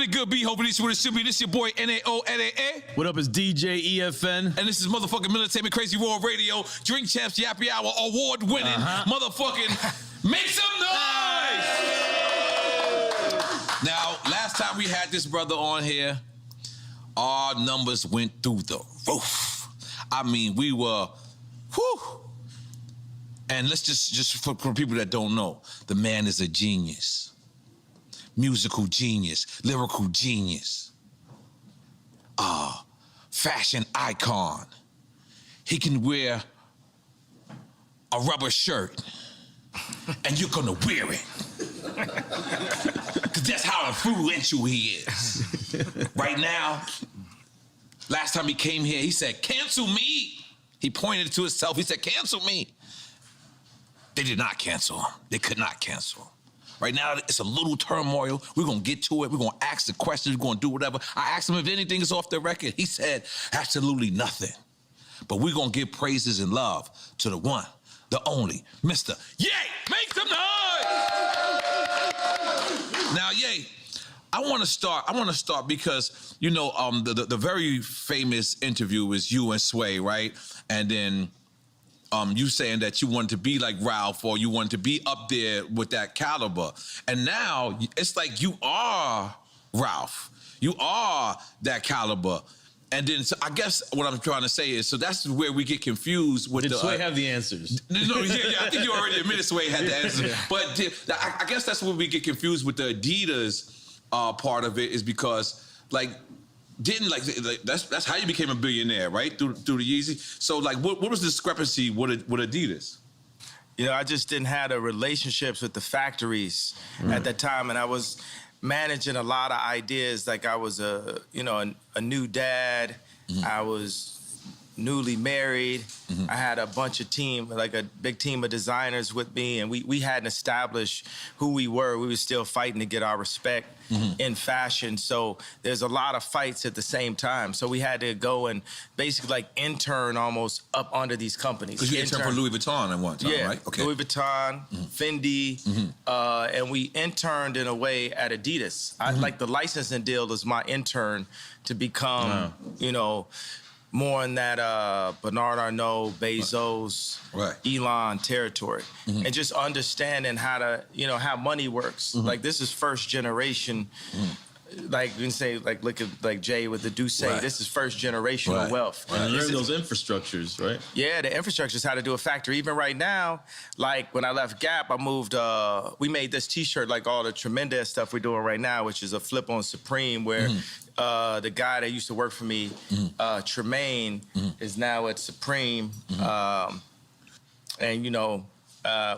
really good B. Hoping this is what it should be. This your boy N-A-O-N-A-A. What up, it's DJ EFN. And this is motherfucking Military Crazy Raw Radio, Drink Champs Yappy Hour, award-winning motherfucking Make Some Noise! Now, last time we had this brother on here, our numbers went through the roof. I mean, we were, whew. And let's just for people that don't know, the man is a genius. Musical genius, lyrical genius, fashion icon. He can wear a rubber shirt and you're gonna wear it. Cause that's how influential he is. Right now, last time he came here, he said, cancel me. He pointed to himself, he said, cancel me. They did not cancel him. They could not cancel him. Right now, it's a little turmoil. We're gonna get to it. We're gonna ask the questions. We're gonna do whatever. I asked him if anything is off the record. He said, absolutely nothing. But we're gonna give praises and love to the one, the only, Mr. Ye! Make some noise! Now, Ye, I wanna start because, you know, the very famous interview is you and Sway, right? And then, you saying that you wanted to be like Ralph or you wanted to be up there with that caliber. And now it's like you are Ralph. You are that caliber. And then so I guess what I'm trying to say is, so that's where we get confused with Did Sway have the answers? No, yeah, I think you already admitted Sway had the answers. Yeah. But I guess that's where we get confused with the Adidas part of it is because like, that's how you became a billionaire, right? Through the Yeezy. So like, what was the discrepancy with Adidas? You know, I just didn't have the relationships with the factories at that time, and I was managing a lot of ideas. Like I was a new dad. I was newly married. I had a bunch of team, like a big team of designers with me, and we hadn't established who we were. We were still fighting to get our respect in fashion. So there's a lot of fights at the same time. So we had to go and basically like intern almost up under these companies. Because you interned for Louis Vuitton at one time, right? Okay. Louis Vuitton, Fendi, and we interned in a way at Adidas. I like the licensing deal was my intern to become, you know, more in that Bernard Arnault, Bezos, Elon territory. And just understanding how to, you know, how money works. Like this is first generation, like you can say, like look at like Jay with the Duce, this is first generation of wealth. And learn those infrastructures, right? Yeah, the infrastructure is how to do a factory. Even right now, like when I left Gap, I moved, we made this t-shirt, like all the tremendous stuff we're doing right now, which is a flip on Supreme where the guy that used to work for me, Tremaine, is now at Supreme. And, you know,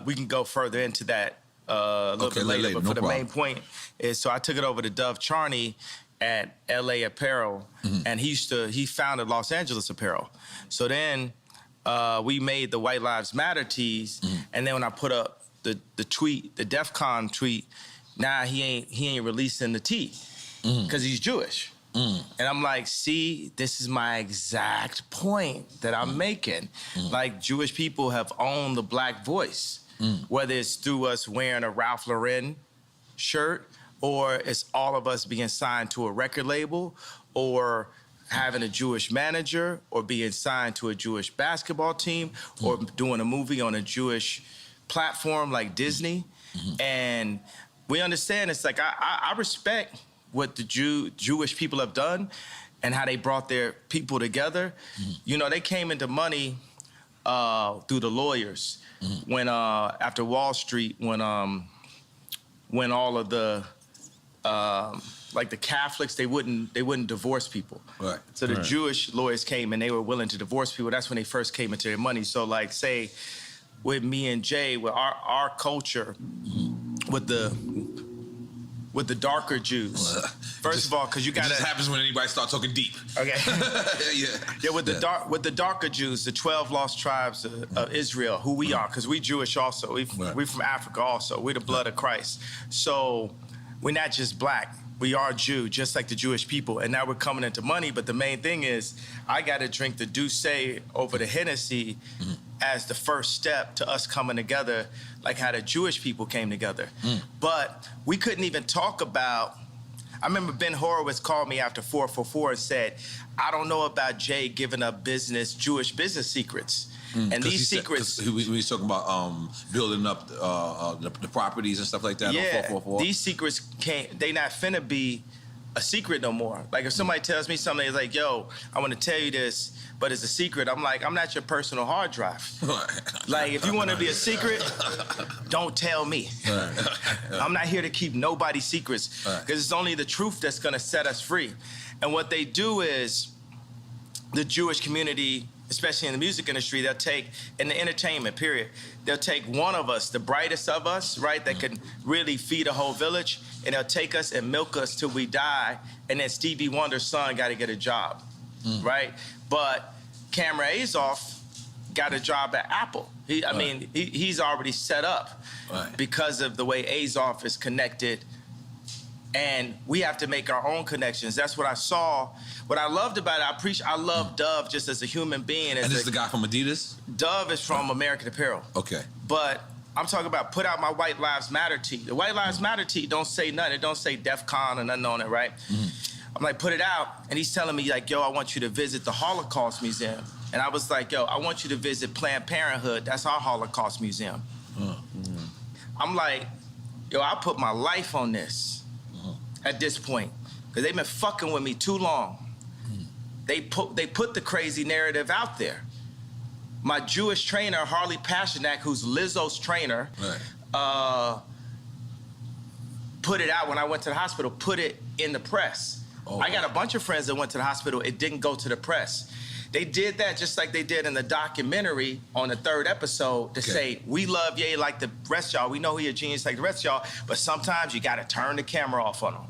we can go further into that a little bit later. But for the main point is, so I took it over to Dove Charney at LA Apparel, and he founded Los Angeles Apparel. So then we made the White Lives Matter tees, and then when I put up the tweet, the DEF CON tweet, now he ain't releasing the tee. Because he's Jewish. And I'm like, see, this is my exact point that I'm making. Like, Jewish people have owned the black voice, whether it's through us wearing a Ralph Lauren shirt, or it's all of us being signed to a record label, or having a Jewish manager, or being signed to a Jewish basketball team, or doing a movie on a Jewish platform like Disney. And we understand it's like, I respect what the Jewish people have done and how they brought their people together. You know, they came into money through the lawyers when after Wall Street, when all of the like the Catholics, they wouldn't divorce people. Right. So the Jewish lawyers came and they were willing to divorce people. That's when they first came into their money. So like say with me and Jay, with our culture, with the darker Jews. First of all, because you got to. It just happens when anybody starts talking deep. Okay. Yeah, with the darker Jews, the 12 lost tribes of Israel, who we are, because we Jewish also. We from Africa also. We're the blood of Christ. So we're not just black. We are Jew, just like the Jewish people. And now we're coming into money. But the main thing is, I got to drink the Douce over the Hennessy as the first step to us coming together, like how the Jewish people came together. But we couldn't even talk about I remember Ben Horowitz called me after 444 and said, I don't know about Jay giving up Jewish business secrets. And these secrets... we was talking about building up the properties and stuff like that on 444. These secrets they not finna be a secret no more. Like if somebody tells me something, it's like, yo, I want to tell you this, but it's a secret. I'm like, I'm not your personal hard drive. Like if you want to be a secret, don't tell me. I'm not here to keep nobody's secrets because it's only the truth that's gonna set us free. And what they do is the Jewish community, especially in the music industry, they'll take, in the entertainment period, they'll take one of us, the brightest of us, right, that can really feed a whole village, and they'll take us and milk us till we die, and then Stevie Wonder's son got to get a job, right? But Camera Azoff got a job at Apple. He's already set up because of the way Azoff is connected, and we have to make our own connections. That's what I saw. What I loved about it, I love Dove just as a human being. And this is the guy from Adidas? Dove is from American Apparel. Okay. But I'm talking about put out my White Lives Matter tee. The White Lives Matter tee don't say nothing. It don't say DEF CON or nothing on it, right? I'm like, put it out. And he's telling me like, yo, I want you to visit the Holocaust Museum. And I was like, yo, I want you to visit Planned Parenthood. That's our Holocaust Museum. I'm like, yo, I put my life on this at this point. Because they've been fucking with me too long. They put the crazy narrative out there. My Jewish trainer, Harley Pasternak, who's Lizzo's trainer, put it out when I went to the hospital, put it in the press. I got a bunch of friends that went to the hospital. It didn't go to the press. They did that just like they did in the documentary on the 3rd episode to say, we love Ye like the rest of y'all. We know he a genius like the rest of y'all, but sometimes you got to turn the camera off on him.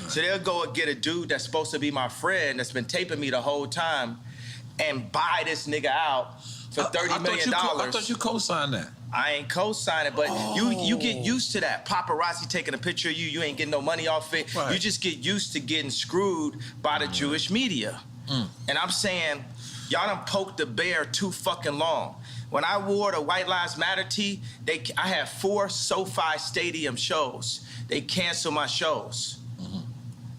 So they'll go and get a dude that's supposed to be my friend that's been taping me the whole time and buy this nigga out for $30 million. I thought you co-signed that. I ain't co-signing, but you get used to that. Paparazzi taking a picture of you, you ain't getting no money off it. Right. You just get used to getting screwed by the Jewish media. And I'm saying, y'all done poked the bear too fucking long. When I wore the White Lives Matter tee, I had 4 SoFi Stadium shows. They canceled my shows.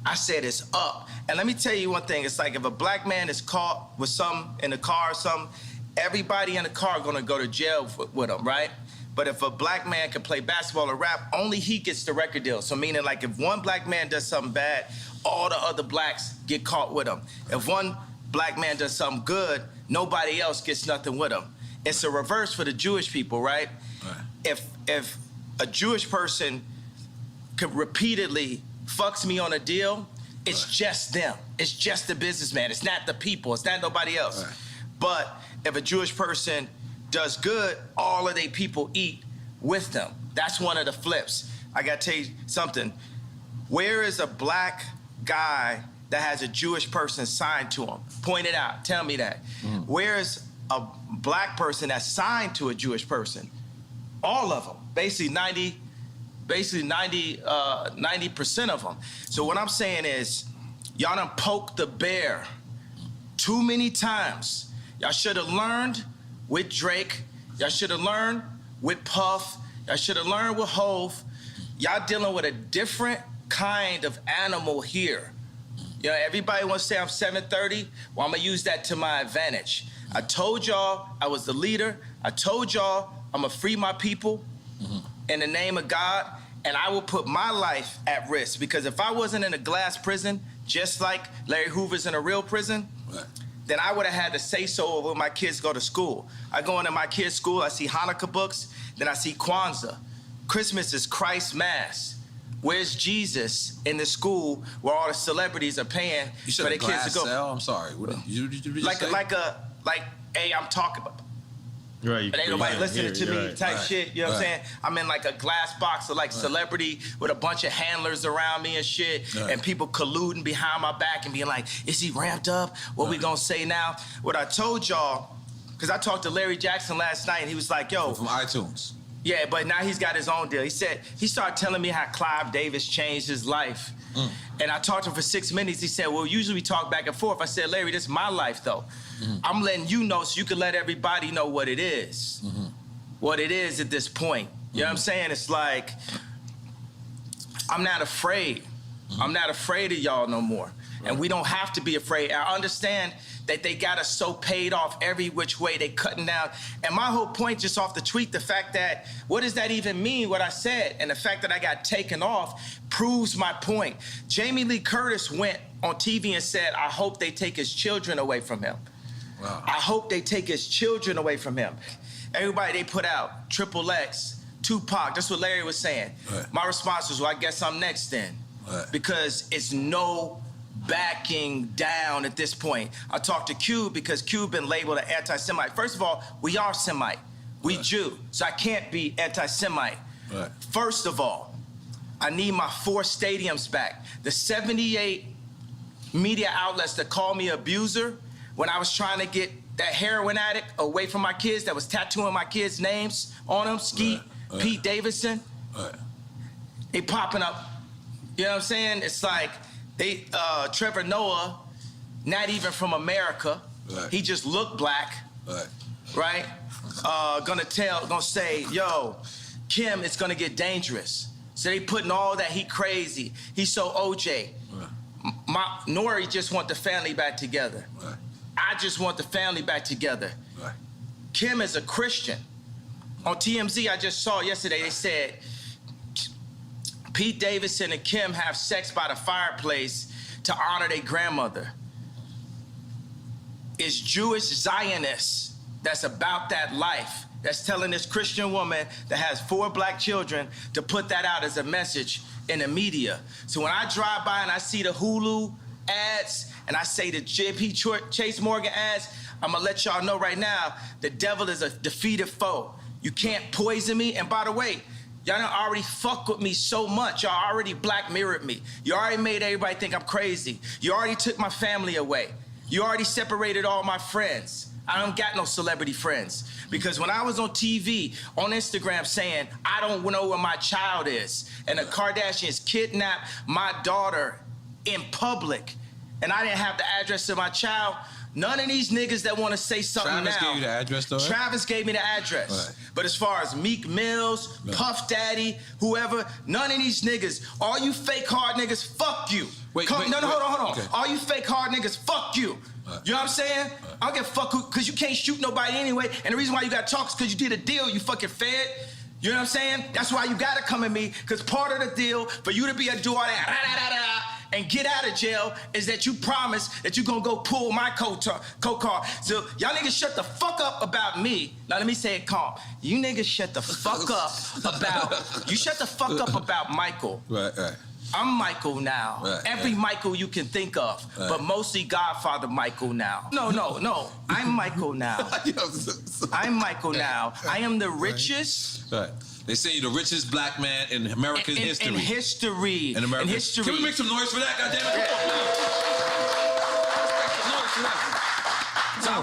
I said it's up. And let me tell you one thing. It's like if a black man is caught with something in the car or something, everybody in the car gonna go to jail with him, right? But if a black man can play basketball or rap, only he gets the record deal. So meaning like if one black man does something bad, all the other blacks get caught with him. If one black man does something good, nobody else gets nothing with him. It's a reverse for the Jewish people, right? If a Jewish person could repeatedly fucks me on a deal, it's just them. It's just the businessman. It's not the people. It's not nobody else. But if a Jewish person does good, all of their people eat with them. That's one of the flips. I gotta tell you something. Where is a black guy that has a Jewish person signed to him? Point it out. Tell me that. Where is a black person that's signed to a Jewish person? All of them. Basically 90% of them. So what I'm saying is, y'all done poked the bear too many times. Y'all should have learned with Drake. Y'all should have learned with Puff. Y'all should have learned with Hove. Y'all dealing with a different kind of animal here. You know, everybody wants to say I'm 730. Well, I'm gonna use that to my advantage. I told y'all I was the leader. I told y'all I'm gonna free my people in the name of God, and I will put my life at risk, because if I wasn't in a glass prison, just like Larry Hoover's in a real prison, then I would have had to say so when my kids go to school. I go into my kids' school, I see Hanukkah books, then I see Kwanzaa. Christmas is Christ's Mass. Where's Jesus in the school where all the celebrities are paying for their kids to go? Cell? I'm sorry. What did you like hey, I'm talking about. Right. But ain't nobody listening to me type shit. You know what I'm saying? I'm in like a glass box of like celebrity with a bunch of handlers around me and shit, and people colluding behind my back and being like, is he ramped up? What we gonna say now? What I told y'all, because I talked to Larry Jackson last night and he was like, yo. From iTunes. Yeah, but now he's got his own deal. He said, he started telling me how Clive Davis changed his life. And I talked to him for 6 minutes. He said, well, usually we talk back and forth. I said, Larry, this is my life, though. I'm letting you know so you can let everybody know what it is. What it is at this point. You know what I'm saying? It's like, I'm not afraid I'm not afraid of y'all no more. And we don't have to be afraid. I understand that they got us so paid off every which way, they cutting down. And my whole point just off the tweet, the fact that, what does that even mean, what I said? And the fact that I got taken off proves my point. Jamie Lee Curtis went on TV and said, I hope they take his children away from him. Wow. I hope they take his children away from him. Everybody they put out, Triple X, Tupac, that's what Larry was saying. Right. My response was, well, I guess I'm next then. Right. Because it's no backing down at this point. I talked to Cube because Cube been labeled an anti-Semite. First of all, we are Semite. We Jew, so I can't be anti-Semite. Right. First of all, I need my 4 stadiums back. The 78 media outlets that called me abuser when I was trying to get that heroin addict away from my kids that was tattooing my kids' names on them, Skeet, Right. Pete Davidson, they popping up. You know what I'm saying? It's like they, Trevor Noah, not even from America. Right. He just looked black, right? Gonna say, yo, Kim, it's gonna get dangerous. So they putting all that, he crazy. He's so OJ. Right. Nori just want the family back together. Right. I just want the family back together. Right. Kim is a Christian. On TMZ, I just saw yesterday, they said Pete Davidson and Kim have sex by the fireplace to honor their grandmother. It's Jewish Zionists that's about that life, that's telling this Christian woman that has 4 black children to put that out as a message in the media. So when I drive by and I see the Hulu ads and I say the JP Chase Morgan ads, I'm gonna let y'all know right now, the devil is a defeated foe. You can't poison me. And by the way, y'all done already fuck with me so much. Y'all already black mirrored me. You already made everybody think I'm crazy. You already took my family away. You already separated all my friends. I don't got no celebrity friends. Because when I was on TV, on Instagram saying, I don't know where my child is, and the Kardashians kidnapped my daughter in public, and I didn't have the address of my child, none of these niggas that want to say something Travis now. gave you the address, though? Travis gave me the address. Right. But as far as Meek Mills, Puff Daddy, whoever, none of these niggas, all you fake hard niggas, fuck you. Wait, hold on. Okay. All you fake hard niggas, fuck you. You know what I'm saying? I don't give a fuck who, because you can't shoot nobody anyway, and the reason why you got to talk is because you did a deal, you fucking fed. You know what I'm saying? That's why you got to come at me, because part of the deal for you to be a do all that, and get out of jail is that you promise that you're gonna go pull my co-car. So y'all niggas shut the fuck up about me. Now let me say it calm. You niggas shut the fuck up about Michael. Right. I'm Michael now. Right, Every Michael you can think of, but mostly Godfather Michael now. No. I'm Michael now. I'm Michael now. I am the richest. Right. They say you're the richest black man in American history. In history. In American history. Can we make some noise for that, goddammit? So I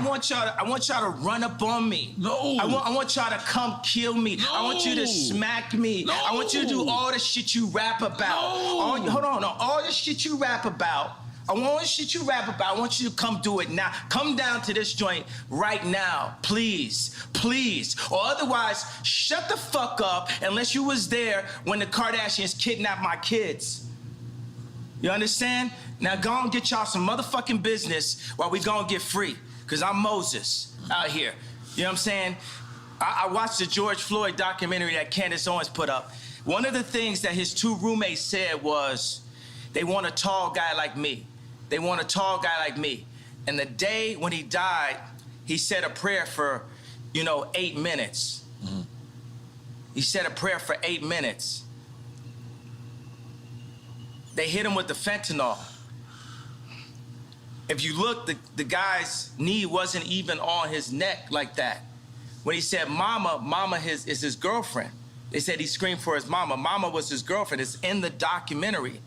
want y'all to run up on me. No. I want y'all to come kill me. No. I want you to smack me. No. I want you to do all the shit you rap about. No. All the shit you rap about. I want you to come do it now. Come down to this joint right now, please. Or otherwise, shut the fuck up unless you was there when the Kardashians kidnapped my kids. You understand? Now go and get y'all some motherfucking business while we go and get free. Because I'm Moses out here. You know what I'm saying? I watched the George Floyd documentary that Candace Owens put up. One of the things that his 2 roommates said was, they want a tall guy like me. They want a tall guy like me. And the day when he died, he said a prayer for, 8 minutes. Mm-hmm. He said a prayer for 8 minutes. They hit him with the fentanyl. If you look, the guy's knee wasn't even on his neck like that. When he said mama is his girlfriend. They said he screamed for his mama. Mama was his girlfriend. It's in the documentary.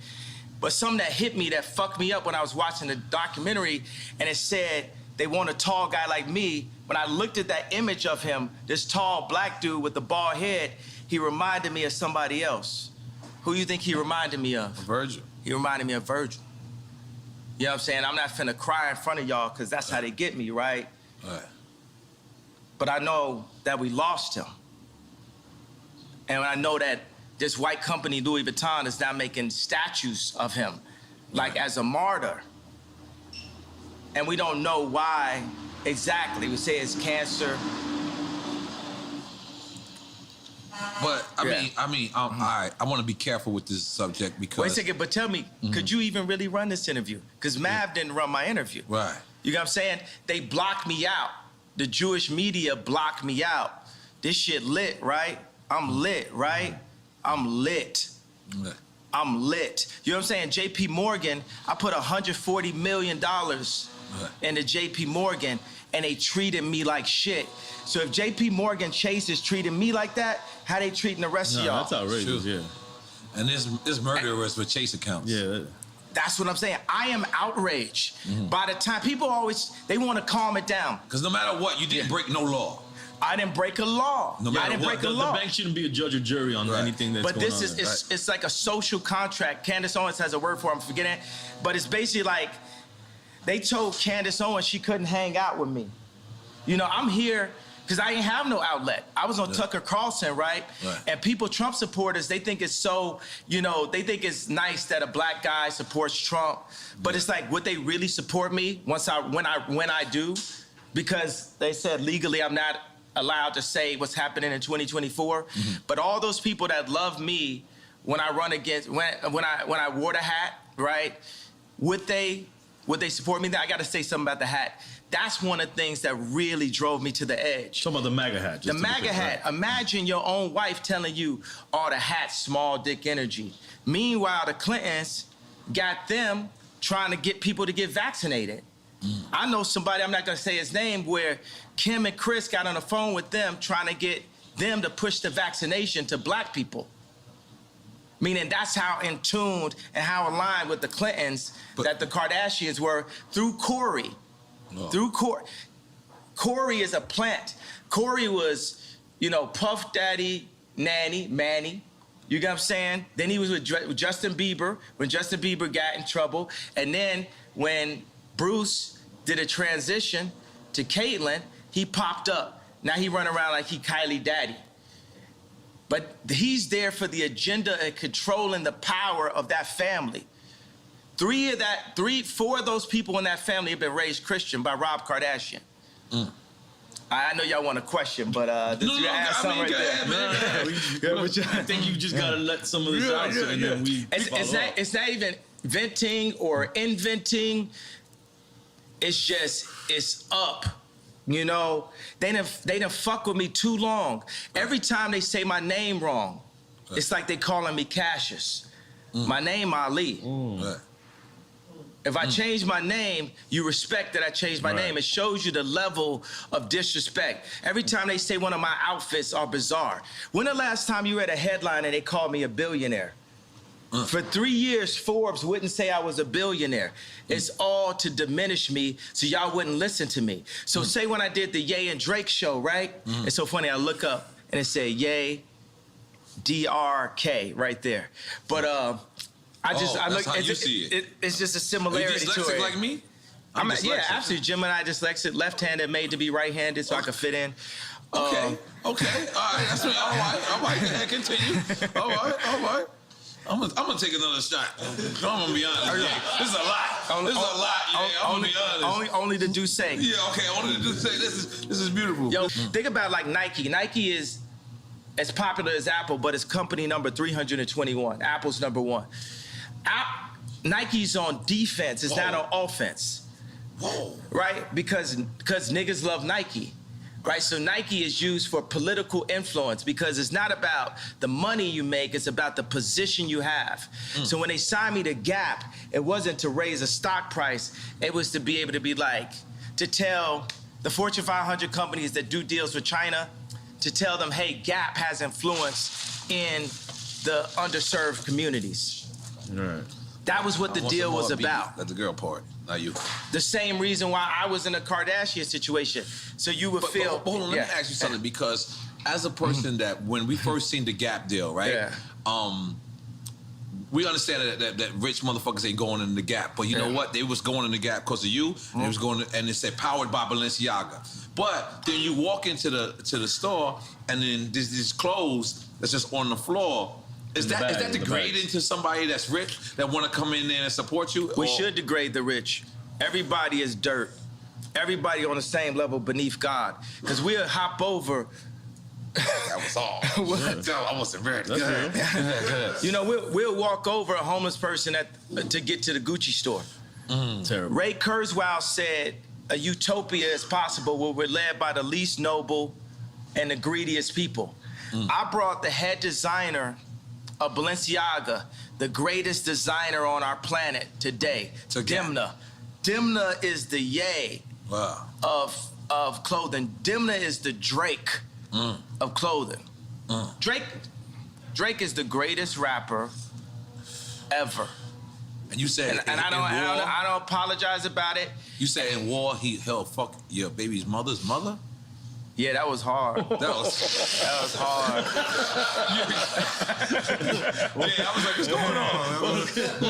But something that hit me, that fucked me up when I was watching the documentary, and it said, they want a tall guy like me. When I looked at that image of him, this tall black dude with the bald head, he reminded me of somebody else. Who you think he reminded me of? Virgil. He reminded me of Virgil. You know what I'm saying? I'm not finna cry in front of y'all because that's how they get me, right? Right. But I know that we lost him. And I know that this white company, Louis Vuitton, is now making statues of him, like as a martyr. And we don't know why exactly. We say it's cancer. But I mean, all right. I want to be careful with this subject because. Wait a second, but tell me, could you even really run this interview? Because Mav didn't run my interview. Right. You know what I'm saying? They blocked me out. The Jewish media blocked me out. This shit lit, right? I'm lit, right? I'm lit. Yeah. I'm lit. You know what I'm saying? JP Morgan, I put $140 million into JP Morgan, and they treated me like shit. So if JP Morgan Chase is treating me like that, how they treating the rest of y'all? That's outrageous, yeah. And there's murderers with Chase accounts. Yeah. That's what I'm saying. I am outraged. By the time people they want to calm it down. Because no matter what, you didn't break no law. I didn't break a law. No matter I didn't break a law. The bank shouldn't be a judge or jury on anything that's but going this on. is it's like a social contract. Candace Owens has a word for it, I'm forgetting. But it's basically like they told Candace Owens she couldn't hang out with me. You know, I'm here because I didn't have no outlet. I was on Tucker Carlson, right? And people, Trump supporters, they think it's so, you know, they think it's nice that a black guy supports Trump. But it's like, would they really support me when I do? Because they said legally I'm not allowed to say what's happening in 2024. But all those people that love me when I run against, when I wore the hat, right? Would they support me? I got to say something about the hat. That's one of the things that really drove me to the edge. Talking about the MAGA hat. The MAGA hat. Right? Imagine your own wife telling you, oh, the hat's small dick energy. Meanwhile, the Clintons got them trying to get people to get vaccinated. I know somebody, I'm not going to say his name, where Kim and Chris got on the phone with them trying to get them to push the vaccination to black people. Meaning that's how in tuned and how aligned with the Clintons that the Kardashians were through Corey. Through Corey. Corey is a plant. Corey was, you know, Puff Daddy, Manny. You get what I'm saying? Then he was with Justin Bieber when Justin Bieber got in trouble. And then when Bruce did a transition to Caitlyn, he popped up. Now he run around like he Kylie Daddy. But he's there for the agenda and controlling the power of that family. 4 of those people in that family have been raised Christian by Rob Kardashian. I know y'all want a question, but I think you just gotta let some of this out, and then we. It's not even venting or inventing. It's just it's up. You know, they done fuck with me too long. Every time they say my name wrong, it's like they calling me Cassius. My name Ali. If I change my name, you respect that I changed my name. It shows you the level of disrespect. Every time they say one of my outfits are bizarre. When the last time you read a headline and they called me a billionaire? For 3 years, Forbes wouldn't say I was a billionaire. It's all to diminish me so y'all wouldn't listen to me. So say when I did the Ye and Drake show, right? It's so funny, I look up and it said Ye, DRK right there. But I look. It's just a similarity to it. Are you dyslexic like me? Yeah, absolutely. Gemini dyslexic, left-handed, made to be right-handed, so I could fit in. Okay. All right. That's me. All right. Continue. All right. I'm gonna take another shot. I'm gonna be honest. This is a lot. This is a lot. I'm gonna be honest. Only the do say. Yeah. Okay. Only the do say. This is beautiful. Yo, think about like Nike. Nike is as popular as Apple, but it's company number 321. Apple's number 1. Nike's on defense, it's not on offense. Right? Because niggas love Nike. Right? So Nike is used for political influence because it's not about the money you make, it's about the position you have. So when they signed me to Gap, it wasn't to raise a stock price, it was to be able to be like, to tell the Fortune 500 companies that do deals with China, to tell them, hey, Gap has influence in the underserved communities. Right. That was what the deal was about. That's the girl part, not you. The same reason why I was in a Kardashian situation. So you would feel. But hold on, let me ask you something, because as a person that when we first seen the Gap deal, right? We understand that rich motherfuckers ain't going in the Gap, but you know what? They was going in the Gap because of you. And it was going, and it said powered by Balenciaga. But then you walk into the store, and then there's these clothes that's just on the floor. Is that degrading to somebody that's rich that want to come in there and support you? We should degrade the rich. Everybody is dirt. Everybody on the same level beneath God. Because we'll hop over. That was all. I wasn't ready. Go ahead. You know, we'll walk over a homeless person to get to the Gucci store. Terrible. Ray Kurzweil said, a utopia is possible where we're led by the least noble and the greediest people. I brought the head designer of Balenciaga, the greatest designer on our planet today, to Dimna. Dimna is the Ye of clothing. Dimna is the Drake of clothing. Drake is the greatest rapper ever. And you said, and I don't apologize about it. You said in war he'll fuck your baby's mother's mother? Yeah, that was hard. That was hard. Yeah, I was like, what's going on? What does that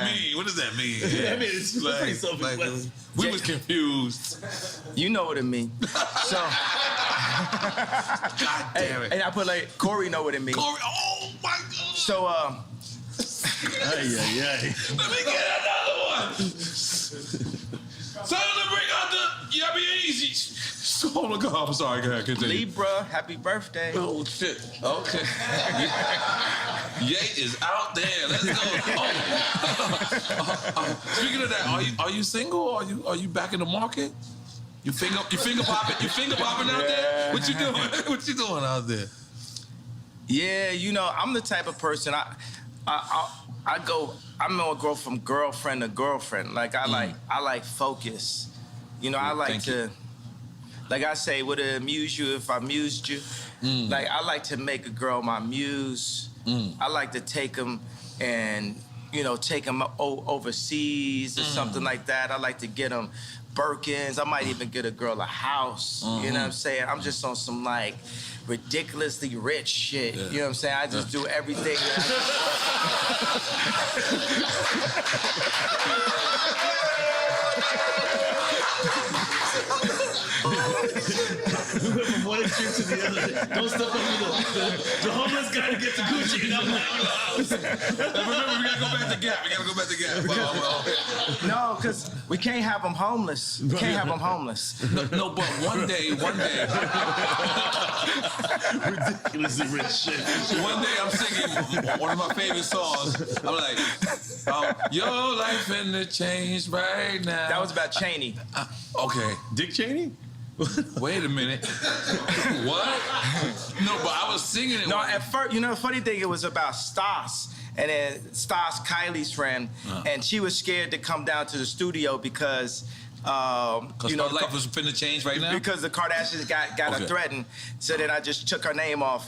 mean? What does that mean? Yeah. I mean, it's pretty self-explanatory. We was confused. You know what it means. So, God damn it. And I put like, Corey know what it means. Corey, oh my God. So, Let me get another one. Time to bring out the Yabby Easy. Oh my God, I'm sorry, go ahead, continue. Libra, happy birthday. Oh shit, okay. Ye is out there, let's go. Speaking of that, are you single or are you back in the market? You finger popping out there? What you doing? What you doing out there? Yeah, you know, I'm the type of person, I'm gonna go from girlfriend to girlfriend. Like I like focus. You know, I like to, like I say, would it amuse you if I amused you? Like I like to make a girl my muse. I like to take them and, you know, take them overseas or something like that. I like to get them Birkins. I might even get a girl a house. You know what I'm saying? I'm just on some like ridiculously rich shit. You know what I'm saying? I just do everything. We went from one extreme to the other. Don't step up the homeless guy to get to Gucci and I'm like, Remember, we gotta go back to Gap. No, because we can't have them homeless. We can't have them homeless. No, but one day. ridiculously rich shit. One day I'm singing one of my favorite songs. I'm like, your life finna change right now. That was about Cheney. Okay. Dick Cheney? Wait a minute. What? No, but I was singing it. No, at first, you know, the funny thing, it was about Stas. And then Stas, Kylie's friend, and she was scared to come down to the studio because you know, her life was finna change right now? Because the Kardashians got her threatened. So then I just took her name off.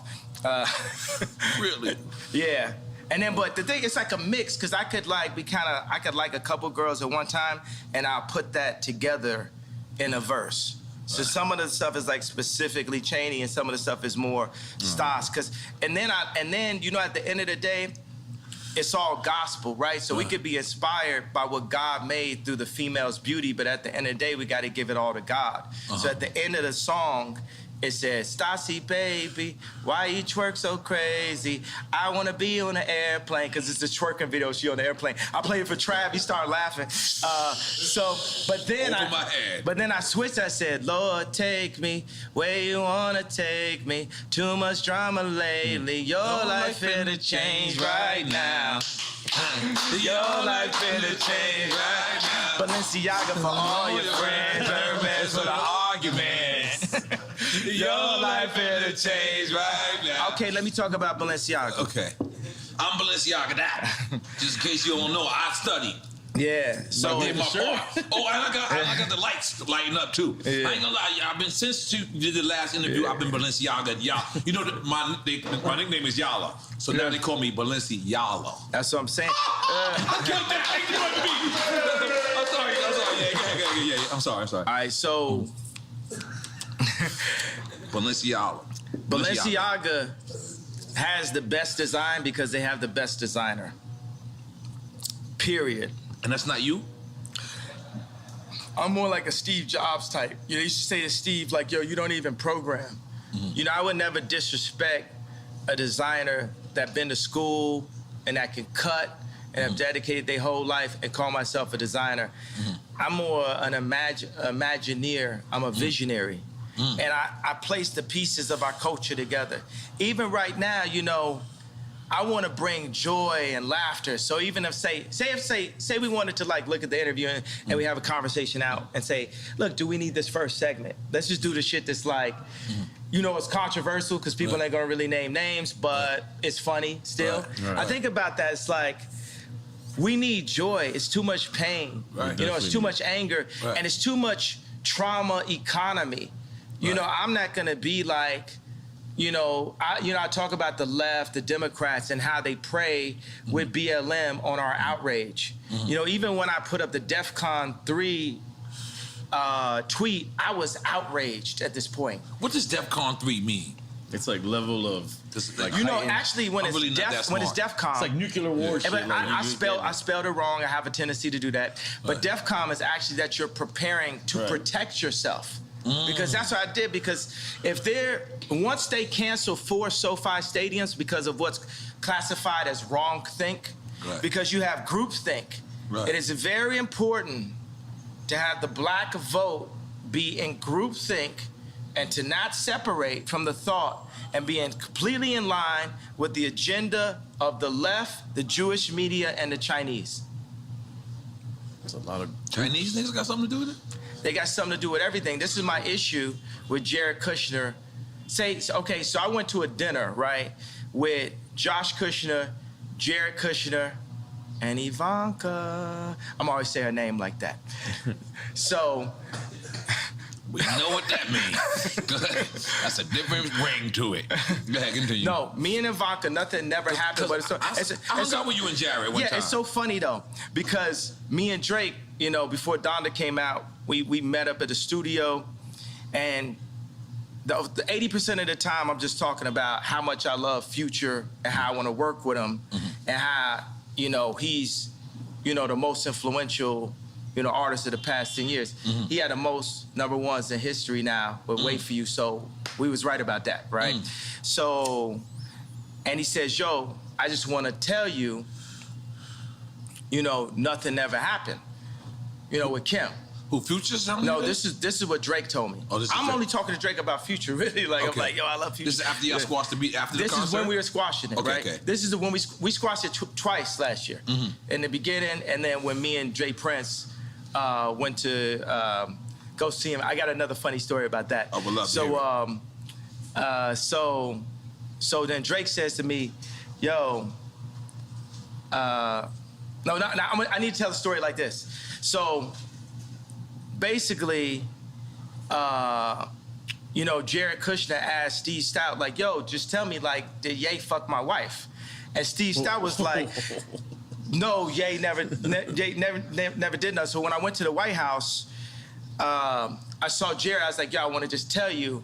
Really? Yeah. And then, but the thing, it's like a mix, because I could like a couple girls at one time, and I'll put that together in a verse. So some of the stuff is like specifically Cheney, and some of the stuff is more Stas. And then you know, at the end of the day, it's all gospel, right? So we could be inspired by what God made through the female's beauty, but at the end of the day, we got to give it all to God. So at the end of the song, it says, Stassi, baby, why you twerk so crazy? I want to be on an airplane, because it's the twerking video, she on the airplane. I played it for Trav, he started laughing. But then I switched, I said, Lord, take me where you want to take me. Too much drama lately, your life finna change right now. Your life finna change right now. Balenciaga for all your friends, Hermes for the argument. Your life finna change right now. Okay, let me talk about Balenciaga. Okay. I'm Balenciaga that. Just in case you don't know, I studied. Yeah. So I did my part. Oh, and I got the lights lighting up too. Yeah. I ain't gonna lie, I've been since you did the last interview. I've been Balenciaga. You know, my nickname is Yala, so now they call me Balenci Yala. That's what I'm saying. I killed that. I'm sorry. Yeah. I'm sorry. All right, so Balenciaga has the best design because they have the best designer. Period. And that's not you? I'm more like a Steve Jobs type. You know, you should say to Steve, like, yo, you don't even program. You know, I would never disrespect a designer that been to school and that can cut and have dedicated their whole life and call myself a designer. I'm more an imagineer. I'm a visionary. And I place the pieces of our culture together. Even right now, you know, I want to bring joy and laughter. So even if say we wanted to like look at the interview and we have a conversation out and say, look, do we need this first segment? Let's just do the shit that's like, you know, it's controversial because people ain't gonna really name names, but it's funny still. I think about that. It's like, we need joy. It's too much pain. You know, it's too much anger, and it's too much trauma economy. You know, I'm not gonna be like, I talk about the left, the Democrats, and how they prey with BLM on our outrage. You know, even when I put up the DEFCON 3 tweet, I was outraged at this point. What does DEFCON 3 mean? It's like level of like, you know, actually, when it's DEFCON, it's like nuclear war. Shit, but I spelled it wrong. I have a tendency to do that. But DEFCON is actually that you're preparing to protect yourself. Because that's what I did. Because once they cancel 4 SoFi stadiums because of what's classified as wrong think, because you have groupthink, it is very important to have the black vote be in groupthink and to not separate from the thought and be completely in line with the agenda of the left, the Jewish media, and the Chinese. There's a lot of Chinese niggas got something to do with it? They got something to do with everything. This is my issue with Jared Kushner. Okay, so I went to a dinner, right, with Josh Kushner, Jared Kushner, and Ivanka. I'm always saying her name like that. So we know what that means. That's a different ring to it. Go ahead, continue. No, me and Ivanka, nothing never happened. But I hung out with you and Jared one time. Yeah, it's so funny though, because me and Drake, you know, before Donda came out, we met up at the studio, and the 80% of the time I'm just talking about how much I love Future and how I want to work with him, and how, you know, he's, you know, the most influential, you know, artist of the past 10 years. He had the most #1s in history now with Wait For You, so we was right about that, right? So, and he says, yo, I just want to tell you, you know, nothing ever happened, you know, with Kim. Who, Future? No, this is what Drake told me. Oh, I'm only talking to Drake about Future, really. Like, I'm like, yo, I love Future. This is after y'all squashed the beat, after the concert? This is when we were squashing it, right? Okay. This is when we squashed it twice last year. In the beginning, and then when me and Jay Prince went to go see him. I got another funny story about that. I would love to hear it. So then Drake says to me, yo, I need to tell the story like this. So basically, you know, Jared Kushner asked Steve Stout, like, yo, just tell me, like, did Ye fuck my wife? And Steve Stout was like, no, Ye never did nothing. So when I went to the White House, I saw Jared. I was like, yo, I want to just tell you,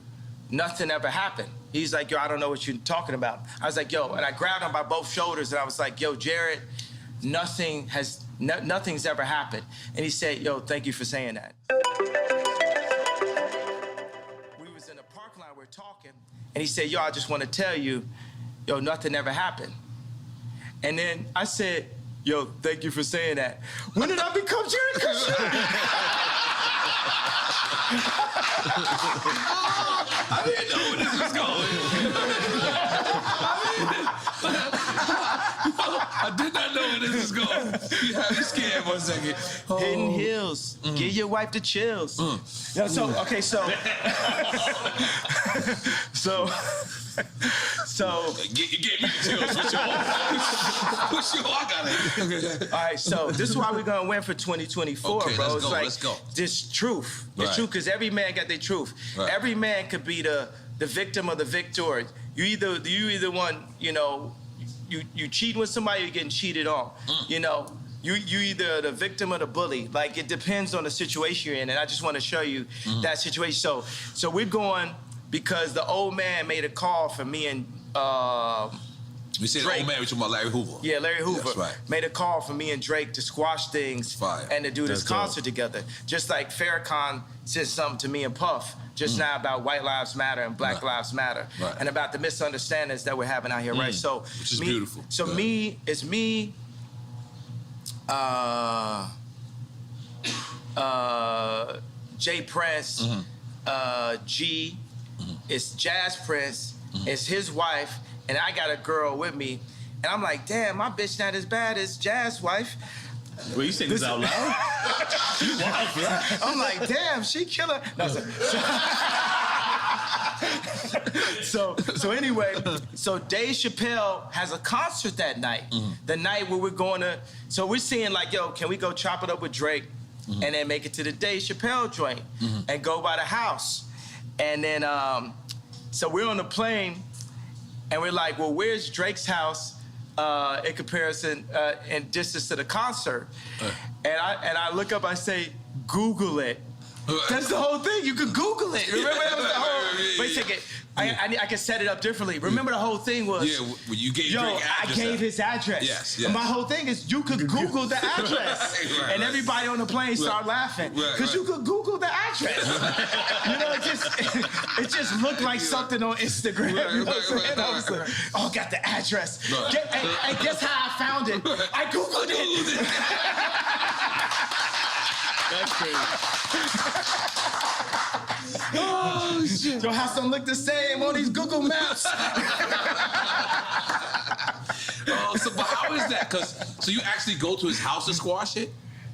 nothing ever happened. He's like, yo, I don't know what you're talking about. I was like, yo, and I grabbed him by both shoulders, and I was like, yo, Jared, nothing's ever happened. And he said, yo, thank you for saying that. We was in the parking lot, we were talking, and he said, yo, I just want to tell you, yo, nothing ever happened. And then I said, yo, thank you for saying that. When did I become Jared Kushner? I didn't know where this was going. I did not know where this was going. You had me scared 1 second. Hidden Hills. Give your wife the chills. Yeah, so, okay, so. You gave me the chills. What's your I got it. All right, so this is why we're gonna win for 2024, okay, bro. Let's go. This truth. It's true, because every man got their truth. Right. Every man could be the victim of the victor. You either one, you know, you cheating with somebody, you're getting cheated on. You know, you either the victim or the bully. Like, it depends on the situation you're in, and I just want to show you that situation. So we're going because the old man made a call for me and You said old man, we talking about Larry Hoover. Yeah, Larry Hoover. That's right. Made a call for me and Drake to squash things and to do this concert together. Just like Farrakhan said something to me and Puff just now about White Lives Matter and Black Lives Matter and about the misunderstandings that we're having out here, right? So, which is beautiful. So it's me, Jay Prince, G, it's Jazz Prince, it's his wife, and I got a girl with me, and I'm like, damn, my bitch not as bad as Jazz's wife. Well, you saying this out loud? You wild, bro. I'm like, damn, she killer. No, so anyway, so Dave Chappelle has a concert that night. The night where we're going to, so we're seeing like, yo, can we go chop it up with Drake and then make it to the Dave Chappelle joint and go by the house? And then, so we're on the plane and we're like, well, where's Drake's house in comparison in distance to the concert? And I look up, I say, Google it. That's the whole thing. You could Google it. Remember that was the whole. Wait a second. I can set it up differently. Remember the whole thing was. Yeah, when you gave Drake address. I gave his address. Yes. And my whole thing is you could Google the address, and everybody on the plane start laughing because you could Google the address. You know, it just looked like something on Instagram. You know what I'm saying? I was like, oh, got the address. And guess how I found it? I Googled it. That's crazy. Oh, shit. Your house don't look the same on these Google Maps. So but how is that? So you actually go to his house to squash it?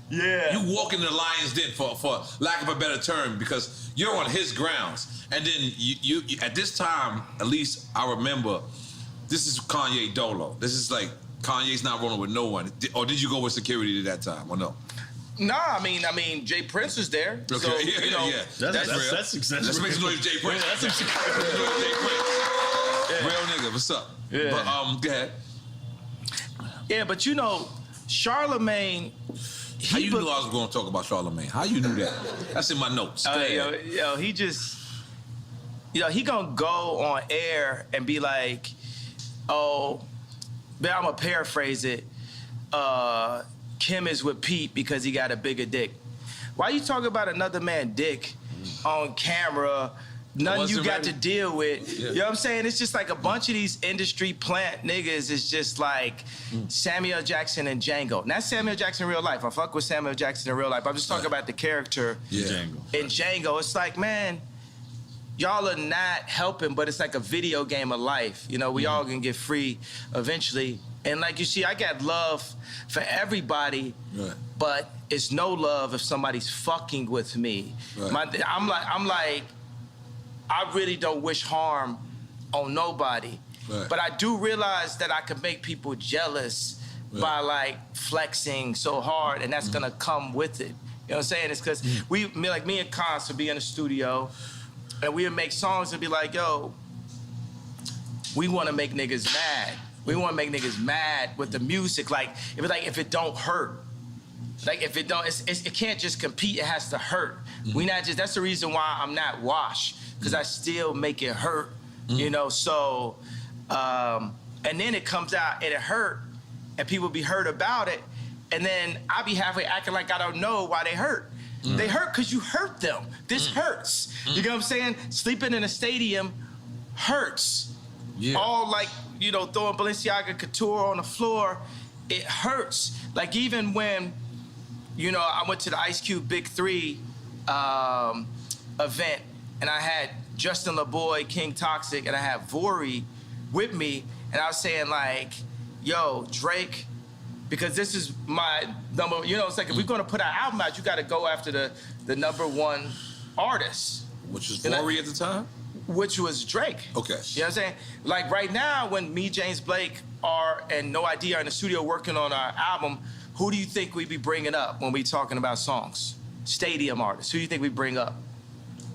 Yeah. You walk in the lion's den for lack of a better term because you're on his grounds. And then you at this time, at least I remember, this is Kanye Dolo. This is like Kanye's not rolling with no one. Or did you go with security at that time or no? Nah, I mean, Jay Prince was there. Okay, so, yeah. That's real. That's successful. Let's make some noise, Jay Prince. Yeah, that's Real nigga, what's up? Yeah. But go ahead. Yeah, but you know, Charlemagne. How you knew I was going to talk about Charlemagne? How you knew that? That's in my notes. Yo, he just, he gonna go on air and be like, oh, but I'm gonna paraphrase it. Kim is with Pete because he got a bigger dick. Why you talking about another man's dick on camera? Nothing you got to deal with. Yeah. You know what I'm saying? It's just like a bunch of these industry plant niggas is just like Samuel Jackson and Django. Not Samuel Jackson in real life. I fuck with Samuel Jackson in real life. I'm just talking about the character in Django. It's like, man, y'all are not helping, but it's like a video game of life. You know, we all gonna get free eventually. And like you see, I got love for everybody, but it's no love if somebody's fucking with me. Right. I'm like, I really don't wish harm on nobody. Right. But I do realize that I can make people jealous by like flexing so hard, and that's gonna come with it. You know what I'm saying? It's because me and Cons would be in the studio, and we would make songs and be like, yo, we wanna make niggas mad. We want to make niggas mad with the music. Like if it don't hurt, like if it don't, it can't just compete. It has to hurt. We not just. That's the reason why I'm not Wash, because I still make it hurt. You know. So, and then it comes out and it hurt, and people be hurt about it, and then I be halfway acting like I don't know why they hurt. They hurt because you hurt them. This hurts. You know what I'm saying? Sleeping in a stadium hurts. Yeah. All like, throwing Balenciaga Couture on the floor, it hurts. Like even when, I went to the Ice Cube Big 3 event, and I had Justin LaBoy, King Toxic, and I had Vori with me, and I was saying like, yo, Drake, because this is my number, it's like if we're gonna put our album out, you gotta go after the #1 artist. Which was Vori at the time? Which was Drake. Okay. You know what I'm saying? Like right now, when me, James Blake, and No Idea are in the studio working on our album, who do you think we be bringing up when we talking about songs? Stadium artists. Who do you think we bring up?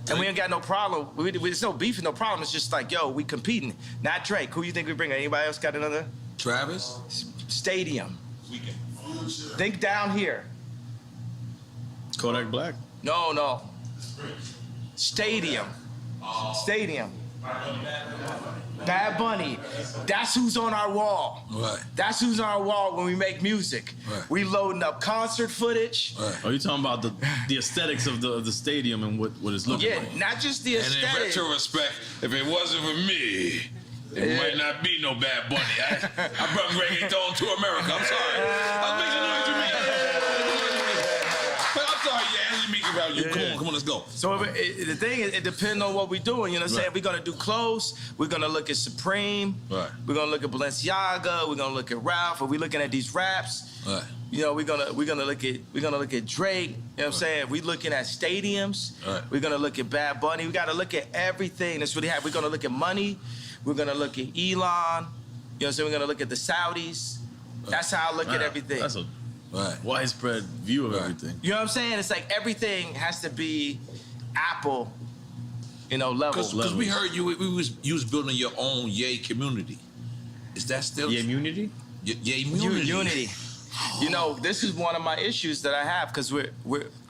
And we ain't got no problem. There's no beef and no problem. It's just like, yo, we competing. Not Drake. Who do you think we bring up? Anybody else got another? Travis? Stadium. Think down here. Kodak Black? No. Stadium. Stadium. Bad Bunny, that's who's on our wall. Right. That's who's on our wall when we make music. Right. We loading up concert footage. Right. Are you talking about the aesthetics of the stadium and what it's looking Yeah, like? not just the And in aesthetic. retrospect, if it wasn't for me, it might not be no Bad Bunny. I brought reggaeton to America. I'm sorry. I was making noise for me. But I'm sorry, yeah, let me make it about you. Come on, let's go. So the thing is, it depends on what we're doing. You know what I'm saying? We're gonna do clothes. We're gonna look at Supreme. Right. We're gonna look at Balenciaga. We're gonna look at Ralph. Are we looking at these raps? Right. You know, we're gonna look at Drake. You know what I'm saying? We're looking at stadiums. Right. We're gonna look at Bad Bunny. We gotta look at everything that's really happening. We're gonna look at money. We're gonna look at Elon. You know what I'm saying? We're gonna look at the Saudis. That's how I look at everything. That's a Right. widespread view of everything. You know what I'm saying? It's like everything has to be Apple, level. Because we heard you was building your own Yay community. Is that still Yeah, immunity? Yay community? Unity. You know, this is one of my issues that I have because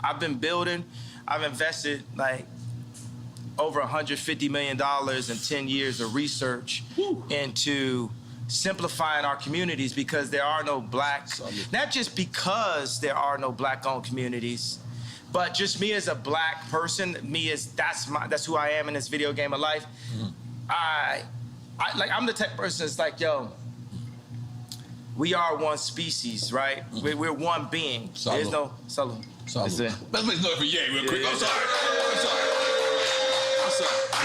I've been building, I've invested like over $150 million in 10 years of research into simplifying our communities because there are no not just because there are no black-owned communities, but just me as a black person, that's who I am in this video game of life. I'm the type of person that's like, yo, we are one species, right? We're one being. Salud. There's no salud. Let's make noise for Yay real quick. Yeah. I'm sorry.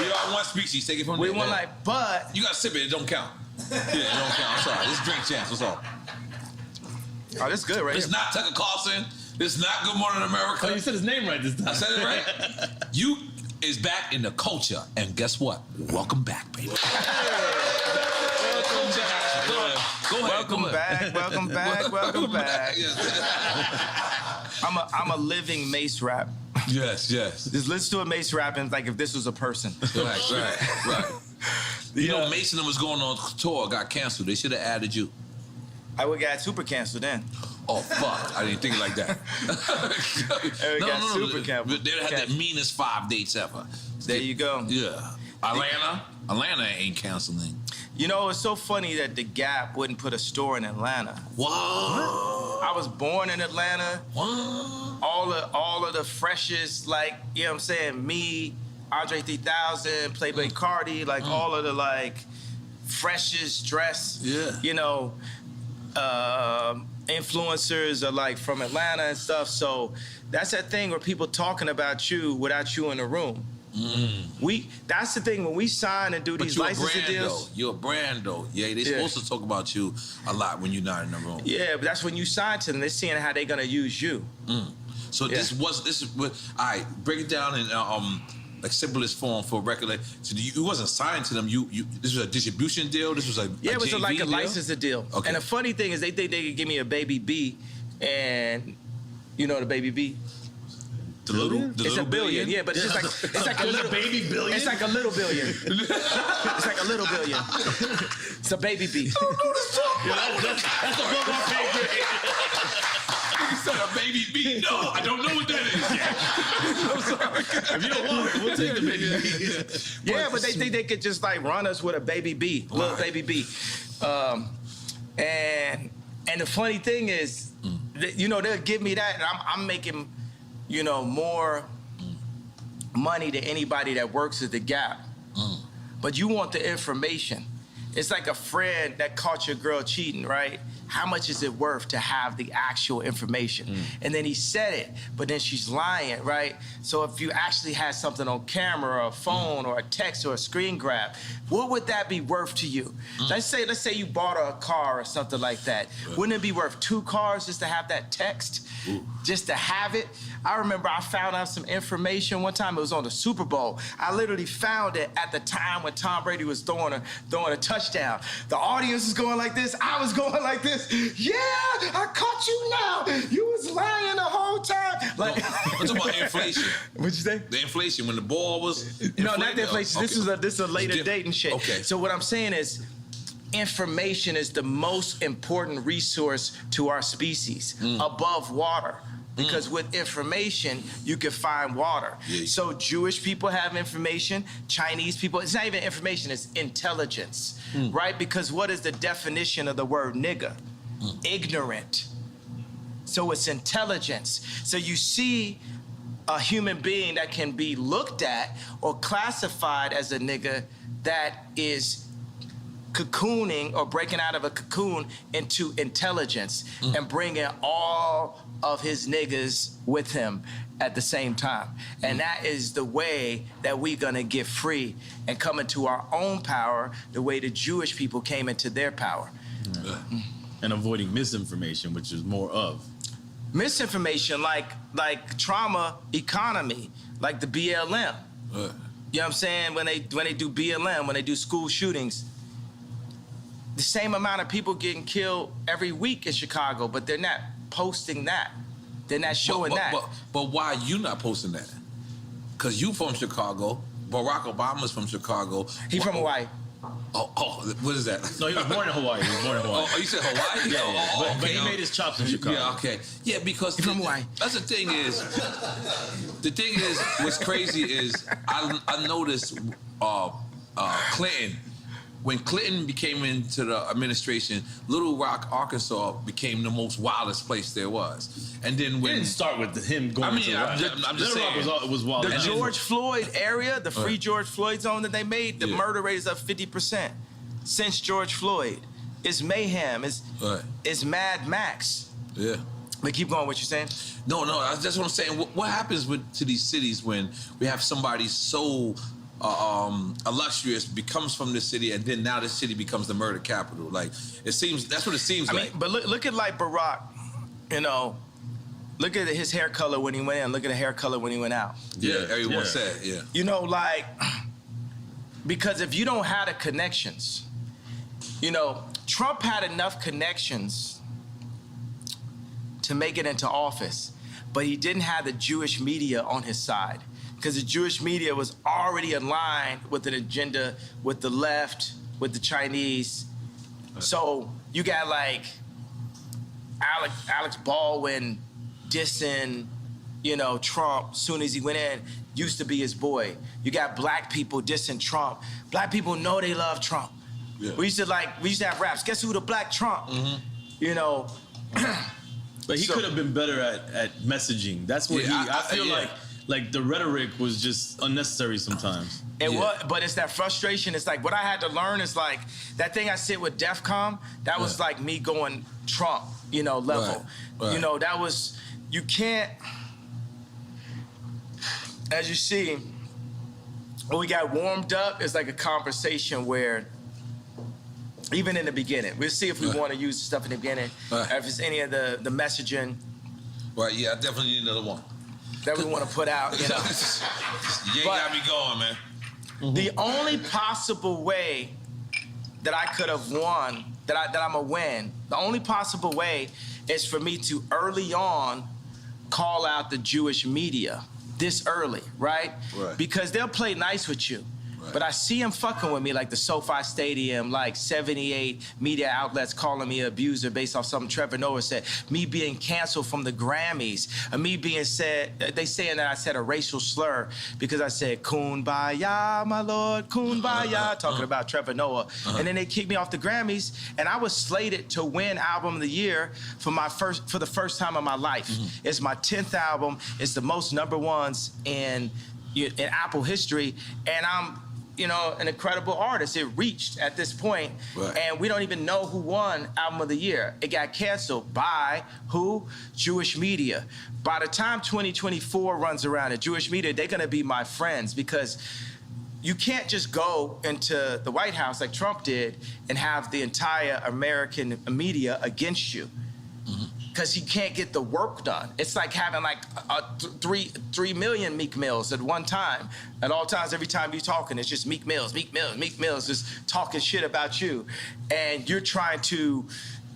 We are one species. Take it from We there. one like, but You got to sip it. It don't count. Yeah, it don't count. I'm sorry. This is drink chance. That's all. oh, this good, right? It's not Tucker Carlson. It's not Good Morning America. Oh, you said his name right this time. I said it right. You is back in the culture, and guess what? Welcome back, baby. Go ahead. Welcome back. Welcome back. Yes. I'm a living Mace rap. Yes. Just listen to a Mace rap and like if this was a person. Right. You know, Mason was going on tour, got canceled. They should have added you. I would got super canceled then. Oh, fuck. I didn't think it like that. got super canceled. They had the meanest 5 dates ever. There you go. Yeah. Atlanta ain't canceling. You know, it's so funny that the Gap wouldn't put a store in Atlanta. What? I was born in Atlanta. What? All of the freshest, like, you know what I'm saying, me, Andre 3000, Playboy Cardi, like all of the like freshest dress, influencers are like from Atlanta and stuff. So that's that thing where people talking about you without you in the room. That's the thing when we sign and do these licensing deals. You're a brand though. Yeah, they supposed to talk about you a lot when you're not in the room. Yeah, but that's when you sign to them. They're seeing how they're gonna use you. So this is what all right, break it down in like simplest form for a record. Like, so you wasn't signed to them. You this was a distribution deal. This was a it was JV like a deal? licensing deal. Okay. And the funny thing is they think they could give me a baby B, and you know the baby B. It's a billion, yeah, but it's just like a little baby billion. It's like a little billion. It's like a little billion. It's a baby B. That's above our pay grade. You said a baby B. No, I don't know what that is yet. I'm sorry. If you don't want it, we'll take the baby B. Yeah, but they think they could just like run us with a baby B, little baby B. And the funny thing is, they'll give me that, and I'm making, more money than anybody that works at the Gap. But you want the information. It's like a friend that caught your girl cheating, right? How much is it worth to have the actual information? And then he said it, but then she's lying, right? So if you actually had something on camera or a phone or a text or a screen grab, what would that be worth to you? Let's say you bought a car or something like that. Wouldn't it be worth 2 cars just to have that text? Just to have it? I remember I found out some information one time. It was on the Super Bowl. I literally found it at the time when Tom Brady was throwing a touchdown. The audience was going like this. I was going like this. Yeah, I caught you now. You was lying the whole time. Like, I'm talking about inflation. What'd you say? The inflation when the ball was inflated? No, not the inflation. Okay. This is a later date and shit. Okay. So what I'm saying is, information is the most important resource to our species above water. because with information, you can find water. Yeah. So Jewish people have information, Chinese people, it's not even information, it's intelligence, right? Because what is the definition of the word nigger? Ignorant. So it's intelligence. So you see a human being that can be looked at or classified as a nigger that is cocooning or breaking out of a cocoon into intelligence and bringing all of his niggas with him at the same time. And that is the way that we're gonna get free and come into our own power the way the Jewish people came into their power. And avoiding misinformation, which is more of. Misinformation like trauma economy, like the BLM. You know what I'm saying? When they do BLM, when they do school shootings, the same amount of people getting killed every week in Chicago, but they're not posting that. They're not showing that. But why are you not posting that? Because you from Chicago. Barack Obama's from Chicago. He from Hawaii. Oh, what is that? No, he was born in Hawaii. Oh, you said Hawaii? Yeah. But he made his chops in Chicago. Yeah, okay. Yeah, because from Hawaii. That's the thing is, what's crazy is I noticed Clinton. When Clinton became into the administration, Little Rock, Arkansas became the most wildest place there was. And then when It didn't start with him going to I'm just saying. Little Rock was wild. The George Floyd area, the free George Floyd zone that they made, the murder rate is up 50% since George Floyd. It's mayhem. It's Mad Max. Yeah. But keep going. What you're saying? No. That's what I'm saying. What happens to these cities when we have somebody so illustrious becomes from the city, and then now the city becomes the murder capital? Like that's what it seems like. I mean, but look at like Barack. You know, look at his hair color when he went in. Look at the hair color when he went out. Yeah, everyone said. Yeah. You know, like, because if you don't have the connections, you know, Trump had enough connections to make it into office, but he didn't have the Jewish media on his side, because the Jewish media was already aligned with an agenda with the left, with the Chinese. So you got like Alex Baldwin dissing, you know, Trump soon as he went in, used to be his boy. You got black people dissing Trump. Black people know they love Trump. Yeah. We used to have raps. Guess who the black Trump? You know. But he could have been better at messaging. That's what I feel like the rhetoric was just unnecessary sometimes. It was, but it's that frustration. It's like what I had to learn is like that thing I said with DEFCON, that was like me going Trump, you know, level. Right. You know, that was, you can't, as you see, when we got warmed up, it's like a conversation where, even in the beginning, we'll see if we want to use stuff in the beginning, if it's any of the messaging. Right, yeah, I definitely need another one. That we want to put out, you know. You got me going, man. The only possible way that I could have won, that I'm a win, the only possible way is for me to early on call out the Jewish media this early, right? Because they'll play nice with you. But I see him fucking with me, like the SoFi Stadium, like 78 media outlets calling me an abuser based off something Trevor Noah said, me being canceled from the Grammys, me being said, they saying that I said a racial slur because I said, Kumbaya, my lord, Kumbaya, talking about Trevor Noah. And then they kicked me off the Grammys, and I was slated to win Album of the Year for the first time in my life. It's my 10th album. It's the most #1s in Apple history, and I'm, you know, an incredible artist. It reached at this point, and we don't even know who won Album of the Year. It got canceled by who? Jewish media. By the time 2024 runs around, the Jewish media, they're gonna be my friends, because you can't just go into the White House like Trump did and have the entire American media against you. Because he can't get the work done. It's like having like 3 million Meek Mills at one time. At all times, every time you're talking, it's just Meek Mills, just talking shit about you. And you're trying to,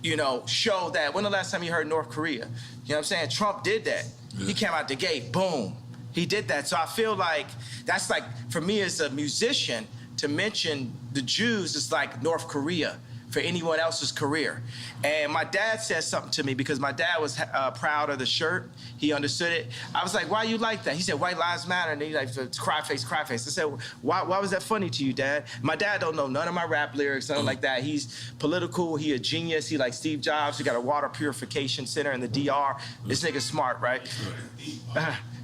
you know, show that. When the last time you heard North Korea? You know what I'm saying? Trump did that. He came out the gate, boom. He did that. So I feel like that's like, for me as a musician, to mention the Jews is like North Korea for anyone else's career. And my dad said something to me because my dad was proud of the shirt. He understood it. I was like, why you like that? He said, white lives matter. And he's like, cry face, cry face. I said, why was that funny to you, Dad? My dad don't know none of my rap lyrics, nothing like that. He's political. He a genius. He like Steve Jobs. He got a water purification center in the DR. This nigga's smart, right?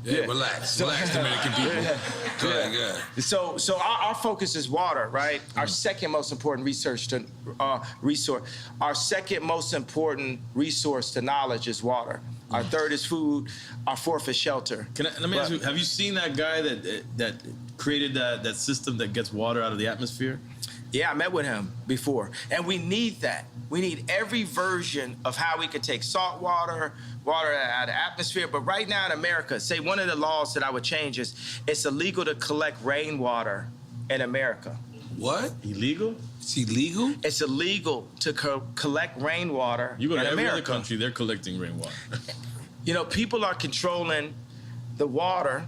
Yeah, relax, Dominican people. Go ahead. So our focus is water, right? Our second most important resource. Our second most important resource to knowledge is water. Our third is food. Our fourth is shelter. Let me ask you: have you seen that guy that created that system that gets water out of the atmosphere? Yeah, I met with him before, and we need that. We need every version of how we could take salt water out of the atmosphere. But right now in America, say one of the laws that I would change is it's illegal to collect rainwater in America. What? Illegal? It's illegal? It's illegal to collect rainwater in America. You go to every other country, they're collecting rainwater. You know, people are controlling the water.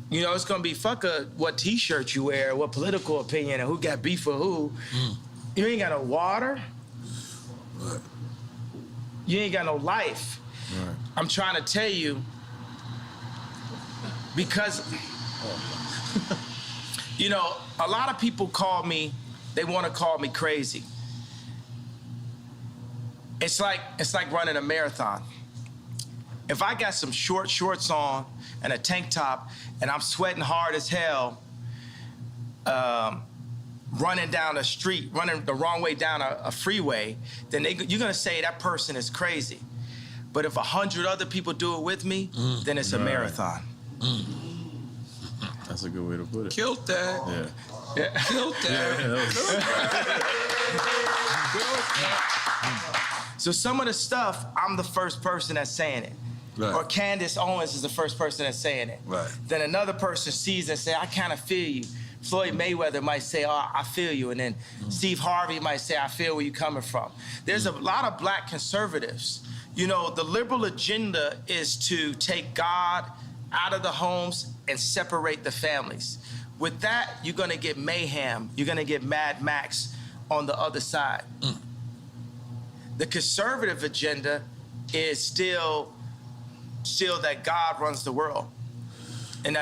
You know, it's gonna be what T-shirt you wear, what political opinion, and who got beef with who. You ain't got no water. Right. You ain't got no life. Right. I'm trying to tell you, because, you know, a lot of people they want to call me crazy. It's like running a marathon. If I got some short shorts on and a tank top and I'm sweating hard as hell, running down a street, running the wrong way down a freeway, then you're gonna say that person is crazy. But if 100 other people do it with me, then it's a marathon. That's a good way to put it. Killed that. Yeah. Killed that. So some of the stuff, I'm the first person that's saying it. Right. Or Candace Owens is the first person that's saying it. Right. Then another person sees it and say, I kind of feel you. Floyd Mayweather might say, oh, I feel you. And then Steve Harvey might say, I feel where you're coming from. There's a lot of black conservatives. You know, the liberal agenda is to take God out of the homes and separate the families. With that, you're gonna get mayhem. You're gonna get Mad Max on the other side. The conservative agenda is still that God runs the world. And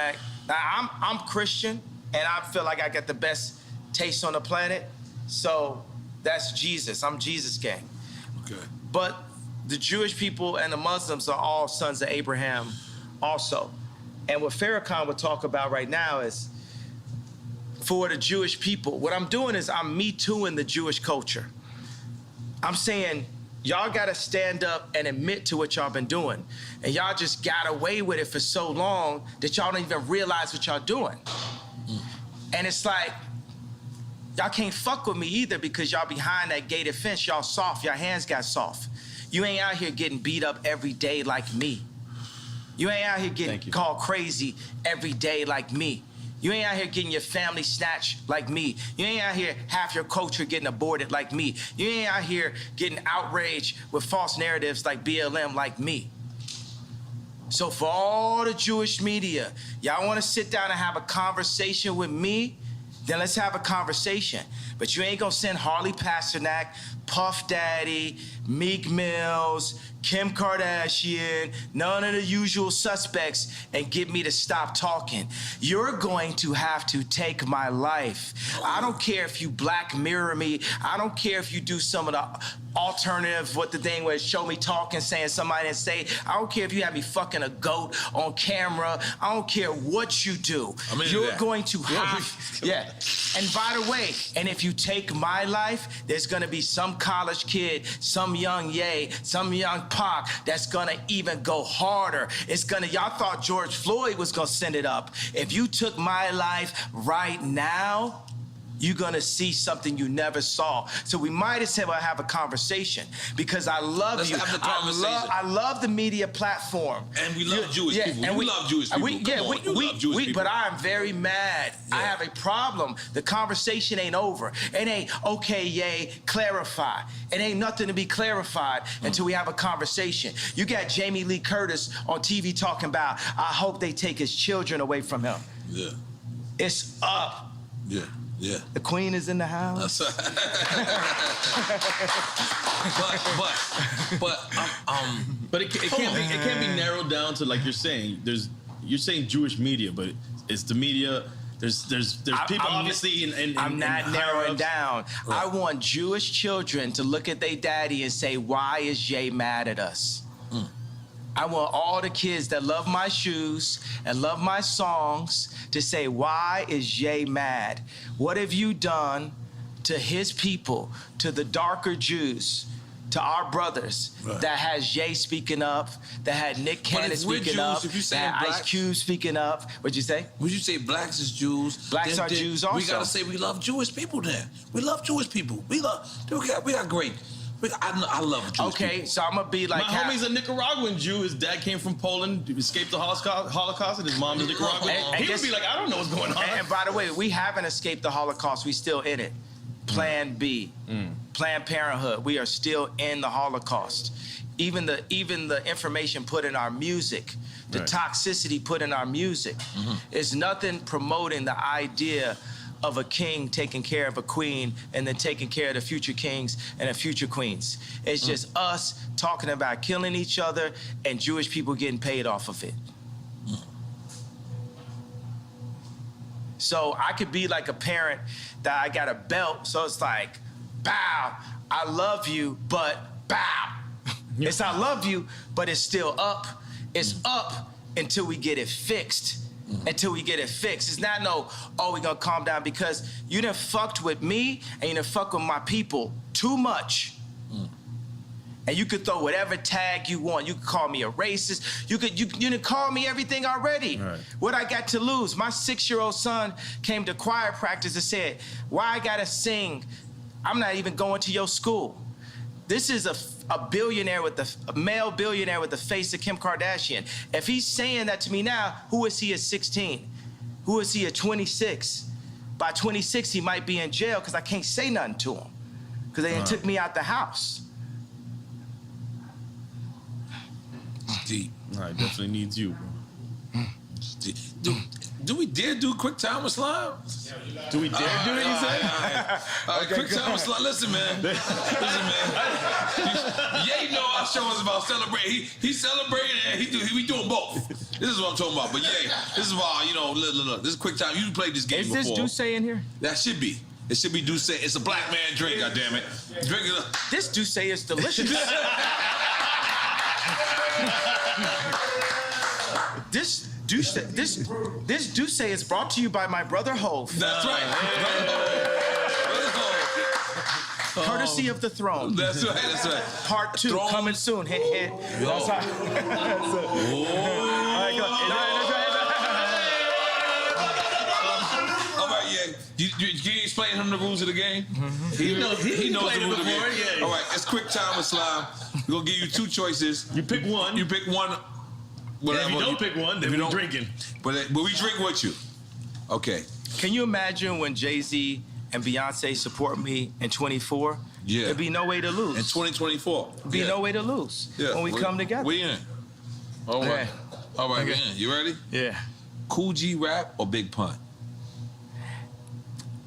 I'm Christian, and I feel like I got the best taste on the planet. So that's Jesus. I'm Jesus gang. Okay. But the Jewish people and the Muslims are all sons of Abraham also. And what Farrakhan would talk about right now is for the Jewish people, what I'm doing is I'm Me Tooing the Jewish culture. I'm saying, y'all gotta stand up and admit to what y'all been doing. And y'all just got away with it for so long that y'all don't even realize what y'all doing. And it's like, y'all can't fuck with me either because y'all behind that gated fence, y'all soft, y'all hands got soft. You ain't out here getting beat up every day like me. You ain't out here getting called crazy every day like me. You ain't out here getting your family snatched like me. You ain't out here half your culture getting aborted like me. You ain't out here getting outraged with false narratives like BLM like me. So for all the Jewish media, y'all want to sit down and have a conversation with me? Then let's have a conversation. But you ain't gonna send Harley Pasternak, Puff Daddy, Meek Mills, Kim Kardashian, none of the usual suspects, and get me to stop talking. You're going to have to take my life. I don't care if you Black Mirror me. I don't care if you do some of the alternative, what the thing was, show me talking, saying somebody didn't say. I don't care if you have me fucking a goat on camera. I don't care what you do. You're going to have, yeah. And by the way, and if you take my life, there's gonna be some college kid, some young Ye, some young Pac that's gonna even go harder. It's gonna, y'all thought George Floyd was gonna send it up. If you took my life right now, you're gonna see something you never saw. So we might as well have a conversation because I love you. Let's have the conversation. I love the media platform. And we love Jewish people. And we love Jewish people. We love Jewish people. But I'm very mad. Yeah. I have a problem. The conversation ain't over. It ain't, okay, yay, clarify. It ain't nothing to be clarified until we have a conversation. You got Jamie Lee Curtis on TV talking about, I hope they take his children away from him. Yeah. It's up. Yeah. Yeah. The queen is in the house. But it can't be narrowed down to, like you're saying. You're saying Jewish media, but it's the media. There's people obviously in I'm not narrowing down. Right. I want Jewish children to look at their daddy and say, why is Jay mad at us? I want all the kids that love my shoes and love my songs to say, why is Jay mad? What have you done to his people, to the darker Jews, to our brothers, that has Jay speaking up, that had Nick Cannon speaking up, that had Ice Cube speaking up? What'd you say? Would you say blacks is Jews? Blacks are Jews also. We gotta say we love Jewish people then. We love Jewish people. We got great. I love Jewish people. Okay, so I'm gonna be like... My homie's a Nicaraguan Jew. His dad came from Poland, escaped the Holocaust, and his mom is Nicaraguan. He would be like, I don't know what's going on. And by the way, we haven't escaped the Holocaust. We still in it. Plan B, Planned Parenthood. We are still in the Holocaust. Even the information put in our music, the toxicity put in our music, is nothing promoting the idea of a king taking care of a queen and then taking care of the future kings and the future queens. It's just us talking about killing each other and Jewish people getting paid off of it. So I could be like a parent that I got a belt, so it's like, bow, I love you, but bow. It's I love you, but it's still up. It's up until we get it fixed. Until we get it fixed. It's not no, oh, we gonna calm down, because you done fucked with me and you done fucked with my people too much. And you could throw whatever tag you want. You could call me a racist. You done call me everything already. Right. What I got to lose? My 6-year-old son came to choir practice and said, why I gotta sing? I'm not even going to your school. This is a billionaire a male billionaire with the face of Kim Kardashian. If he's saying that to me now, who is he at 16? Who is he at 26? By 26, he might be in jail because I can't say nothing to him because they took me out the house. Deep. I definitely needs you, bro. Do we dare do quick time with slime? Do we dare do it, you say? All right, quick time with slime. Listen, man. Ye know our show is about celebrating. He celebrated and we doing both. This is what I'm talking about. But yeah, this is why, look, this is quick time. You played this game before. Is this Duce in here? That should be. It should be Duce. It's a black man drink, goddammit. Drink it up. This Duce is delicious. This Duce is brought to you by my brother Hove. That's right. Courtesy of the throne. That's right. Part 2 Throne. coming soon. Hit. That's right. All right, yeah. You explain him the rules of the game? He knows the rules of the game. Yeah. All right, it's quick time with slime. We're gonna give you 2 choices. You pick one. You pick one. If you don't pick one, then we're drinking. But we drink with you. Okay. Can you imagine when Jay-Z and Beyonce support me in 24? Yeah. There'd be no way to lose. In 2024. Be no way to lose when we come together. We in. All right. Okay. All right, we in. You ready? Yeah. Cool G rap or Big Pun?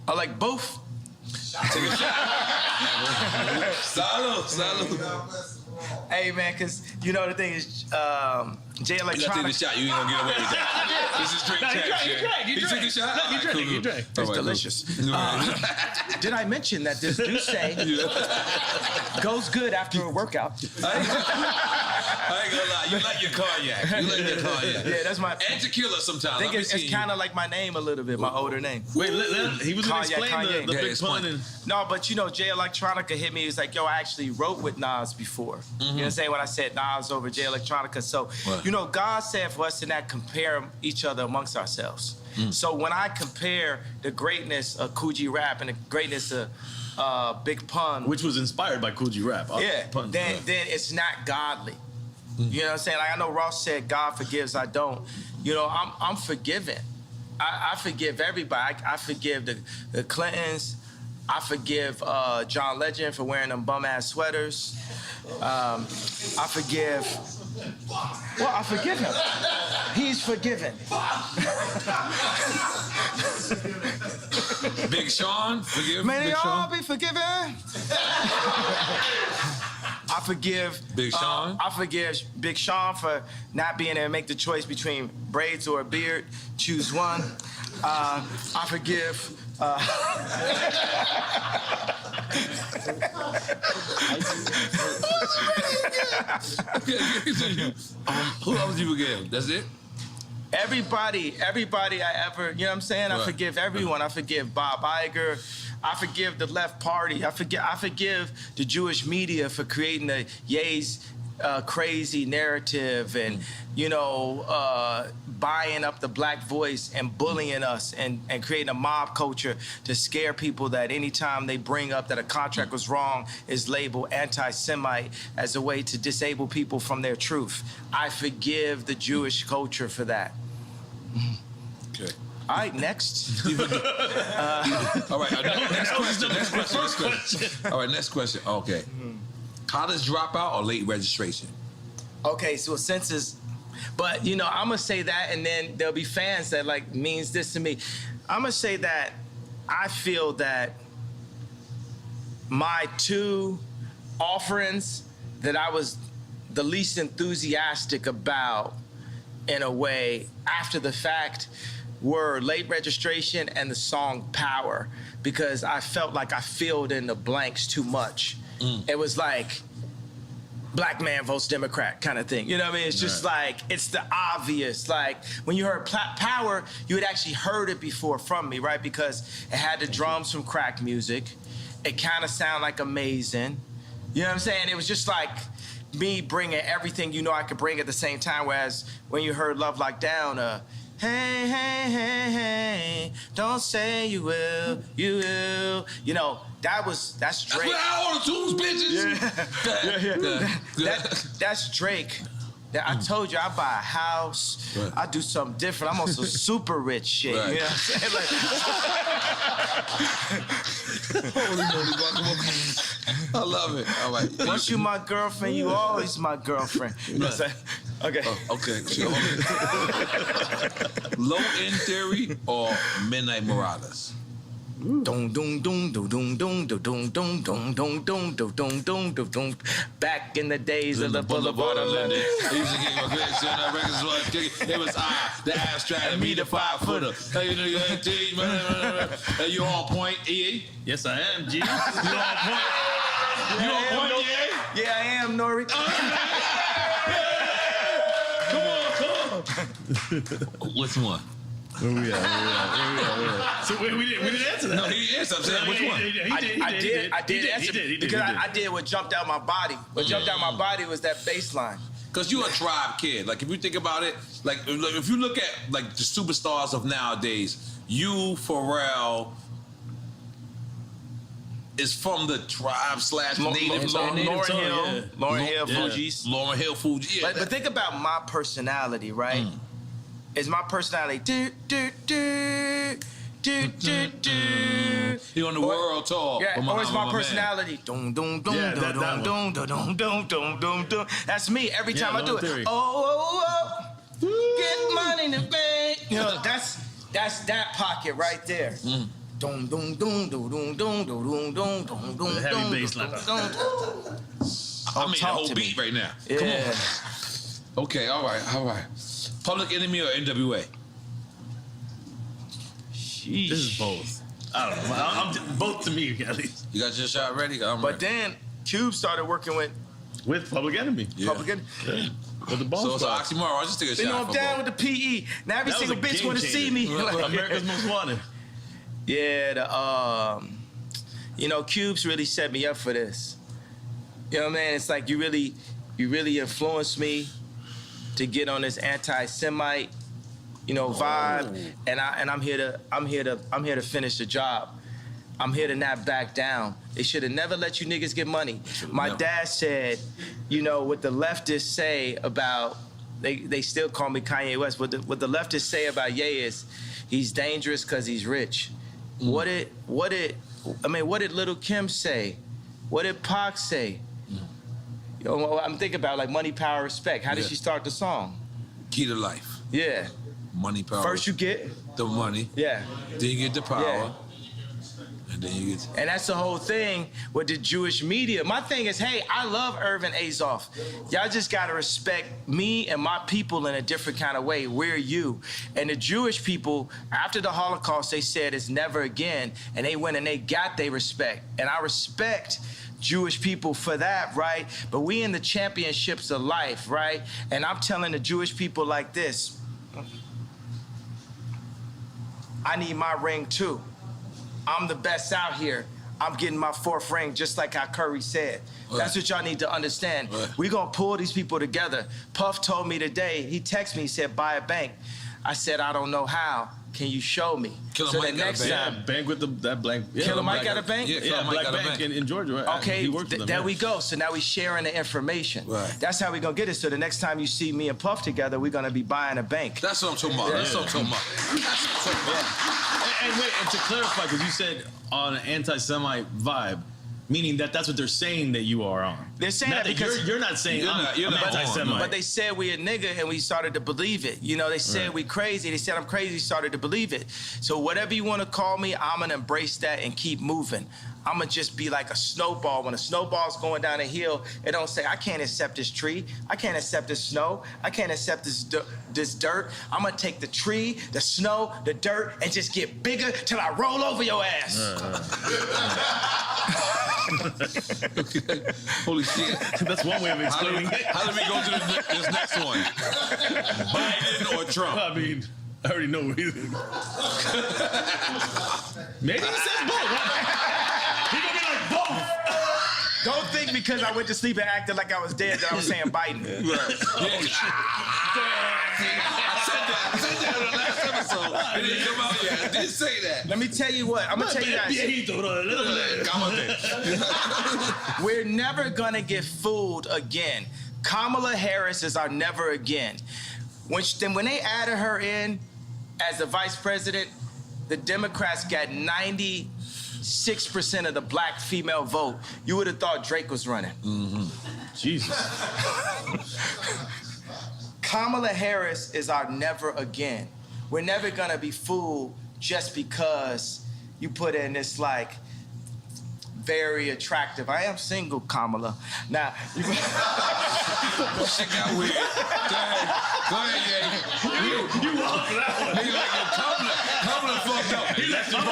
I like both. Take a shot. Salud. Hey, man, because the thing is, Jay Electronica. You gotta take the shot. You ain't gonna get away with that. This is drink time. You took a shot? You drank. It's delicious. Did I mention that this Duce goes good after a workout? I ain't gonna lie. You like your cognac. Yeah, that's my... And tequila sometimes. I think it's kind of like my name a little bit, my older name. Wait, he was going to explain the Big Pun. No, but Jay Electronica hit me. He was like, yo, I actually wrote with Nas before. You know what I'm saying? When I said Nas over Jay Electronica. So, God said for us to not compare each other amongst ourselves. So when I compare the greatness of Kool G Rap and the greatness of Big Pun, which was inspired by Kool G Rap. Then it's not godly. You know what I'm saying? Like I know Ross said, God forgives, I don't. I'm forgiven. I forgive everybody. I forgive the Clintons. I forgive John Legend for wearing them bum-ass sweaters. I forgive... Well, I forgive him. He's forgiven. Big Sean, forgive May Big they all Sean. be forgiven. I forgive Big Sean. I forgive Big Sean for not being able to make the choice between braids or a beard. Choose one. I forgive. Who else you forgive? That's it? Everybody I ever, you know what I'm saying? I Right. forgive everyone. I forgive Bob Iger. I forgive the left party. I forgive the Jewish media for creating the Ye's crazy narrative and, buying up the black voice and bullying us and creating a mob culture to scare people that anytime they bring up that a contract was wrong is labeled anti-Semite as a way to disable people from their truth. I forgive the Jewish culture for that. Okay. All right, next. All right, next question. All right, next question. Okay. College dropout or late registration? Okay, so since it's, but I'm gonna say that, and then there'll be fans that means this to me. I'm gonna say that I feel that my two offerings that I was the least enthusiastic about, in a way, after the fact, were late registration and the song Power, because I felt like I filled in the blanks too much. It was like black man votes Democrat kind of thing. You know what I mean? It's just it's the obvious. Like when you heard Power, you had actually heard it before from me, right? Because it had the drums from crack music. It kind of sounded like Amazing. You know what I'm saying? It was just like me bringing everything I could bring at the same time. Whereas when you heard Love Like Down, hey, hey, hey, hey, don't say you will, you will. That's Drake. That's where all the tunes, bitches. That's Drake. I told you I buy a house. Right. I do something different. I'm on some super rich shit. Right. You know what I'm saying? Holy moly, guacamole. I love it. All right. Once you my girlfriend, you always my girlfriend. You know what I'm saying? Okay. Okay. Low End Theory or Midnight Marauders? Dum dum dum dum dum dum dum dum dum dum dum dum dum dum dum dum. Back in the days of the Boulevard of London. I used to get my grades on that records was kicking. It was the abstract, and me, the 5-footer. Hey, you on point, EA? Yes, I am, G. You on point? You on point, EA? Yeah, I am, Nori. Which one? Where we at? So we didn't answer that. No, he answered. I'm saying, which one? I did answer because I did what jumped out my body. What jumped out my body was that bass line. Because you're a tribe kid. Like, if you think about it, like, if you look at, like, the superstars of nowadays, you, Pharrell, is from the tribe / native. Lauryn Hill, Fugees. Lauryn Hill, Fugees. Yeah. But think about my personality, right? Is my personality do do do do do do? He on the world tour. Yeah, or is my man. personality dum dum dum Yeah, dum that dum dum dum dum dum dum dum? That's me every time I do it. Theory. Get money in the bank. That's that pocket right there. Dum dum dum dum dum dum dum dum dum dum. The heavy bass line. I'm in the whole beat right now. Yeah. Come on. Okay, all right. Public Enemy or NWA? Sheesh. This is both. I don't know. I'm both to me, at least. You got your shot ready? I'm But ready. then Cube started working with With Public Enemy. Public Enemy. Yeah. With the boss. So it's an oxymoron. I'll just take a shot. I'm for down both. with the PE. Now every That was single a bitch game want to see changer. me. America's Most Wanted. Yeah, Cube's really set me up for this. You know what I mean? It's like you really influenced me to get on this anti-Semite, vibe, and I'm here to finish the job. I'm here to not back down. They should have never let you niggas get money. My dad said, what the leftists say about, they still call me Kanye West, what the leftists say about Ye is, he's dangerous because he's rich. What did Little Kim say? What did Pac say? I'm thinking about like Money, Power, Respect. How did she start the song? Key to life. Yeah. Money, power. First you get the money. Yeah. Then you get the power. Yeah. And then you get. And that's the whole thing with the Jewish media. My thing is, hey, I love Irvin Azoff. Y'all just gotta respect me and my people in a different kind of way. We're you. And the Jewish people, after the Holocaust, they said it's never again. And they went and they got their respect. And I respect Jewish people for that, right? But we in the championships of life, right? And I'm telling the Jewish people like this, I need my ring too. I'm the best out here. I'm getting my 4th ring, just like how Curry said. Right. That's what y'all need to understand. Right. We're gonna pull these people together. Puff told me today, he texted me, he said, buy a bank. I said, I don't know how. Can you show me? Killer so Mike the next time, bank with that blank. Yeah, Killer Mike got a bank? Yeah, Black Bank in Georgia. Right? Okay, he works with them, there we go. So now we sharing the information. Right. That's how we gonna get it. So the next time you see me and Puff together, we're gonna be buying a bank. That's what I'm talking about. That's what I'm talking about. That's what I'm talking about. And wait, and to clarify, because you said on an anti-Semite vibe, meaning that's what they're saying that you are on. They're saying not that because you're not saying you're not anti-Semite. But they said we a nigga and we started to believe it. You know, they said we crazy. They said I'm crazy, started to believe it. So whatever you want to call me, I'm going to embrace that and keep moving. I'm going to just be like a snowball. When a snowball's going down a hill, it don't say, I can't accept this tree. I can't accept this snow. I can't accept this dirt. I'm going to take the tree, the snow, the dirt, and just get bigger till I roll over your ass. Holy shit. That's one way of explaining it. How do we go to this next one? Biden or Trump? I mean, I already know what he thinks. Maybe he says both. He gonna be like both. Don't think because I went to sleep and acted like I was dead that I was saying Biden. Right. I said that in the last episode. It didn't come out yet. I didn't say that. Let me tell you what. I'm gonna tell you guys. We're never gonna get fooled again. Kamala Harris is our never again. When they added her in as the vice president, the Democrats got 96% of the black female vote. You would have thought Drake was running. Mm-hmm. Jesus. Kamala Harris is our never again. We're never gonna be fooled just because you put in this like very attractive. I am single, Kamala. Now, shit got weird. Go ahead, yeah. You walk for that one. Nigga like Kamala fucked up. He left you I'll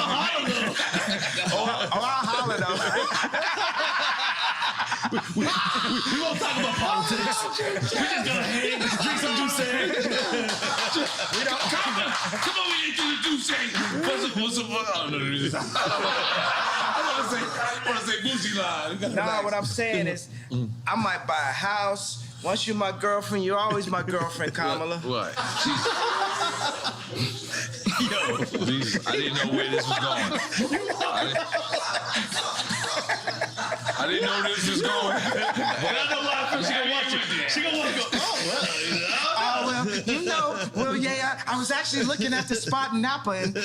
holler though. We won't talk about politics. We just gonna hang, drink some juice. Come over here to the juice. I want to say Boosie line. Nah, what I'm saying is, I might buy a house. Once you're my girlfriend, you're always my girlfriend, Kamala. What? Yo, Jesus, I didn't know where this was going. I didn't know this was going. But I know why she gonna watch it. She gonna want to go, I was actually looking at the spot in Napa and...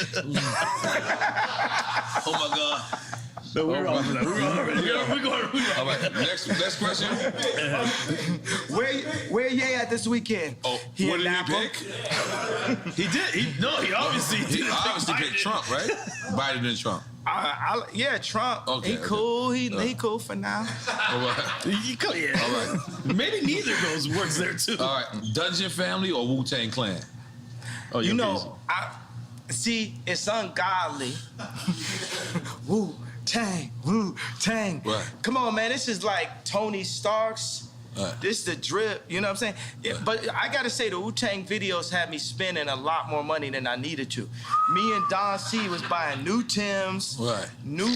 Oh my God. No, we're all for that. We're going. All right, next question. Where Ye at this weekend? Oh, he what did Napa? he pick? He did. He obviously picked Trump, right? Biden and Trump. Yeah, Trump. Okay, he cool. He cool for now. All right. Yeah. All right. Maybe neither of those works there too. All right. Dungeon Family or Wu-Tang Clan? Oh, you know, see, it's ungodly. Wu-Tang. Right. Come on, man. This is like Tony Stark's. This the drip, you know what I'm saying? Yeah, but I gotta say, the Wu-Tang videos had me spending a lot more money than I needed to. Me and Don C was buying new Timbs, new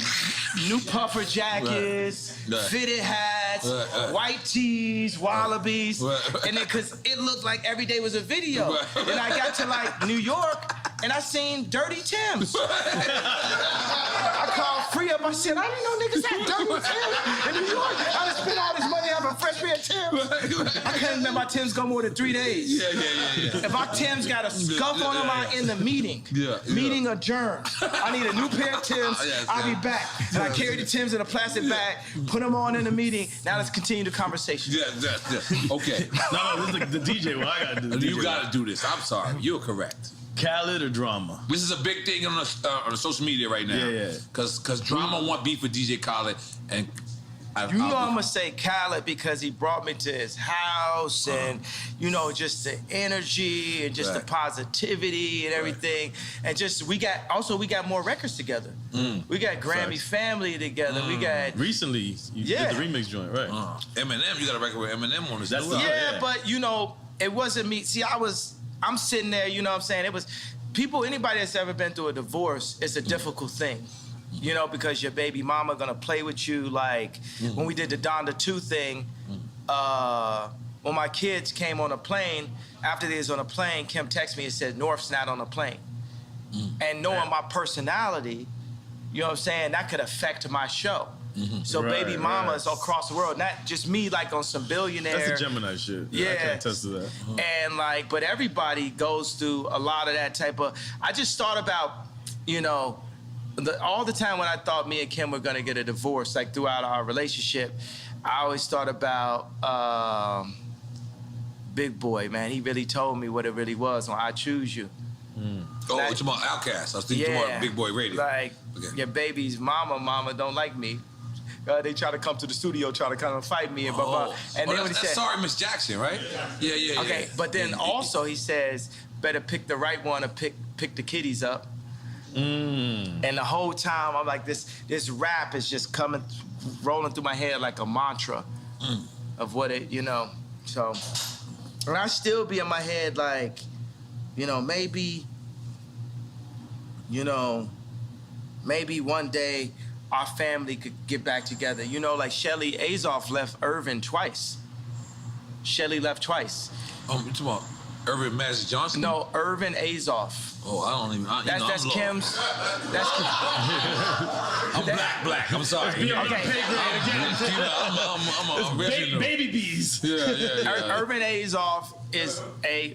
puffer jackets, fitted hats, white tees, wallabies, and then cause it looked like every day was a video. Then I got to like New York and I seen dirty Timbs. I called Free Up, I said, I didn't know niggas had dirty Timbs in New York. I done spent all this money having a fresh pair of Timbs. I couldn't let my Timbs go more than 3 days. Yeah. If my Timbs got a scuff on them, I'm in the meeting. Meeting adjourned. I need a new pair of Timbs. I'll be back. And I carry the Timbs in a plastic bag, put them on in the meeting. Now let's continue the conversation. Yeah. Okay. No, this is like the DJ. Well, I gotta do. You gotta do this. I'm sorry. You're correct. Khaled or Drama? This is a big thing on the social media right now. Yeah. Because Drama want beef with DJ Khaled, and I'm gonna say Khaled because he brought me to his house and just the energy and just the positivity and everything, and just we got more records together. We got Grammy Family together. We got recently you did the remix joint, right? Eminem, you got a record with Eminem on this. But it wasn't me. See, I'm sitting there. You know what I'm saying? It was people. Anybody that's ever been through a divorce, it's a difficult thing. Because your baby mama gonna play with you. Like when we did the Donda 2 thing, when my kids came on a plane, after they was on a plane, Kim texted me and said, North's not on a plane. And knowing my personality, you know what I'm saying, that could affect my show. So baby mamas across the world, not just me like on some billionaire. That's the Gemini shit. Yeah. I can attest to that. And but everybody goes through a lot of that type of, I just thought about, all the time when I thought me and Kim were gonna get a divorce, like throughout our relationship, I always thought about Big Boy, man. He really told me what it really was on I Choose You. Oh, it's about Outkast. I was thinking about Big Boy Radio. Like, your baby's mama don't like me. They try to come to the studio, try to come and fight me and blah, blah. And then when he said, Sorry, Miss Jackson, right? Yeah. Okay, but then also he says, better pick the right one or pick the kiddies up. And the whole time I'm like, this rap is just rolling through my head like a mantra of what it, So, and I still be in my head like, maybe one day our family could get back together. Like Shelly Azoff left Irvin twice. Shelly left twice. Oh, you talking about Irvin Magic Johnson? No, Irvin Azoff. Oh, I don't even. That's Kim's. That's Kim. I'm black. I'm sorry. Okay. I'm original. Baby bees. Yeah. Irvin Azoff is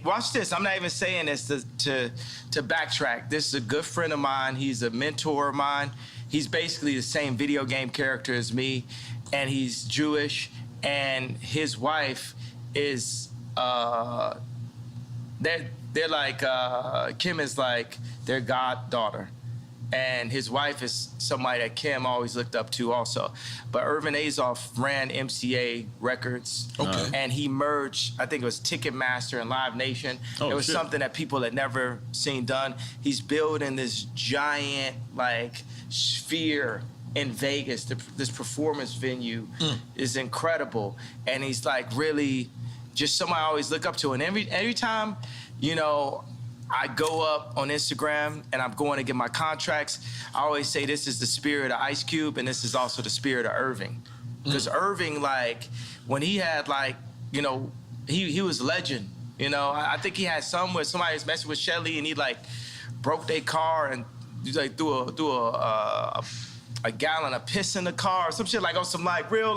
watch this. I'm not even saying this to backtrack. This is a good friend of mine. He's a mentor of mine. He's basically the same video game character as me, and he's Jewish, and his wife is they're like Kim is like their goddaughter, and his wife is somebody that Kim always looked up to also. But Irvin Azoff ran MCA Records, and he merged, I think it was Ticketmaster and Live Nation. It was something that people had never seen done. He's building this giant sphere in Vegas. This performance venue is incredible, and he's like really just somebody I always look up to. And every time, I go up on Instagram and I'm going to get my contracts, I always say this is the spirit of Ice Cube and this is also the spirit of Irving. Because Irving, when he had he was a legend. I think he had some where somebody was messing with Shelly and he broke their car and threw a gallon of piss in the car or some shit on some real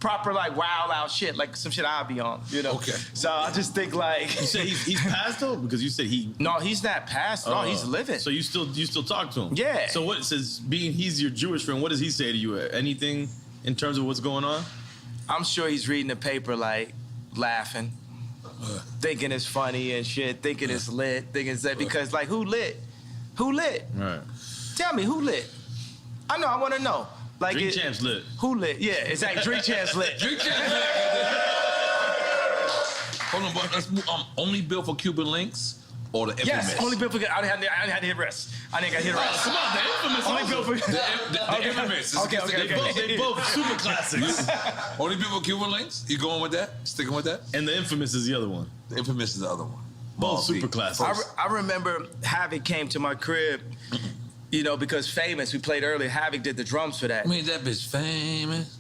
proper wild out shit, some shit I'll be on, Okay. So I just think You say he's passed though? Because you said he... No, he's not passed. No, he's living. So you still talk to him? Yeah. So what says he's your Jewish friend, what does he say to you? Anything in terms of what's going on? I'm sure he's reading the paper laughing, thinking it's funny and shit, thinking it's lit, thinking it's that because who lit? Who lit? Right. Tell me who lit? I know. I want to know. Drink Champs lit. Who lit? Yeah, exactly. Drink Champs lit. Drink Champs lit. Hold on, but let's move. Only built for Cuban links or the infamous? Yes, only built for. I didn't have to hit rest. I didn't got to hit rest. Come on, the infamous. Only built for the infamous. Okay. They both super classics. Only built for Cuban links. You going with that? Sticking with that? And the infamous is the other one. The infamous is the other one. Both super classics. I remember Havoc came to my crib. Because Famous, we played earlier, Havoc did the drums for that. I made that bitch famous.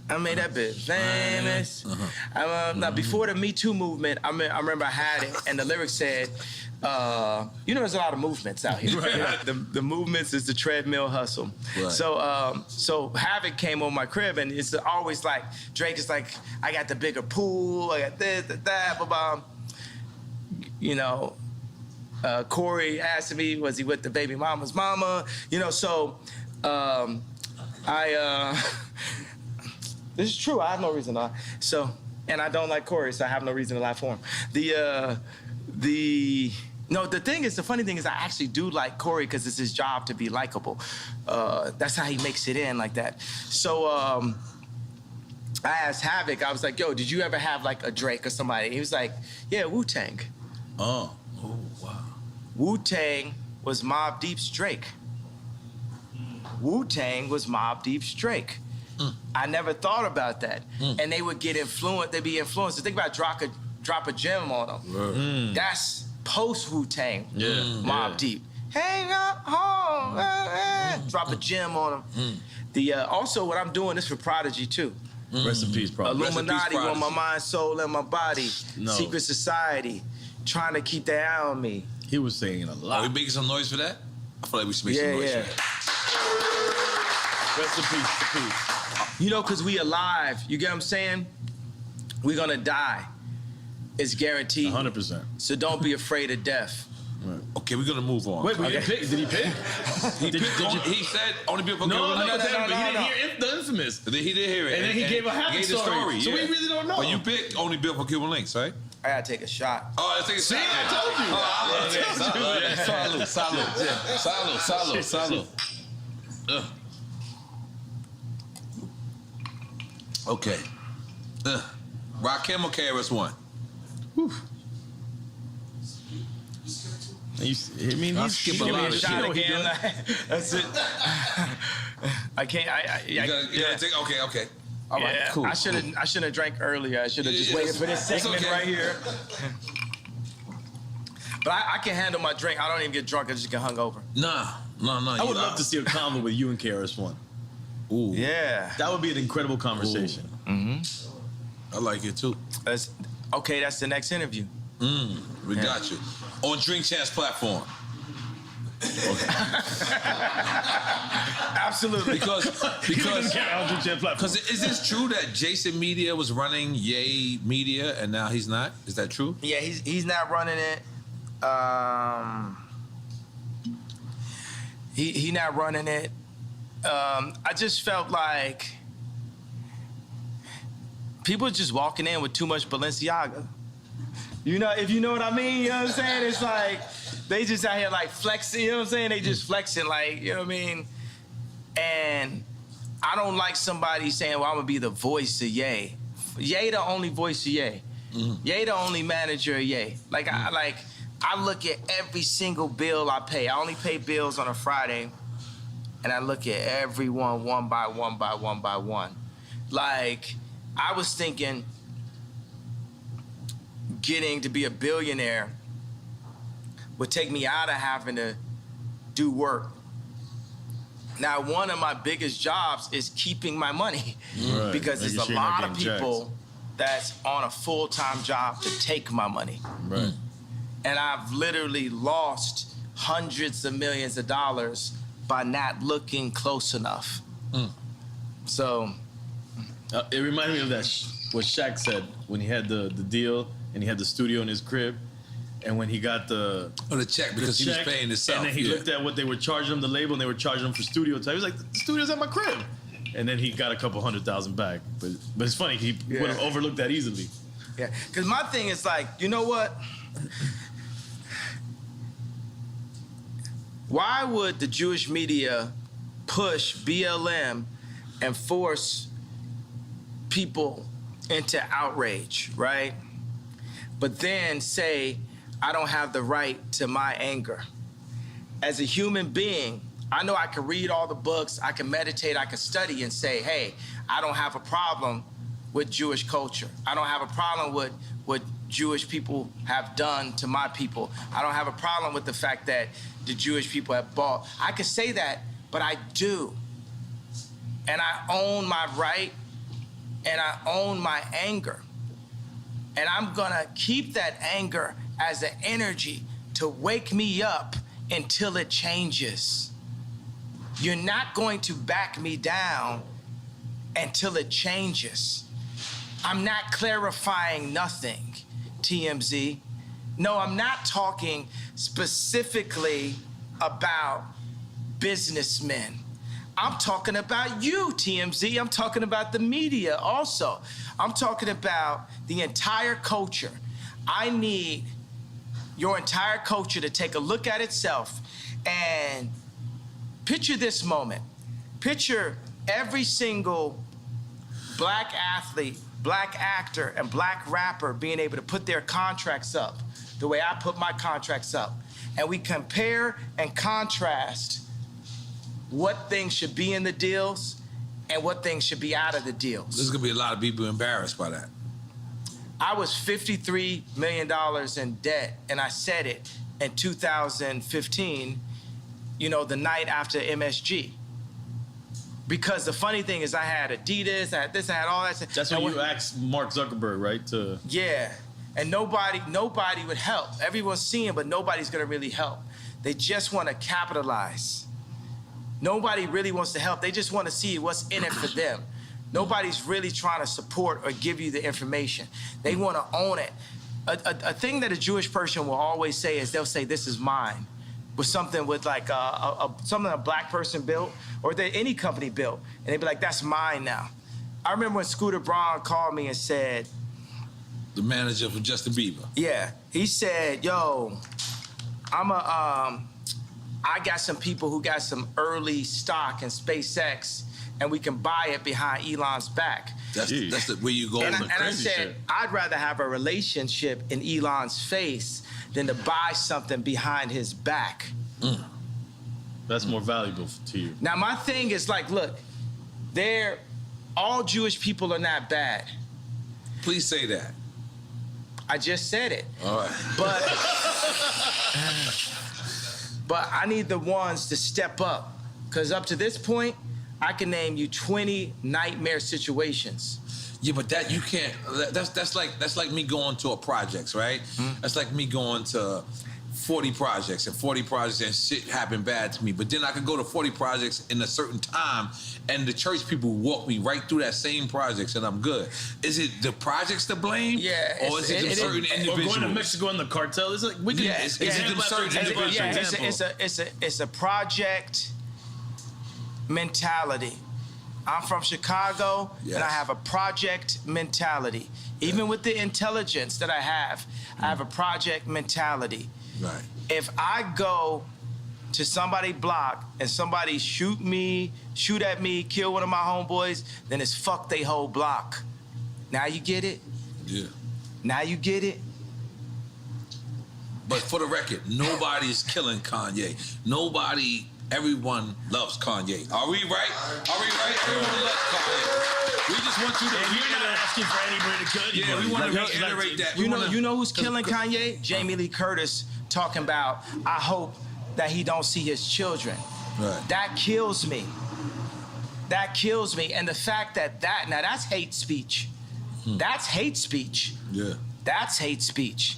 Now, before the Me Too movement, I remember I had it, and the lyrics said, there's a lot of movements out here. Right. The movements is the treadmill hustle. Right. So Havoc came on my crib, and it's always Drake is I got the bigger pool, I got this, that, blah, blah. Corey asked me, was he with the baby mama's mama? This is true. I have no reason to lie. And I don't like Corey, so I have no reason to lie for him. No, the funny thing is I actually do like Corey because it's his job to be likable. That's how he makes it in like that. So I asked Havoc, I was like, yo, did you ever have like a Drake or somebody? He was like, yeah, Wu-Tang. Oh, wow. Wu-Tang was Mobb Deep's Drake. Wu-Tang was Mobb Deep's Drake. I never thought about that. And they would get influenced, they'd be influenced. Think about drop a gem on them. That's post Wu-Tang, Mobb Deep. Hang up home, drop a gem on them. Also, what I'm doing is for Prodigy too. Rest in peace, Prodigy. Illuminati on my mind, soul, and my body. No. Secret Society, trying to keep their eye on me. He was saying a lot. Are we making some noise for that? I feel like we should make some noise for that. Rest in peace. You know, because we alive. You get what I'm saying? We're going to die. It's guaranteed. 100%. So don't be afraid of death. Right. Okay, we're gonna move on. Wait, but did he pick? He said only people. No, but he didn't hear the infamous. He did hear it, and then he gave a happy story. So we really don't know. But you picked only Bill for Cuban Links, right? I gotta take a shot. Oh, let's take a shot. I told you. Salud. Okay. Rakim or KRS-One? He's skip a lot of shit. Again. That's it. I can't. You gotta take. Okay. All right. Cool. I shouldn't have drank earlier. I should have just waited for this segment right here. But I can handle my drink. I don't even get drunk. I just get hungover. No. I would love to see a convo with you and KRS-One. Ooh. Yeah. That would be an incredible conversation. Mm-hmm. I like it too. That's the next interview. We got you. On Drink Champs platform. Okay. Absolutely. Because is this true that Jason Media was running Ye Media and now he's not? Is that true? Yeah, he's not running it. He not running it. I just felt like people just walking in with too much Balenciaga. You know, if you know what I mean, you know what I'm saying? It's like, they just out here like flexing, you know what I'm saying? They just flexing like, you know what I mean? And I don't like somebody saying, well, I'm gonna be the voice of Ye. Ye the only voice of Ye. Ye the only manager of Ye. Like, I look at every single bill I pay. I only pay bills on a Friday, and I look at everyone one by one by one by one. Like, I was thinking, getting to be a billionaire would take me out of having to do work. Now, one of my biggest jobs is keeping my money, because there's a lot of people that's on a full-time job to take my money. Right. And I've literally lost hundreds of millions of dollars by not looking close enough. So. It reminded me of that what Shaq said when he had the deal and he had the studio in his crib, and when he got the check because he was paying himself. And then he looked at what they were charging him, the label, and they were charging him for studio time. He was like, the studio's at my crib. And then he got a couple $100,000 back. But it's funny, he would have overlooked that easily. Yeah, because my thing is like, you know what? Why would the Jewish media push BLM and force people into outrage, right? But then say, I don't have the right to my anger. As a human being, I know I can read all the books, I can meditate, I can study and say, hey, I don't have a problem with Jewish culture. I don't have a problem with what Jewish people have done to my people. I don't have a problem with the fact that the Jewish people have bought. I can say that, but I do. And I own my right, and I own my anger. And I'm gonna keep that anger as an energy to wake me up until it changes. You're not going to back me down until it changes. I'm not clarifying nothing, TMZ. No, I'm not talking specifically about businessmen. I'm talking about you, TMZ. I'm talking about the media also. I'm talking about the entire culture. I need your entire culture to take a look at itself and picture this moment. Picture every single black athlete, black actor, and black rapper being able to put their contracts up the way I put my contracts up. And we compare and contrast what things should be in the deals and what things should be out of the deals. There's gonna be a lot of people embarrassed by that. I was $53 million in debt, and I said it in 2015, you know, the night after MSG. Because the funny thing is I had Adidas, I had this, I had all that. That's when you asked Mark Zuckerberg, right? Yeah, and nobody would help. Everyone's seeing, but nobody's gonna really help. They just wanna capitalize. Nobody really wants to help. They just wanna see what's in it for them. Nobody's really trying to support or give you the information. They want to own it. A thing that a Jewish person will always say is they'll say, "This is mine," with something with like something a black person built or that any company built, and they'd be like, "That's mine now." I remember when Scooter Braun called me and said, the manager for Justin Bieber. Yeah, he said, "Yo, I got some people who got some early stock in SpaceX." And we can buy it behind Elon's back. That's the way you go. And I said, shit. I'd rather have a relationship in Elon's face than to buy something behind his back. That's more valuable to you. Now, my thing is like, look, all Jewish people are not bad. Please say that. I just said it. All right. But I need the ones to step up. Because up to this point, I can name you 20 nightmare situations. Yeah, but that you can't. That's like me going to a projects, right? That's like me going to 40 projects and 40 projects and shit happened bad to me. But then I could go to 40 projects in a certain time, and the church people walk me right through that same projects, and I'm good. Is it the projects to blame? Yeah, or is it certain individuals? Or going to Mexico in the cartel. It's like we can. Yeah, is it them certain individuals? Yeah, it's a project mentality. I'm from Chicago, yes. and I have a project mentality. Even with the intelligence that I have a project mentality. Right. If I go to somebody's block and somebody shoot at me, kill one of my homeboys, then it's fuck they whole block. Now you get it? Yeah. Now you get it? But for the record, nobody's killing Kanye. Everyone loves Kanye. Are we right? Everyone loves Kanye. We just want you to. And you're not asking for anybody to kill you. Yeah, we want to reiterate that. You know who's killing Kanye? Jamie Lee Curtis talking about, I hope that he don't see his children. Right. That kills me. That kills me. And the fact that now that's hate speech. That's hate speech. Yeah. That's hate speech.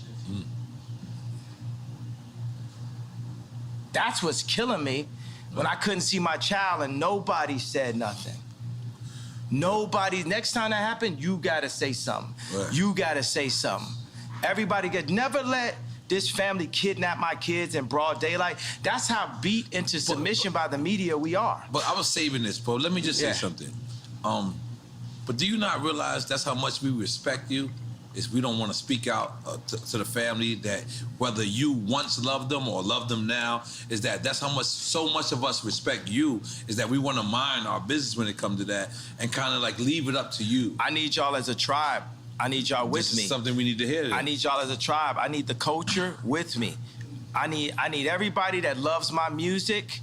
That's what's killing me when I couldn't see my child and nobody said nothing. Nobody, next time that happened, you gotta say something. Right. You gotta say something. Everybody never let this family kidnap my kids in broad daylight. That's how beat into submission by the media we are. But I was saving this, bro. Let me just say something. But do you not realize that's how much we respect you? Is we don't want to speak out to the family that whether you once loved them or love them now, is that's how much, so much of us respect you, is that we want to mind our business when it comes to that and kind of like leave it up to you. I need y'all as a tribe. I need y'all with me. This is something we need to hear. I need y'all as a tribe. I need the culture with me. I need everybody that loves my music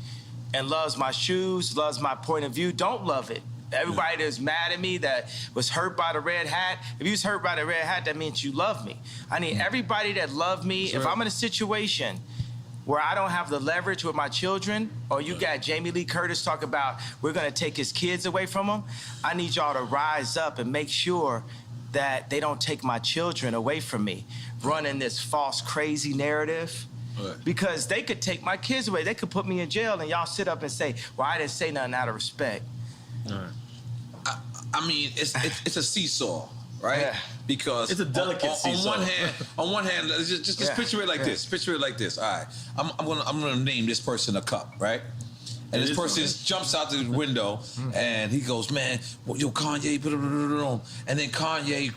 and loves my shoes, loves my point of view. Don't love it. Everybody that's mad at me, that was hurt by the red hat. If you was hurt by the red hat, that means you love me. I need everybody that love me. Sure. If I'm in a situation where I don't have the leverage with my children, or you got Jamie Lee Curtis talk about we're gonna take his kids away from him, I need y'all to rise up and make sure that they don't take my children away from me, running this false, crazy narrative. Right. Because they could take my kids away. They could put me in jail, and y'all sit up and say, well, I didn't say nothing out of respect. All right. I mean, it's a seesaw, right? Yeah. Because it's a delicate seesaw. On one hand, just picture it like this. Picture it like this. All right, I'm gonna name this person a cup, right? And this person jumps out the window and he goes, man, yo, Kanye, and then Kanye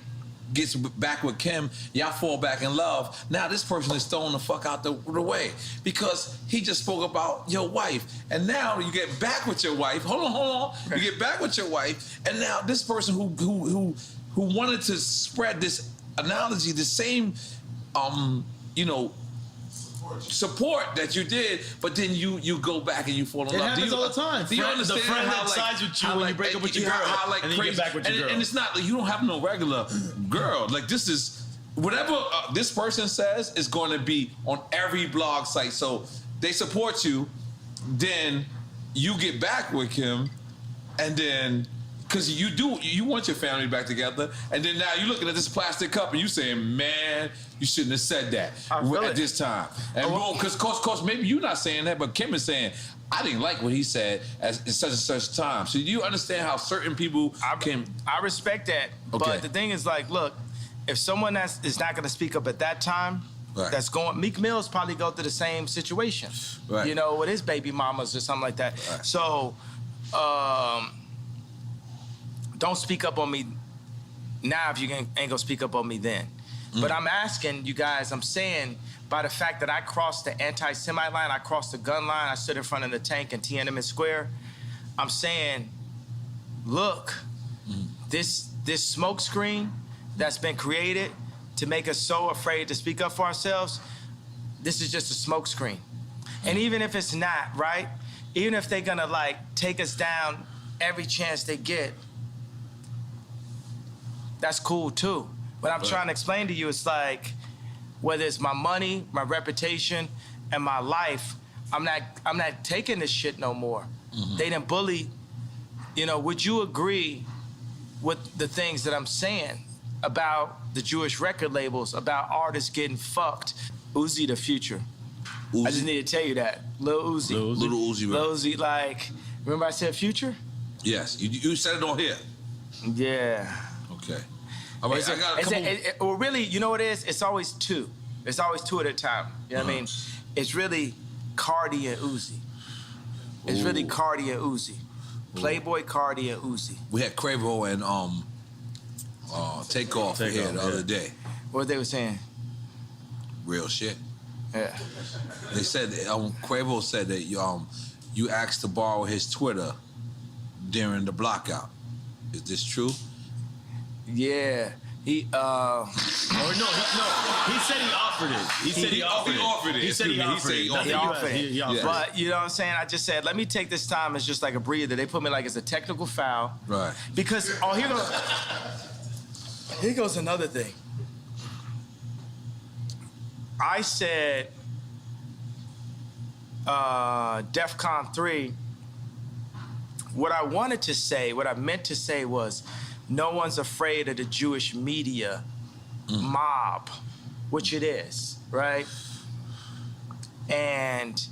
gets back with Kim, y'all fall back in love. Now this person is thrown the fuck out the way because he just spoke about your wife, and now you get back with your wife. Hold on. You get back with your wife, and now this person who wanted to spread this analogy, the same, support that you did, but then you go back and you fall in love. It happens all the time. Do you understand the friend how that sides with you when you break up with your girl, and then you get back with your girl. And it's not like you don't have no regular girl. Like this is whatever this person says is going to be on every blog site. So they support you, then you get back with him, and then. Because you want your family back together, and then now you're looking at this plastic cup and you saying, man, you shouldn't have said that at this time. And because course, maybe you're not saying that, but Kim is saying, I didn't like what he said at such and such time. So do you understand how certain people can... I respect that, but the thing is like, look, if someone is not going to speak up at that time, that's going... Meek Mill's probably go through the same situation, with his baby mamas or something like that. Right. So... don't speak up on me now if you ain't gonna speak up on me then. But I'm asking you guys, I'm saying by the fact that I crossed the anti-Semite line, I crossed the gun line, I stood in front of the tank in Tiananmen Square, I'm saying, look, this smoke screen that's been created to make us so afraid to speak up for ourselves, this is just a smoke screen. And even if it's not, right? Even if they're gonna like take us down every chance they get, that's cool too. But I'm trying to explain to you, it's like, whether it's my money, my reputation, and my life, I'm not taking this shit no more. They done bully, would you agree with the things that I'm saying about the Jewish record labels, about artists getting fucked? Uzi the future. I just need to tell you that. Lil Uzi. Little Uzi, right? Lil Uzi, like, remember I said future? Yes, you said it on here. Yeah. Okay. All right, I got a couple... well, really, you know what it is? It's always two. It's always two at a time. You know what I mean? It's really Cardi and Uzi. It's really Cardi and Uzi. Playboy Cardi and Uzi. We had Quavo and Takeoff here the other day. What they were saying? Real shit. Yeah. They said Quavo said that you asked to borrow his Twitter during the blockout. Is this true? Yeah. He said he offered it. He said he offered it. He said he offered it. But you know what I'm saying? I just said, let me take this time as just like a breather. They put me like it's a technical foul. Right. Because here goes another thing. I said DEFCON 3, what I wanted to say, what I meant to say was, no one's afraid of the Jewish media mob, which it is, right? And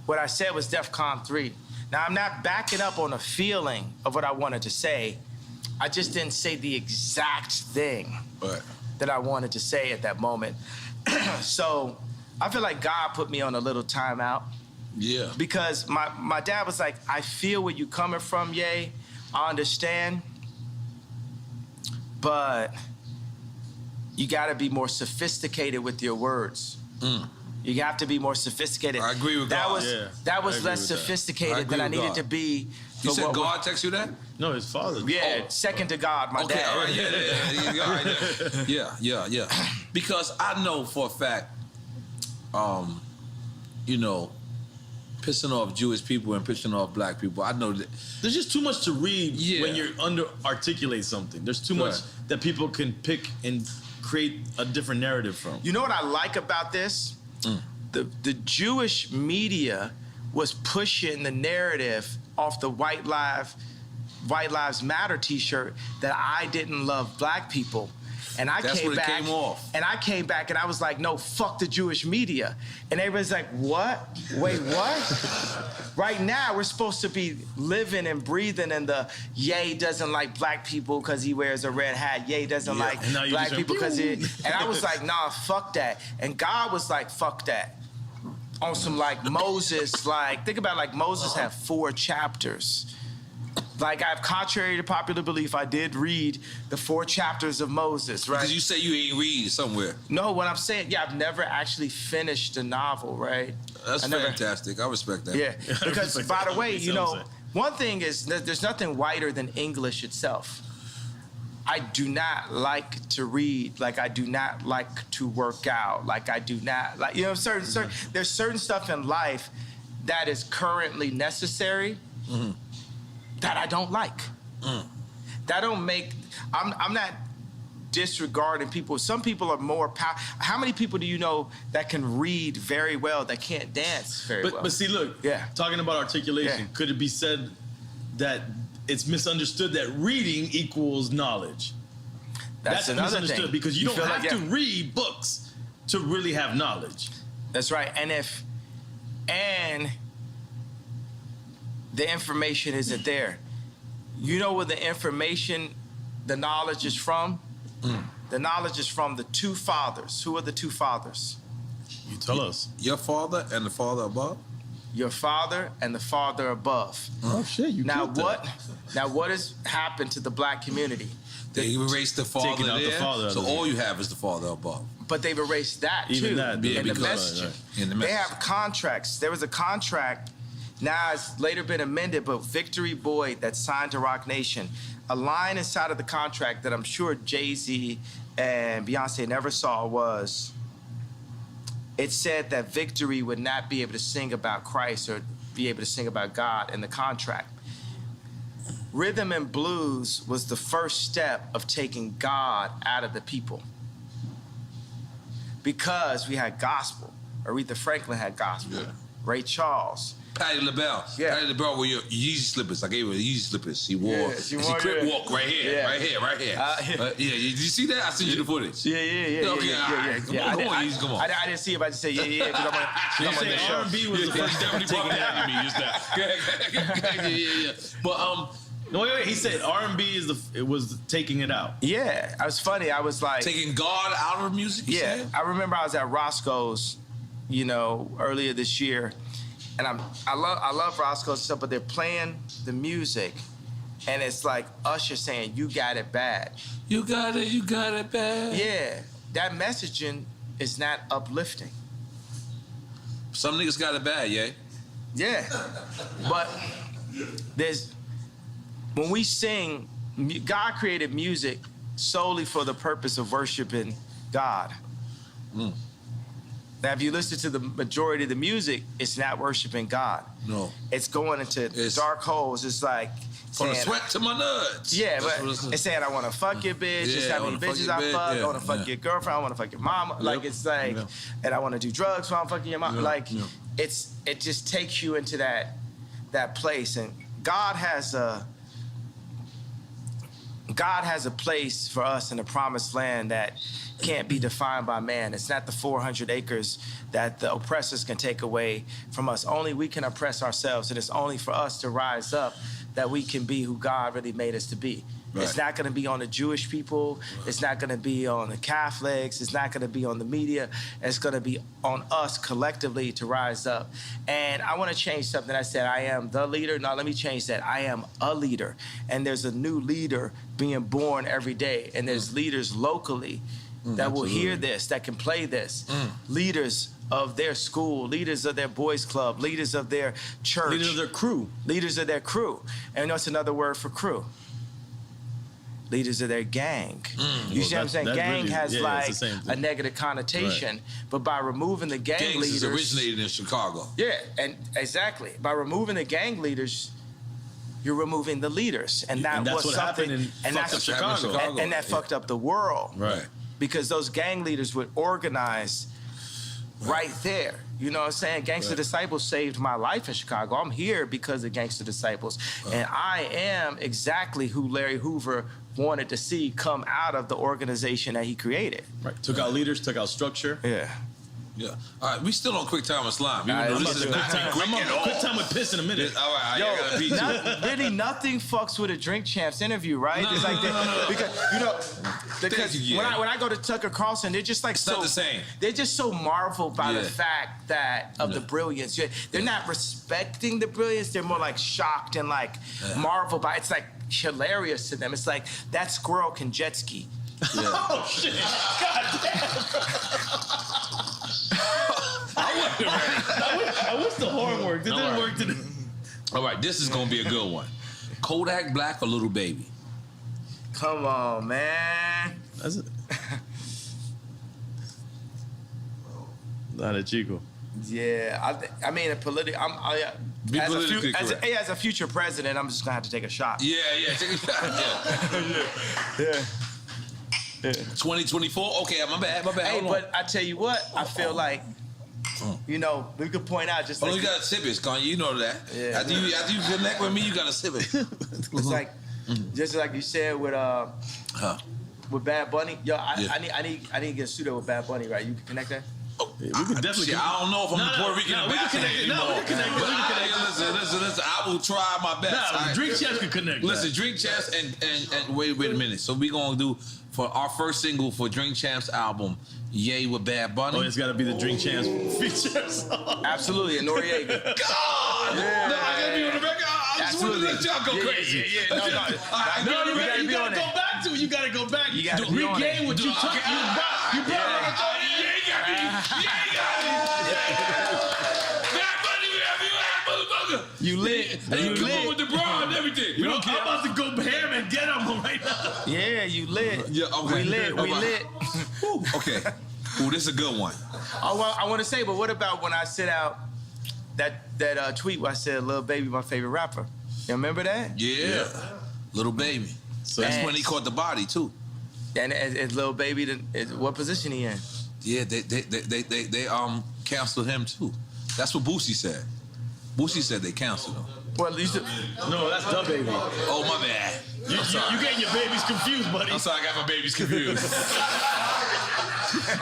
what I said was DEFCON 3. Now, I'm not backing up on a feeling of what I wanted to say. I just didn't say the exact thing that I wanted to say at that moment. So I feel like God put me on a little timeout. Yeah. Because my dad was like, I feel where you coming from, Ye. I understand. But you got to be more sophisticated with your words. You have to be more sophisticated. I agree with God. That was less sophisticated than I needed to be. You said God text you that? No, his father. Yeah, second to God, my dad. All right, yeah. Because I know for a fact, pissing off Jewish people and pissing off black people. I know that there's just too much to read when you're articulate something. There's too much that people can pick and create a different narrative from. You know what I like about this? The Jewish media was pushing the narrative off the White Lives Matter t-shirt that I didn't love black people. And I came back and I was like, no, fuck the Jewish media. And everybody's like, what? Wait, what? Right now, we're supposed to be living and breathing in the Ye doesn't like black people because he wears a red hat. Ye doesn't like black people because he... And I was like, nah, fuck that. And God was like, fuck that. On some like Moses, like, think about like Moses had 4 chapters. Like, contrary to popular belief, I did read the 4 chapters of Moses, right? Because you say you ain't read somewhere. No, what I'm saying, I've never actually finished a novel, right? That's fantastic. I respect that. Yeah, because by the way, one thing is that there's nothing whiter than English itself. I do not like to read, like I do not like to work out, like I do not like, there's certain stuff in life that is currently necessary that I don't like. That don't make, I'm not disregarding people. Some people are more powerful. How many people do you know that can read very well that can't dance very well? But see, look, talking about articulation, could it be said that it's misunderstood that reading equals knowledge? That's another misunderstood thing. because you don't have to read books to really have knowledge. That's right. And the information isn't there. You know where the information, the knowledge is from? The knowledge is from the 2 fathers. Who are the 2 fathers? You tell us. Your father and the father above? Your father and the father above. Oh shit! Now what has happened to the black community? They erased the father there, so all you have is the father above. But they've erased that too. Even that, in the messaging. In the They have contracts. There was a contract. Now it's later been amended, but Victory Boyd that signed to Rock Nation, a line inside of the contract that I'm sure Jay-Z and Beyonce never saw was, it said that Victory would not be able to sing about Christ or be able to sing about God in the contract. Rhythm and blues was the first step of taking God out of the people. Because we had gospel. Aretha Franklin had gospel. Ray Charles. Patti LaBelle. Patti LaBelle wore your Yeezy slippers. I gave her the Yeezy slippers. She wore. She crip walk right here. Right here. Did you see that? I sent you the footage. Yeah. Come on, Yeezy, come on. I didn't see it, but I just say because I'm on the show. R&B was the first step taking it out of me. Just that. Yeah. But no, wait. He said R&B was taking it out. Yeah, it was funny. I was like taking God out of music. Yeah, I remember I was at Roscoe's, earlier this year, and I love Roscoe's and stuff, but they're playing the music, and it's like Usher saying, "You got it bad." You got it bad. Yeah, that messaging is not uplifting. Some niggas got it bad, yeah. Yeah, but when we sing, God created music solely for the purpose of worshiping God. Now, if you listen to the majority of the music, it's not worshiping God. No. It's going into dark holes. It's like from the sweat to my nuts. Yeah, but it's saying, I want to fuck your bitch. It's how many bitches I fuck. I want to fuck your girlfriend. I want to fuck your mama. Like, it's like, and I want to do drugs while I'm fucking your mama. It just takes you into that place. And God has a place for us in the promised land that can't be defined by man. It's not the 400 acres that the oppressors can take away from us. Only we can oppress ourselves, and it's only for us to rise up that we can be who God really made us to be. Right. It's not going to be on the Jewish people. Right. It's not going to be on the Catholics. It's not going to be on the media. It's going to be on us collectively to rise up. And I want to change something. I said, I am the leader. No, let me change that. I am a leader. And there's a new leader being born every day. And there's leaders locally that will hear this, that can play this. Leaders of their school, leaders of their boys club, leaders of their church. Leaders of their crew. Leaders of their crew. And what's another word for crew? Leaders of their gang. You see what I'm saying? Gang really, has a negative connotation, but by removing the gang leaders... Gangs originated in Chicago. Yeah, and exactly. By removing the gang leaders, you're removing the leaders. And that's what happened in Chicago. And that fucked up the world. Right. Because those gang leaders would organize right there. You know what I'm saying? Gangster Disciples saved my life in Chicago. I'm here because of Gangster Disciples. And I am exactly who Larry Hoover wanted to see come out of the organization that he created. Right. Took out leaders, took out structure. Yeah. Yeah. All right, we still on quick time with slime. Even All right, though I'm this is about not to- quick I'm at on all. quick time with piss in a minute. All right, Yo, I gotta pee too. really nothing fucks with a Drink Champs interview, right? No, It's like no. because you know because you, when yeah. I go to Tucker Carlson, they're just like It's so not the same. They're just so marveled by the Yeah. fact that of the brilliance. They're not respecting the brilliance. They're more like shocked and like marveled by. It's like hilarious to them. It's like that squirrel can jet ski. Yeah. Oh shit! God damn! I wish the horn worked. It didn't work today. All right, this is gonna be a good one. Kodak Black or Little Baby? Come on, man. That's it. Not a Chico. Yeah, I mean, Be politically correct. as a future president, I'm just gonna have to take a shot. Yeah, take a shot. Yeah. 2024. Okay, my bad. Hey, Hold on. but I tell you what, I feel like, you know, we could point out just like you gotta sip it, Kanye. You know that. Yeah. After you connect with me, you gotta sip it. it's like, just like you said with Bad Bunny. Yo, I need to get a studio with Bad Bunny, right? You can connect that. Yeah, we could definitely. Shit, I don't know if I'm a Puerto Rican we can ambassador connect. anymore. No, we can connect. But We can connect. listen. I will try my best. Nah, All right. Drink Champs can connect. Listen, that. Drink Champs and wait a minute. So we gonna do for our first single for Drink Champs album, Yay with Bad Bunny. Oh, it's got to be the Drink Champs feature song. Absolutely, and Noriega. God! Yeah. No, I gotta be on the record. I just want to let y'all go crazy. No, All right, No, you gotta you be on gotta it. go back to it. You gotta go back. You gotta be on regain it. what you took. You brought You lit. And You you come on lit. with the bra and everything. We don't I'm care. about to go ham and get him right now. Yeah, you lit. Yeah, okay. We lit. We All right. lit. Woo, okay. Ooh, this is a good one. Oh, well, I want to say, but what about when I sent out that tweet where I said, "Lil Baby, my favorite rapper"? You remember that? Yeah. Little Baby. So that's when he caught the body too. And is Lil Baby, what position he in? Yeah, they canceled him too. That's what Boosie said. Boosie said they canceled him. Well, you should, No, that's the baby. Oh, my bad. You getting your babies confused, buddy. I'm sorry, I got my babies confused.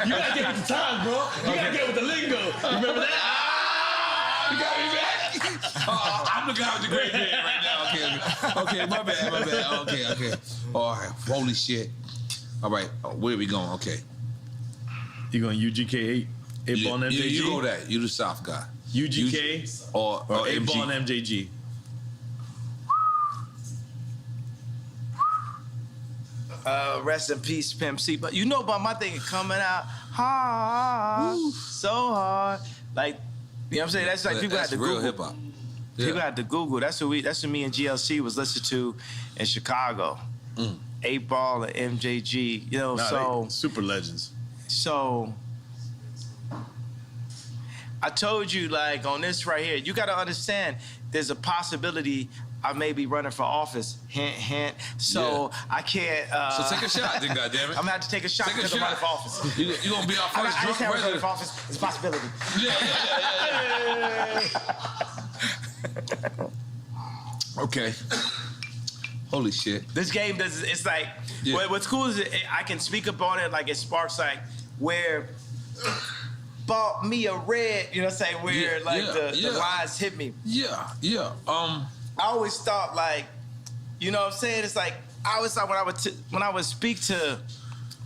You gotta get with the times, bro. You gotta get with the lingo. Remember that? You got me back? I'm the guy with the great beard right now. Okay, my bad. Okay. All right, holy shit. All right, where are we going? Okay. You going UGK 8 ball and MJG? You go that. You the South guy. UGK or 8 MG. ball and MJG. rest in peace, Pimp C. But you know about my thing coming out hard, so hard. Like, you know what I'm saying? That's like people had to real Google. hip hop. Yeah. People had to Google. That's what me and GLC was listening to in Chicago. 8 Ball and MJG. You know, Nah, they super legends. So I told you, like, on this right here, you got to understand there's a possibility I may be running for office. Hint, hint. So I can't. So take a shot, then, goddammit. I'm gonna have to take a shot Take a because I'm running shot. for office. You gonna be our I first just drunk have running president? for office. It's a possibility. Yeah. Okay. Holy shit. This game does. It's like Yeah. what's cool is I can speak up on it. Like it sparks like where bought me a red. You know what I'm saying? Where the lines hit me. Yeah. I always thought like, you know what I'm saying? It's like I always thought when I would speak to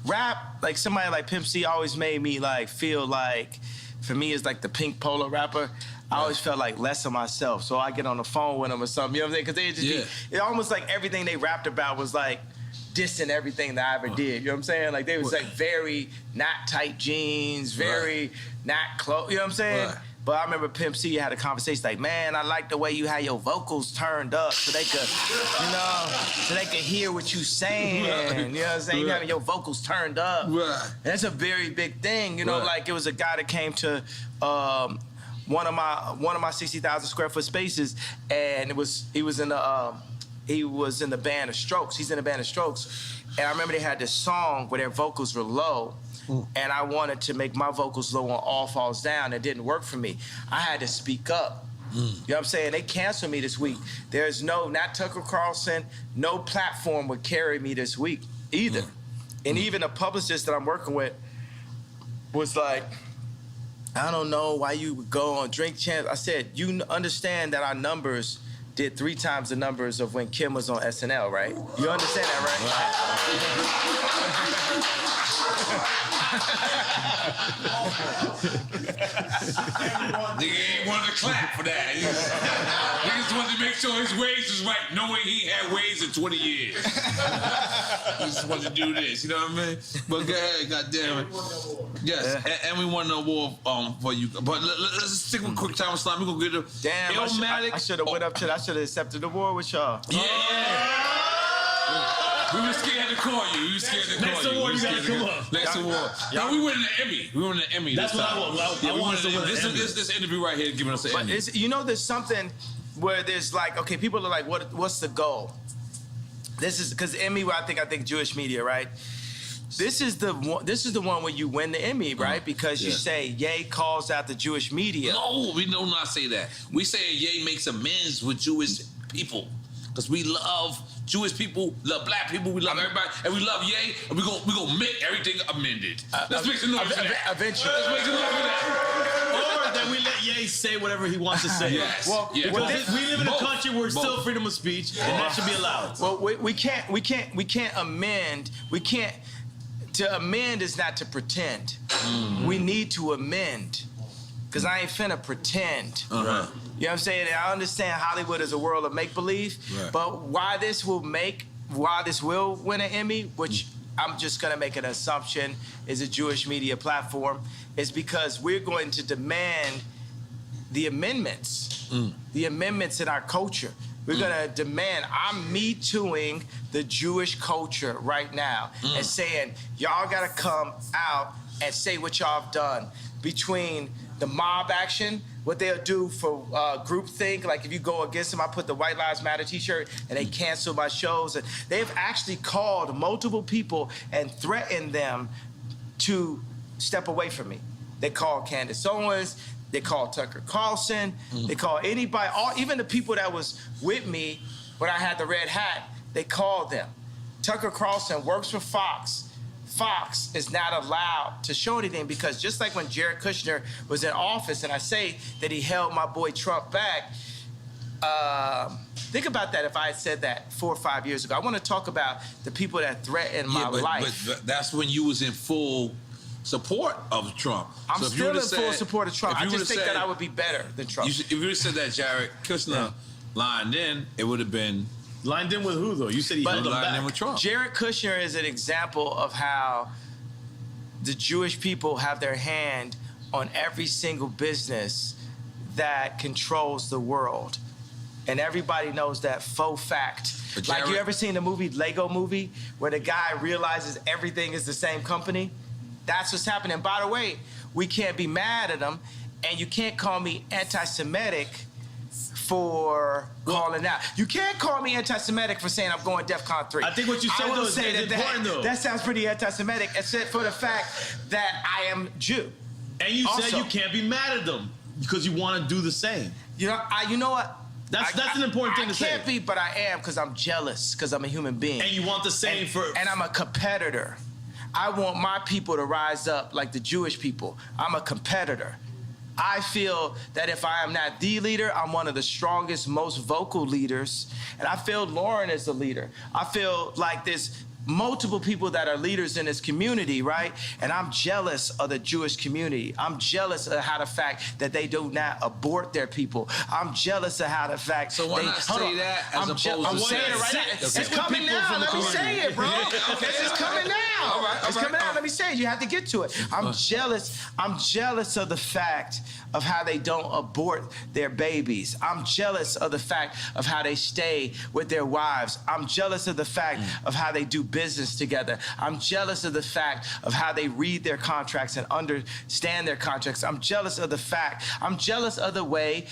rap, like somebody like Pimp C always made me like feel like, for me it's like the pink polo rapper. I always felt like less of myself. So I get on the phone with them or something, you know what I'm saying? Because they just it almost like everything they rapped about was like dissing everything that I ever did. You know what I'm saying? Like they was like very not tight jeans, very not close. You know what I'm saying? Right. But I remember Pimp C had a conversation like, man, I like the way you had your vocals turned up so they could, you know, so they could hear what you saying. Right. You know what I'm saying? You having your vocals turned up. Right. And that's a very big thing. You know, Right. like it was a guy that came to one of my 60,000 square foot spaces, and he was in the band of Strokes. He's in the band of Strokes, and I remember they had this song where their vocals were low. And I wanted to make my vocals low on All Falls Down. It didn't work for me. I had to speak up. You know what I'm saying? They canceled me this week. There's not Tucker Carlson, no platform would carry me this week either. And even a publicist that I'm working with was like, I don't know why you would go on Drink Champs. I said, you understand that our numbers did 3 times the numbers of when Kim was on SNL, right? You understand that, right? Nigga ain't wanted to clap for that. Niggas wanted to make sure his ways was right, knowing he had ways in 20 years. He just wanted to do this, you know what I mean? But go ahead, goddamn it. Yes, and we won the award for you. But let's stick with quick time Islam. We're gonna get a damn. I should have went up to. I should have accepted the award with y'all. Yeah. We were scared to call you. We were scared to call you. Next award, you gotta come up. Next award. Now we win an Emmy. We won an Emmy. That's what I want. I want to win this interview right here giving us an Emmy. But you know, there's something where there's like, okay, people are like, what's the goal? This is because Emmy. I think Jewish media, right? This is the one where you win the Emmy, right? Because you say Ye calls out the Jewish media. No, we do not say that. We say Ye makes amends with Jewish people. Because we love Jewish people, love black people, we love everybody, and we love Ye, and we're gonna make everything amended. Let's make some noise for that. Eventually. Let's make some noise for that. Or that we let Ye say whatever he wants to say. Yes. Well, because we live in a country where it's still freedom of speech, and that should be allowed. Well, we can't amend. To amend is not to pretend. Mm-hmm. We need to amend. Because I ain't finna pretend. Uh-huh. You know what I'm saying? I understand Hollywood is a world of make-believe, but why this will win an Emmy, which I'm just gonna make an assumption is a Jewish media platform, is because we're going to demand the amendments in our culture. We're gonna demand, I'm Me Tooing the Jewish culture right now and saying, y'all gotta come out and say what y'all have done between the mob action, what they'll do for groupthink. Like if you go against them, I put the White Lives Matter t-shirt and they cancel my shows. And they've actually called multiple people and threatened them to step away from me. They called Candace Owens, they called Tucker Carlson, they called anybody, even the people that was with me when I had the red hat, they called them. Tucker Carlson works for Fox. Fox is not allowed to show anything because just like when Jared Kushner was in office and I say that he held my boy Trump back, think about that if I had said that 4 or 5 years ago. I want to talk about the people that threatened my life. But that's when you was in full support of Trump. I'm still in full support of Trump. I just think that I would be better than Trump. If you would have said that Jared Kushner lined in, it would have been... Lined in with who, though? You said he held him back. In with Trump. Jared Kushner is an example of how the Jewish people have their hand on every single business that controls the world. And everybody knows that faux fact. Like, you ever seen the movie Lego Movie where the guy realizes everything is the same company? That's what's happening. By the way, we can't be mad at him, and you can't call me anti-Semitic for calling out. You can't call me anti-Semitic for saying I'm going DEFCON 3. I think what you said though is important though. That sounds pretty anti-Semitic, except for the fact that I am Jew. And you said you can't be mad at them because you want to do the same. You know what? That's an important thing to say. I can't be, but I am because I'm jealous because I'm a human being. And you want the same and I'm a competitor. I want my people to rise up like the Jewish people. I'm a competitor. I feel that if I am not the leader, I'm one of the strongest, most vocal leaders. And I feel Lauren is the leader. I feel like there's multiple people that are leaders in this community, right? And I'm jealous of the Jewish community. I'm jealous of how the fact that they do not abort their people. I'm jealous of how the fact so why not say that as opposed to I'm saying it right now. It's coming now. Let me say it, bro. It's coming now. All right, it's coming out. Let me say it. You have to get to it. I'm jealous. I'm jealous of the fact of how they don't abort their babies. I'm jealous of the fact of how they stay with their wives. I'm jealous of the fact of how they do business together. I'm jealous of the fact of how they read their contracts and understand their contracts. I'm jealous of the way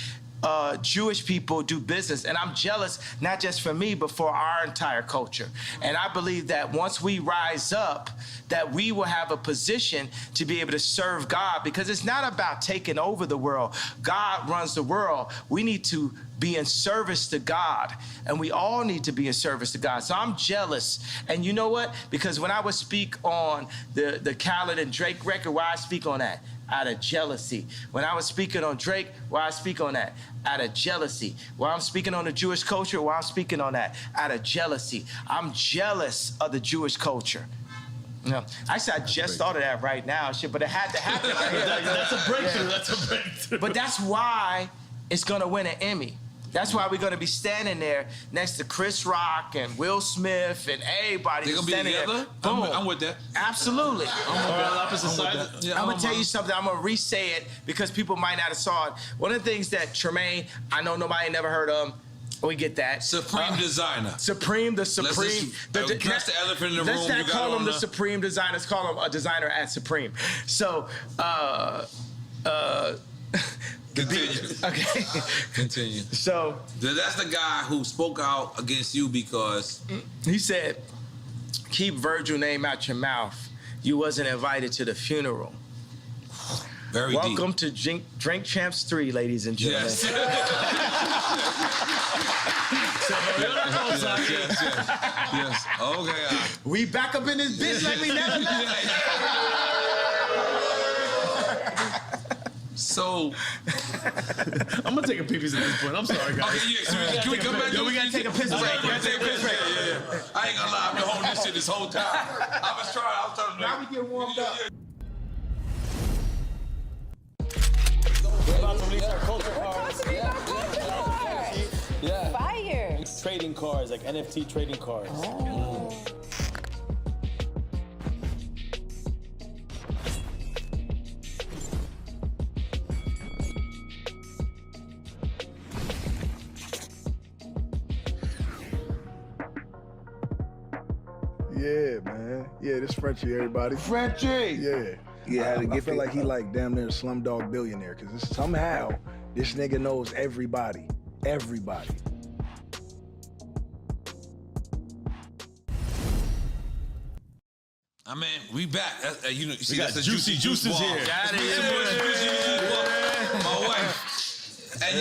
Jewish people do business. And I'm jealous, not just for me, but for our entire culture. And I believe that once we rise up, that we will have a position to be able to serve God, because it's not about taking over the world. God runs the world. We need to be in service to God, and we all need to be in service to God. So I'm jealous. And you know what? Because when I would speak on the Khaled and Drake record, why I speak on that, Out of jealousy. When I was speaking on Drake, why I speak on that? Out of jealousy. While I'm speaking on the Jewish culture, why I'm speaking on that? Out of jealousy. I'm jealous of the Jewish culture. No, actually, I just thought of that right now, shit. But it had to happen. Right here. That's a breakthrough. Yeah. That's a breakthrough. But that's why it's gonna win an Emmy. That's why we're gonna be standing there next to Chris Rock and Will Smith and everybody. They're gonna be together? Boom. I'm with that. Absolutely. Yeah, I'm gonna tell you something. I'm gonna re-say it because people might not have saw it. One of the things that Tremaine, I know nobody never heard of. We get that. Supreme designer. Supreme, the Supreme. Address the elephant in the room. Let's not call him the Supreme designer. Let's call him a designer at Supreme. So, Continue. Okay. Continue. So that's the guy who spoke out against you because he said, "Keep Virgil name out your mouth. You wasn't invited to the funeral." Very Welcome deep. to Drink Champs 3, ladies and gentlemen. Yes. Yes. Okay. We back up in this bitch like we never left. So I'm gonna take a pee-pee at this point. I'm sorry, guys. Okay, yeah. So can we come back? Yo, we gotta take a piss break. We gotta take a piss break. Yeah. I ain't gonna lie. I've been holding this shit this whole time. I was trying to. Now we get warmed up. We're about to release our culture cards. Yeah. Fire. Trading cards, like NFT trading cards. Oh. Yeah, man. Yeah, this Frenchie, everybody. Frenchie! Yeah. Yeah, I feel like he like damn near a Slumdog Billionaire, because somehow this nigga knows everybody. Everybody. I mean, we back. You know, you see, We got that's a Juicy Juices ball. here. Got it. My wife. And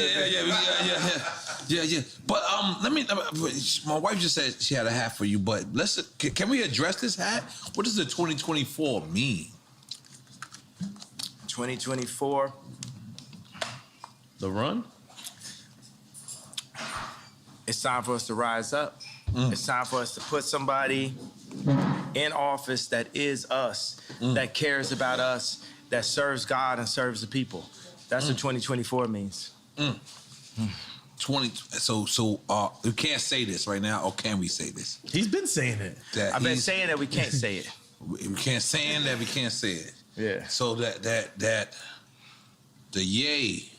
yeah. But my wife just said she had a hat for you. But can we address this hat? What does the 2024 mean? 2024. The run? It's time for us to rise up. It's time for us to put somebody in office that is us, that cares about us, that serves God and serves the people. That's what 2024 means. 20. So we can't say this right now, or can we say this? He's been saying it. I've been saying that we can't say it. We can't saying that we can't say it. Yeah. So that the yay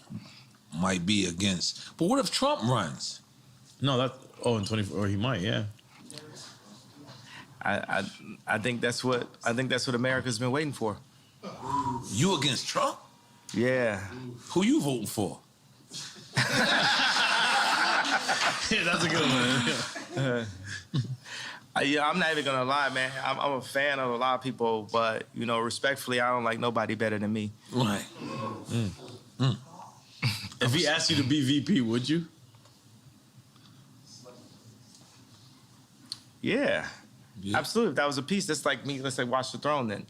might be against. But what if Trump runs? No, in 24, or he might, yeah. I think that's what America's been waiting for. You against Trump? Yeah. Who you voting for? Yeah, that's a good one. I'm not even gonna lie, man. I'm a fan of a lot of people, but respectfully, I don't like nobody better than me. Right. If he asked you to be VP, would you? Yeah. Absolutely. If that was a piece, that's like me. Let's say Watch the Throne then.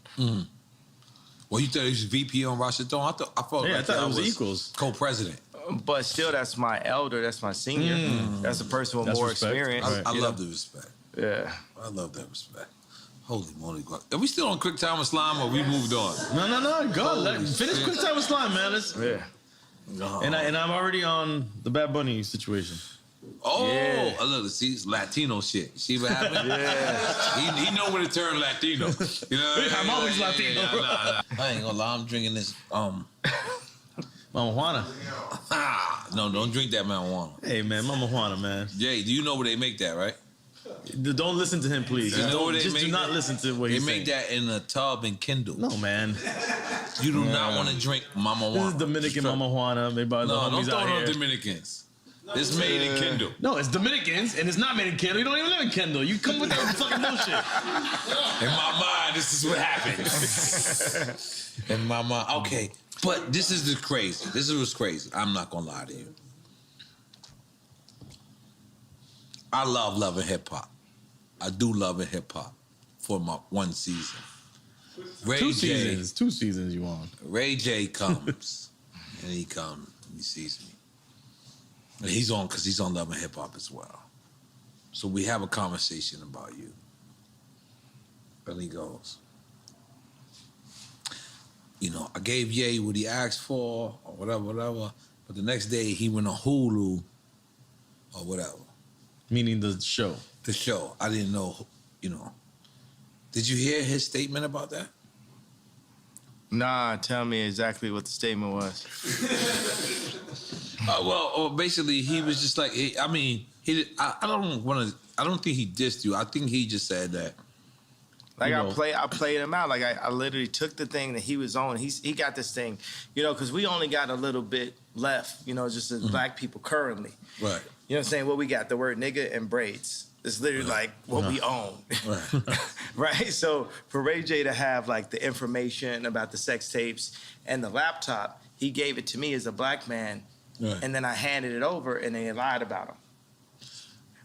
Well, you thought he was VP on Watch the Throne? I thought I thought it was equals. Co-president. But still, that's my elder. That's my senior. That's a person with more respect. experience. I love the respect. Yeah. I love that respect. Holy moly. Are we still on Quick Time with Slime or we moved on? No. Go. Finish Quick Time with Slime, man. And I'm already on the Bad Bunny situation. Oh, Yeah. I love to see Latino shit. See what happened? Yeah. He know when to turn Latino. You know what I'm always Latino. Nah. I ain't gonna lie. I'm drinking this. Mama Juana. No, don't drink that marijuana. Hey, man, Mama Juana, man. Jay, do you know where they make that, right? Don't listen to him, please. You know where they Just make do not that? listen to what he's They saying. make that in a tub and Kindle. No, man. You do not want to drink Mama This Juana. is Dominican Mama Juana made by the No, don't homies throw out it here. on Dominicans. It's made in Kindle. No, it's Dominicans, and it's not made in Kendall. You don't even live in Kendall. You come with that fucking bullshit. In my mind, this is what happens. In my mind. Okay, but this is crazy. This is what's crazy. I'm not gonna lie to you. I love loving hip hop. I do love hip hop for my one season. Ray Two J, seasons you on. Ray J comes, and he sees me. And he's on, because he's on Love and Hip Hop as well. So we have a conversation about you. And he goes, you know, I gave Ye what he asked for, or whatever. But the next day he went on Hulu, or whatever. Meaning the show. The show. I didn't know, you know. Did you hear his statement about that? Nah, tell me exactly what the statement was. Basically, he was just like, I don't think he dissed you. I think he just said that. Like, I played him out. Like, I literally took the thing that he was on. He got this thing, you know, because we only got a little bit left, you know, just as black people currently. Right. You know what I'm saying? What we got, the word nigga and braids. It's literally like what we own. Right. Right? So for Ray J to have like the information about the sex tapes and the laptop, he gave it to me as a black man. Right. And then I handed it over and they lied about him.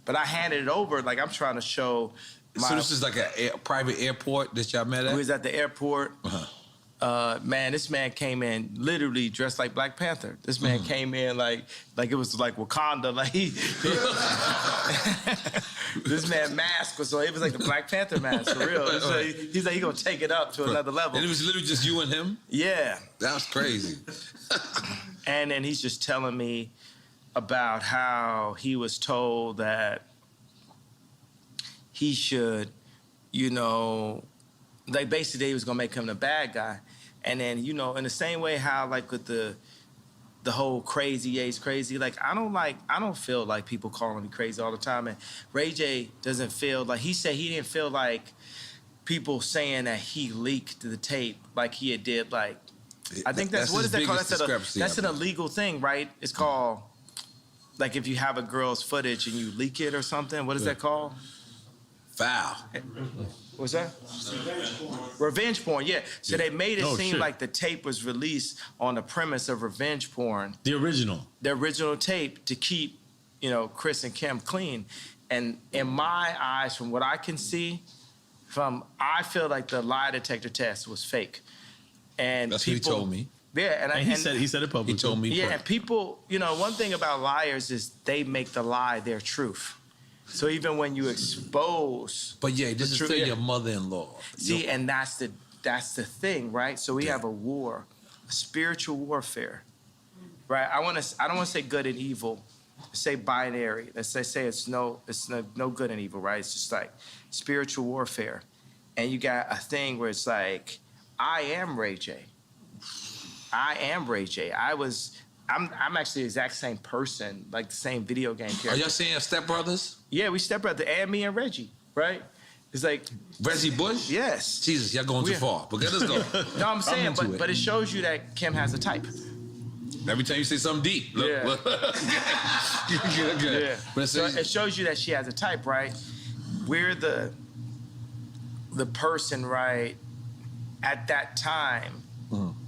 But I handed it over like I'm trying to show so this is like a private airport that y'all met at? We was at the airport. Man, this man came in literally dressed like Black Panther. This man came in like it was like Wakanda. Like this man mask was so it was like the Black Panther mask for real. So he's like he gonna take it up to another level. And it was literally just you and him? Yeah. That was crazy. And then he's just telling me about how he was told that he should, you know, like basically he was gonna make him the bad guy. And then, you know, in the same way how like with the whole crazy, Ye's crazy, like I don't feel like people calling me crazy all the time. And Ray J doesn't feel like, he said he didn't feel like people saying that he leaked the tape like he had did like, I think that's what is that called? That's an illegal thing, right? It's called, like if you have a girl's footage and you leak it or something, what is that called? Foul. What's that? Revenge porn, yeah. So they made it seem like the tape was released on the premise of revenge porn. The original tape to keep, you know, Chris and Kim clean. And in my eyes, from what I can see, I feel like the lie detector test was fake. And that's what he told me. Yeah, and he said it publicly. He told me. Yeah, and people, you know, one thing about liars is they make the lie their truth. So even when you expose, but yeah, this is still your mother-in-law. See, and that's the thing, right? So we have a war, a spiritual warfare, right? I don't want to say good and evil, say binary. Let's say it's no good and evil, right? It's just like spiritual warfare, and you got a thing where it's like, I am Ray J. I am Ray J. I'm actually the exact same person, like the same video game character. Are y'all saying Step Brothers? Yeah, we Step Brother, and me and Reggie, right? It's like Reggie Bush? Yes. Jesus, y'all going too far. But let's go. No, I'm saying, but it shows you that Kim has a type. Every time you say something deep. Look, yeah. Look. Good. Yeah. But so it shows you that she has a type, right? We're the person, right, at that time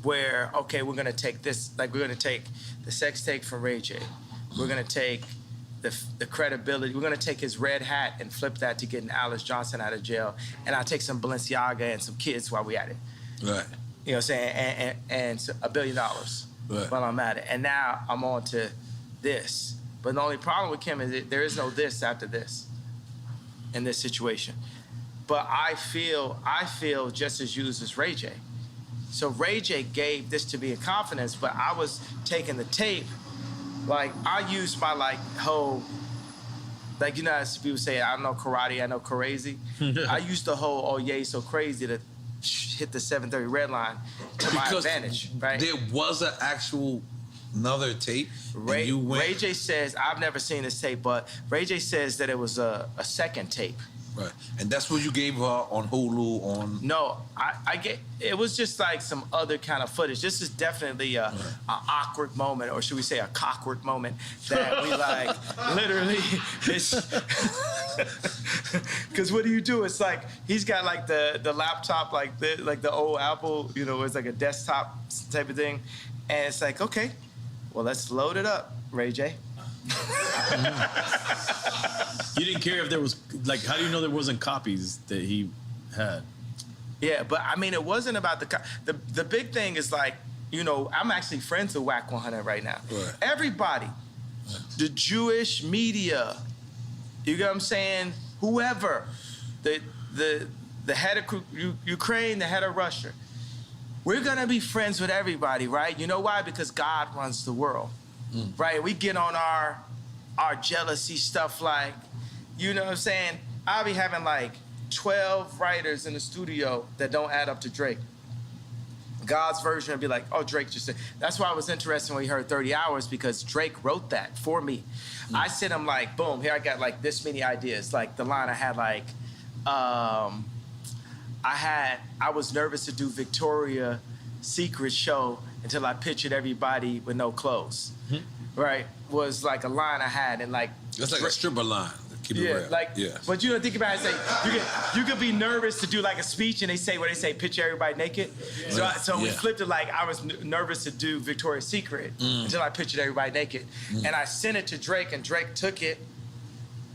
where, okay, we're gonna take this, like we're gonna take the sex tape from Ray J. We're gonna take the credibility. We're gonna take his red hat and flip that to getting Alice Johnson out of jail, and I'll take some Balenciaga and some kids while we at it. Right. You know what I'm saying? And so $1 billion while I'm at it. And now I'm on to this. But the only problem with Kim is that there is no this after this in this situation. But I feel just as used as Ray J. So Ray J gave this to me in confidence, but I was taking the tape. Like, I used my, like, whole, like, you know how people say, I don't know karate, I know crazy. I used the whole, oh, yeah, so crazy to hit the 730 red line to my advantage, right? There was an actual another tape. Ray J says, I've never seen this tape, but Ray J says that it was a second tape. Right. And that's what you gave her on Hulu on... No, it was just like some other kind of footage. This is definitely a awkward moment, or should we say a cockwork moment, that we like, literally, because what do you do? It's like, he's got like the laptop, like the old Apple, you know, it's like a desktop type of thing. And it's like, okay, well, let's load it up, Ray J. You didn't care if there was, like, how do you know there wasn't copies that he had? Yeah, but I mean, it wasn't about the big thing is like, you know, I'm actually friends with Whack 100 right now. Right. Everybody, the Jewish media, you get what I'm saying? Whoever, the head of Ukraine, the head of Russia, we're gonna be friends with everybody, right? You know why? Because God runs the world, right? We get on our jealousy stuff like, you know what I'm saying? I'll be having like 12 writers in the studio that don't add up to Drake. God's version would be like, oh, Drake just said. That's why I was interested when we heard 30 Hours, because Drake wrote that for me. I sent him like, boom, here I got like this many ideas. Like the line I had like, I was nervous to do Victoria's Secret show until I pictured everybody with no clothes. Right? Was like a line I had, and like It's like a stripper line. Keep it real. Like, but you know, think about it. Say you could be nervous to do like a speech, and they say picture everybody naked. So we flipped it. Like I was nervous to do Victoria's Secret until I pictured everybody naked, and I sent it to Drake, and Drake took it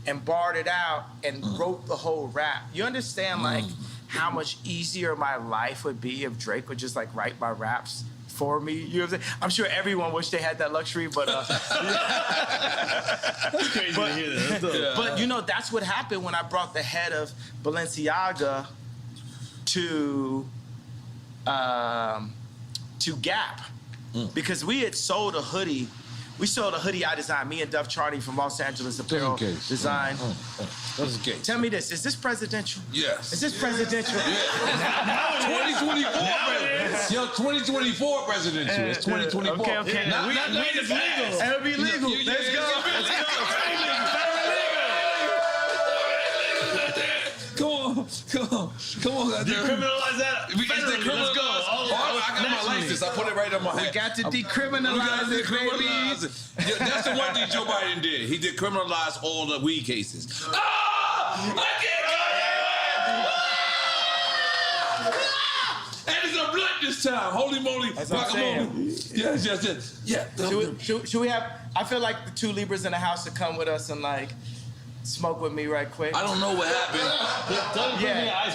and barred it out and wrote the whole rap. You understand like how much easier my life would be if Drake would just like write my raps for me. You know what I'm saying? I'm sure everyone wished they had that luxury, but That's crazy to hear that. But you know, that's what happened when I brought the head of Balenciaga to Gap, because we had sold a hoodie. We sold a hoodie I designed, me and Duff Charney from Los Angeles Apparel Design. That's the case. Tell me this, is this presidential? Yes. Is this presidential? 2024 presidential. Yo, 2024 presidential. It's 2024. Okay. Not it's legal. It'll be legal. Let's go. Come on, goddamn. Decriminalize that. Let's go. I got my license. I put it right on my head. We got to decriminalize it, baby. Yeah, that's the one thing Joe Biden did. He decriminalized all the weed cases. I can't go. And it's a blunt this time. Holy moly. Guacamole. Yes. Yeah. Should we have, I feel like the two Libras in the house to come with us and like smoke with me right quick. I don't know what happened.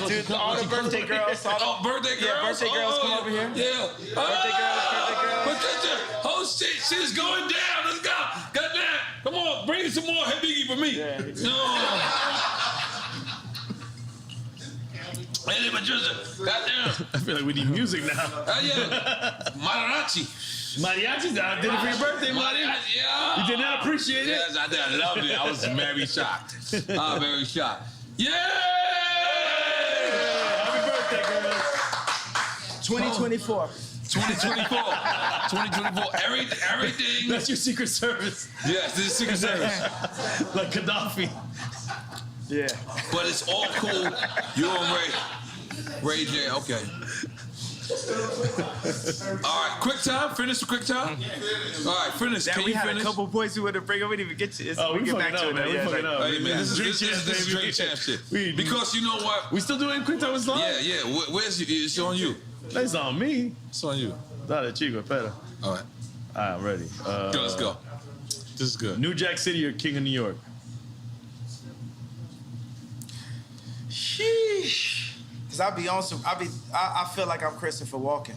Dude, all the birthday girls. Birthday girls? Yeah, birthday girls come over here. Yeah. Birthday girls. Patricia, oh shit, shit's going down. Let's go. Goddamn. Come on, bring some more Hey Biggie for me. Yeah. No. Hey, Patricia, goddamn. I feel like we need music now. Yeah. Mariachi. Mariachis, I did it for your birthday, Marty. Yeah. You did not appreciate it? Yes, I did. I loved it. I was very shocked. Very shocked. Yeah! Happy birthday, girls. 2024. 2024. Everything. That's your Secret Service. Yes, this is Secret Service. Like Gaddafi. Yeah. But it's all cool. You and Ray J. Okay. All right, quick time. Finish the quick time. All right, finish. Can we you had finish? a couple points we wanted to bring up. We didn't even get to. We get back to it. Man. We fucking up. Hey, man, this is baby. Drink Champ shit. Because you know what? We still doing quick time with Islam? Yeah. Where's you? It's on you. That's on me. It's on you. Dale, chico, espera. All right. All right, I'm ready. Let's go. This is good. New Jack City or King of New York? Sheesh. Cause I feel like I'm Christopher Walken.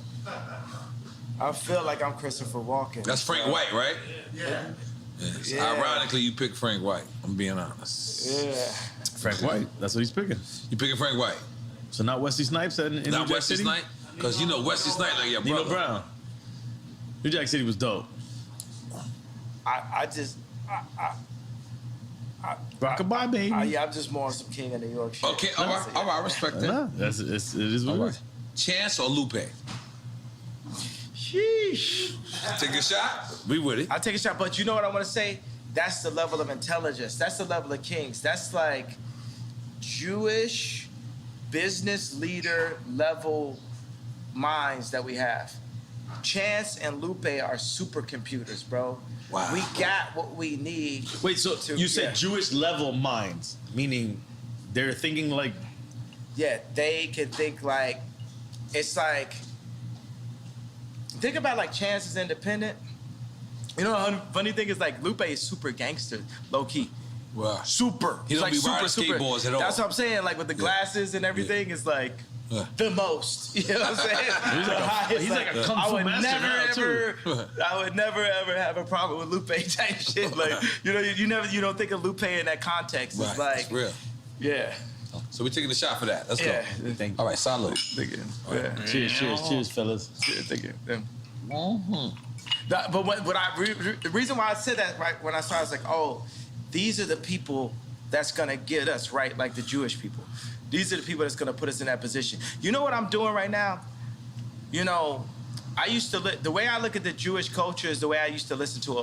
That's Frank White, right? Yeah. Ironically, you picked Frank White. I'm being honest. Yeah. Frank White. That's what he's picking. You picking Frank White? So not Wesley Snipes in New Not Jack Wesley City? Snipes? Because you know Wesley Snipes like your brother. Nino Brown. New Jack City was dope. Rockabye, baby. I'm just more on some King of New York shit. Okay, all right, I respect that. Nah, it is what it is. Chance or Lupe? Sheesh. Take a shot. We with it. I'll take a shot, but you know what I want to say? That's the level of intelligence. That's the level of kings. That's like Jewish business leader level minds that we have. Chance and Lupe are supercomputers, bro. Wow. We got what we need. Wait, so you said Jewish level minds, meaning they're thinking like... Yeah, they can think like, it's like, think about like Chance is independent. You know, the funny thing is like Lupe is super gangster, low key. Wow. Super. He don't like be riding skateboards at all. That's what I'm saying. Like with the glasses and everything, it's like the most. You know what I'm saying? He's like a kung fu master now, too. I would never ever have a problem with Lupe type shit. Like, you don't think of Lupe in that context. It's like, it's real. Yeah. So we're taking a shot for that. Let's go. Thank you. All right, salute. Right. Cheers, fellas. Thank you. But the reason why I said that right when I started, I was like, oh, these are the people that's gonna get us right, like the Jewish people. These are the people that's gonna put us in that position. You know what I'm doing right now? You know, I used to the way I look at the Jewish culture is the way I used to listen to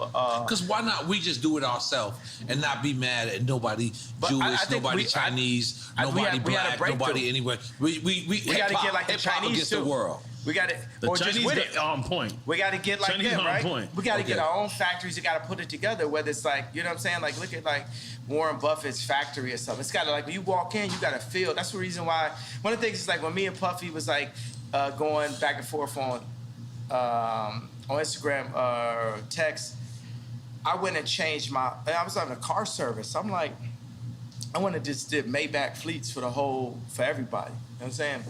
Because why not we just do it ourselves and not be mad at nobody Jewish, nobody Chinese, nobody black, nobody anywhere. We gotta get like the Chinese against too. the world. We got it, or Chinese just with it. On point. We got to get like Chinese them, on right? point. We got to get our own factories. We got to put it together. Whether it's like, you know what I'm saying? Like, look at like Warren Buffett's factory or something. It's got to like when you walk in, you got to feel. That's the reason why. One of the things is like when me and Puffy was like going back and forth on Instagram or text. I went and changed I was having a car service. I'm like, I went and just did Maybach fleets for everybody. You know what I'm saying?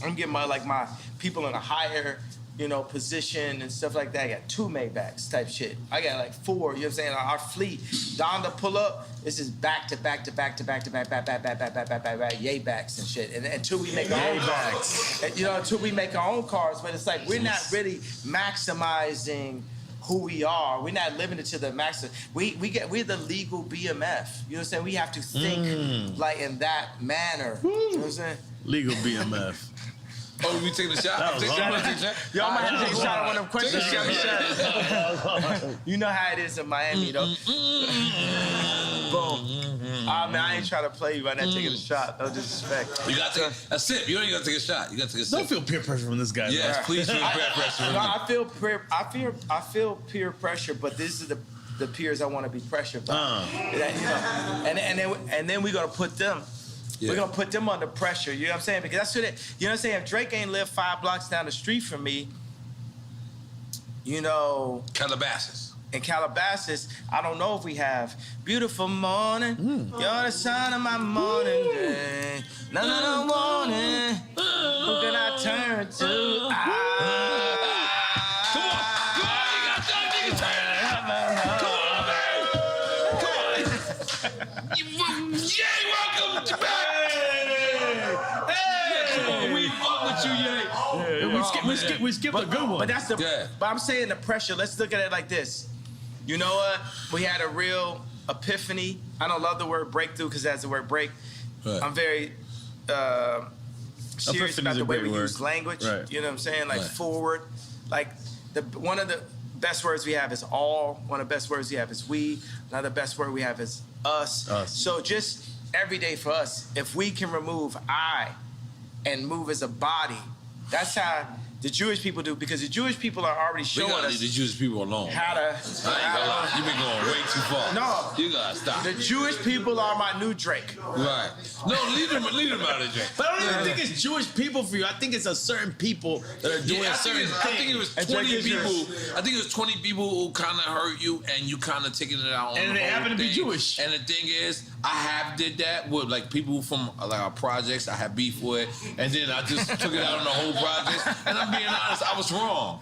I'm getting my people in a higher, position and stuff like that. I got 2 Maybachs type shit. I got like 4, you know what I'm saying? Our fleet, Donda pull up, this is back to back, yay backs and shit. And until we make our own cars. Until we make our own cars, but it's like we're not really maximizing who we are. We're not living it to the maximum. We're the legal BMF. You know what I'm saying? We have to think like in that manner. You know what I'm saying? Legal BMF. Oh, we taking a shot? Y'all might have to take a shot on one of them questions. You know how it is in Miami, though. Boom. Man, I ain't trying to play you right now taking a shot. No disrespect. You got to take a sip. You ain't got to take a shot. You got to take a sip. Don't feel peer pressure from this guy. Yes, bro. please feel peer pressure. No, I feel peer pressure, but this is the peers I want to be pressured by. And then we're gonna put them. Yeah. We're gonna put them under pressure. You know what I'm saying? Because that's what you know what I'm saying. If Drake ain't lived 5 blocks down the street from me, Calabasas. In Calabasas, I don't know if we have beautiful morning. You're the sun of my morning day. None morning. Who can I turn to? Come on, you got that nigga turn. Come on, Yay, welcome to back. We fuck with you, Yay. We skipped a good one. But that's but I'm saying the pressure. Let's look at it like this. You know what? We had a real epiphany. I don't love the word breakthrough because that's the word break. Right. I'm very serious about the way we use language. Right. You know what I'm saying? Like forward. Like one of the best words we have is all. One of the best words we have is we. Another best word we have is us. So just every day for us, if we can remove I and move as a body, that's how the Jewish people do, because the Jewish people are already showing us. Leave the Jewish people alone. How to. I ain't gonna lie. You've been going way too far. No. You gotta stop. The Jewish people are my new Drake. Right. No, leave them out of Drake. But I don't even think it's Jewish people for you. I think it's a certain people that are doing certain things. I think it was 20 people. I think it was 20 people who kind of hurt you, and you kind of taking it out on and the they whole happen to be thing. Jewish. And the thing is, I have did that with like people from like our projects. I have beef with, and then I just took it out on the whole project. And I'm being honest, I was wrong.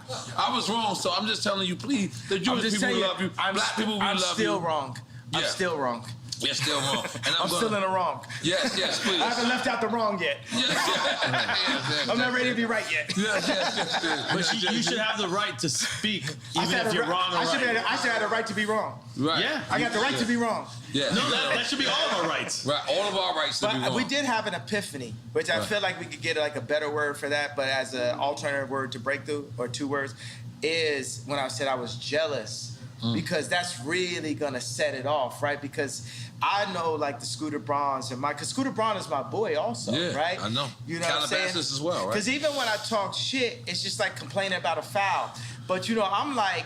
So I'm just telling you, please, the Jewish people love you. Black people, we love you. I'm still wrong. I'm still wrong. You're still wrong. And I'm still in the wrong. Yes, please. I haven't left out the wrong yet. Yes. I'm not ready to be right yet. Yes. But you should have the right to speak, even if you're wrong or right. I should have the right to be wrong. Right. Yeah. I got the right to be wrong. Yeah. No, that should be all of our rights. Right. All of our rights to be wrong. We did have an epiphany, which I feel like we could get like a better word for that, but as an alternative word to breakthrough, or 2 words, is when I said I was jealous. Because that's really gonna set it off, right? Because I know like the Scooter Brauns because Scooter Braun is my boy also, right? I know. You know what I'm saying? as well, right? Because even when I talk shit, it's just like complaining about a foul. But I'm like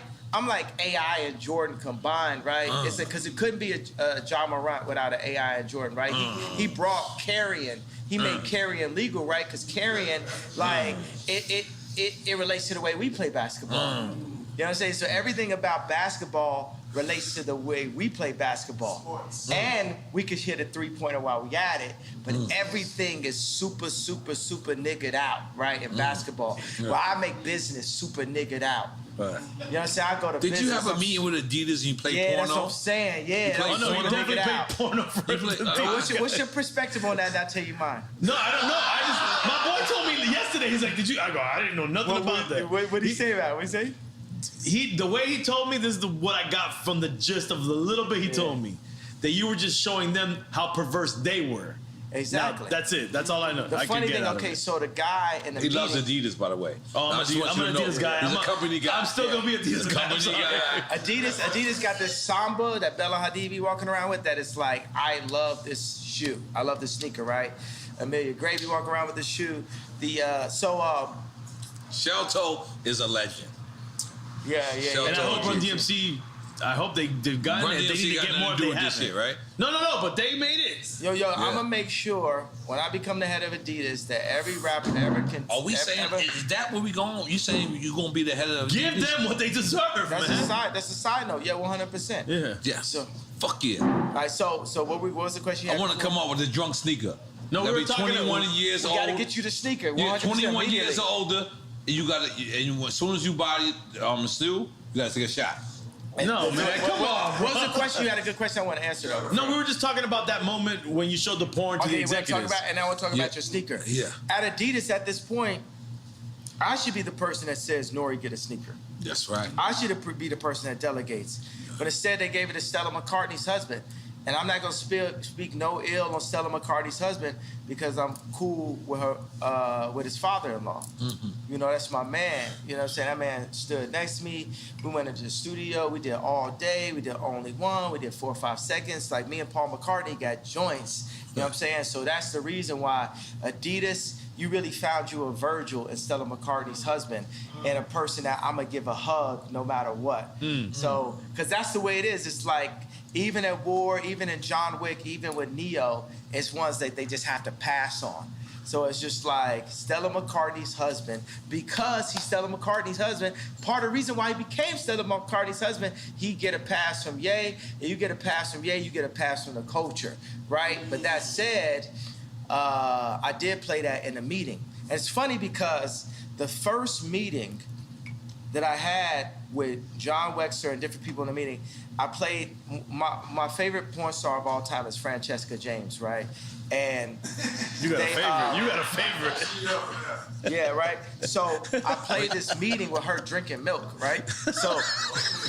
AI and Jordan combined, right? It's because it couldn't be a Ja Morant without an AI and Jordan, right? He brought carrying. He made carrying legal, right? Because carrying, like it relates to the way we play basketball. You know what I'm saying? So everything about basketball relates to the way we play basketball. And we could hit a three-pointer while we at it, but everything is super, super, super niggered out, right, in basketball. Well, I make business super niggered out. Right. You know what I'm saying? I go to Did business. you have a meeting with Adidas and you played Yeah, porno? that's what I'm saying. Yeah. play Like, porno? super definitely niggered played out. porno for Hey, what's your perspective on that? And I'll tell you mine. No, I don't know. My boy told me yesterday. He's like, "Did you?" I go, "I didn't know nothing about that." What did he say about it? What did he say? The way he told me, this is what I got from the gist of the little bit he told me, that you were just showing them how perverse they were. Exactly. Now, that's it. That's all I know. The funny thing, okay, so the guy in the He meeting, loves Adidas, by the way. Oh, I'm an Adidas guy. He's a company guy. I'm still gonna be Adidas guy. Company guy. Adidas got this Samba that Bella Hadid be walking around with that is like, I love this shoe. I love this sneaker, right? Amelia Gray be walking around with this shoe. Shelto is a legend. Yeah. And I hope Run DMC. I hope they've gotten it. They need to get more of this shit, right? No, but they made it. Yo, I'm gonna make sure when I become the head of Adidas that every rapper that ever can. Are we saying, is that where we going? You saying you gonna be the head of Adidas? Give them what they deserve, That's man. a side note. Yeah, 100%. Yeah. Yes. So, fuck yeah. all right. So what was the question? You I had? want to come up with a drunk sneaker. No, we That'd were be talking 21 years We old. gotta get you the sneaker. 100% Yeah, 21 years immediately. or older. And you gotta, and as soon as you buy it, still, you gotta take a shot. No, man, come on. What was the question? You had a good question. I want to answer though. No, we were just talking about that moment when you showed the porn to the executives. And I want to talk about your sneaker. Yeah. At Adidas, at this point, I should be the person that says, Nori, get a sneaker. That's right. I should be the person that delegates. But instead, they gave it to Stella McCartney's husband. And I'm not going to speak no ill on Stella McCartney's husband because I'm cool with her, with his father-in-law. Mm-hmm. You know, that's my man. You know what I'm saying? That man stood next to me. We went into the studio. We did all day. We did only one. We did 4 or 5 seconds. Like me and Paul McCartney got joints. You know what I'm saying? So that's the reason why Adidas, you really found you a Virgil in Stella McCartney's husband and a person that I'm going to give a hug no matter what. Mm-hmm. So, because that's the way it is. It's like, even at war, even in John Wick, even with Neo, it's ones that they just have to pass on. So it's just like Stella McCartney's husband, because he's Stella McCartney's husband, part of the reason why he became Stella McCartney's husband, he get a pass from Ye, and you get a pass from Ye, you get a pass from the culture, right? But that said, I did play that in a meeting. And it's funny because the first meeting that I had with John Wexler and different people in the meeting, I played, my favorite porn star of all time is Francesca James, right? And you got a favorite. Yeah, right? So I played this meeting with her drinking milk, right? So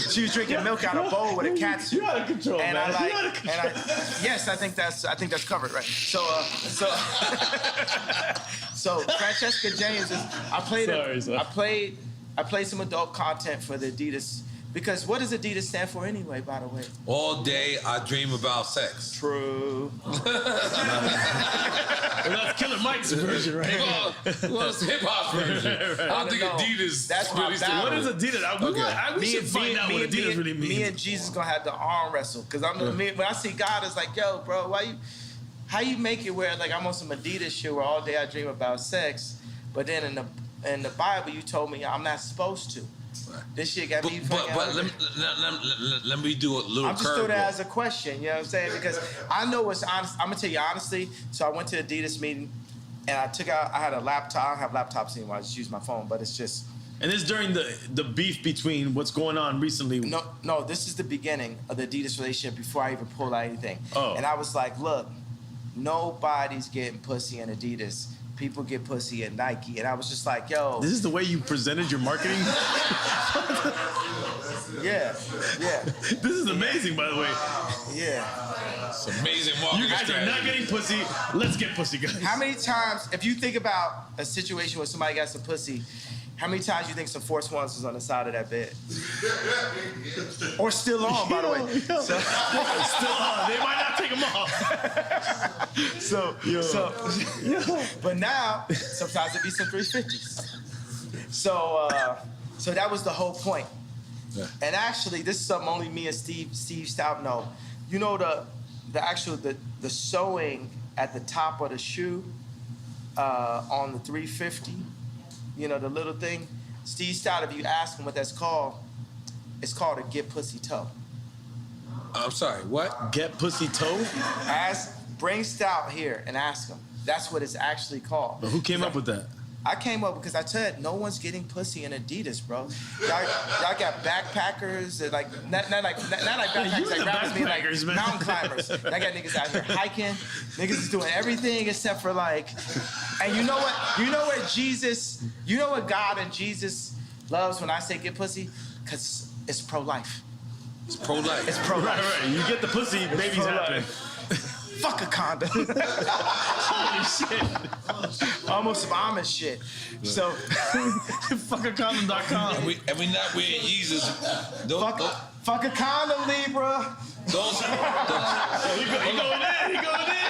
she was drinking milk out of a bowl with a cat suit. You out of control, and man. Yes, I think that's covered, right? So Francesca James is, I played some adult content for the Adidas. Because what does Adidas stand for anyway, by the way? All day I dream about sex. True. Well, that's Killer Mike's version, right? Well, it's hip hop version. I don't think Adidas. That's my battle. What is Adidas? We should find out what Adidas really means. Me and Jesus gonna have to arm wrestle. Because when I see God, it's like, yo, bro, how you make it where like I'm on some Adidas shit where all day I dream about sex, but then in the Bible you told me I'm not supposed to. Right. This shit got me. But let me do a little. I'm just throwing that as a question. You know what I'm saying? Because I know what's honest. I'm gonna tell you honestly. So I went to the Adidas meeting, and I had a laptop. I don't have laptops anymore. I just use my phone. But it's just. And this is during the beef between what's going on recently. No. This is the beginning of the Adidas relationship before I even pulled out anything. Oh. And I was like, look, nobody's getting pussy in Adidas. People get pussy at Nike. And I was just like, yo. This is the way you presented your marketing? Yeah. This is amazing, by the way. Yeah. It's amazing marketing. You guys are not getting pussy. Let's get pussy, guys. How many times, if you think about a situation where somebody got some pussy, how many times you think some Force Ones was on the side of that bed? Or still on, by the way. So, still on. They might not take them off. But now, sometimes it be some 350s. So that was the whole point. Yeah. And actually, this is something only me and Steve Stout know. You know the sewing at the top of the shoe on the 350. You know, the little thing. Steve Stout, if you ask him what that's called, it's called a get pussy toe. I'm sorry, what? Get pussy toe? Bring Stout here and ask him. That's what it's actually called. But who came up with that? I came up because I said no one's getting pussy in Adidas, bro. Y'all got backpackers that like not like backpackers like rappers, mean like man. mountain climbers. I got niggas out here hiking. Niggas is doing everything except for like. And you know what? You know what Jesus? You know what God and Jesus loves when I say get pussy? Cause it's pro-life. It's pro-life. It's pro-life. Right. You get the pussy, baby's happening. Fuck a condom. Holy shit. Almost some Amish shit. So, fuckacondom.com. And we not wearing Yeezys. Fuck a condom, Libra. He going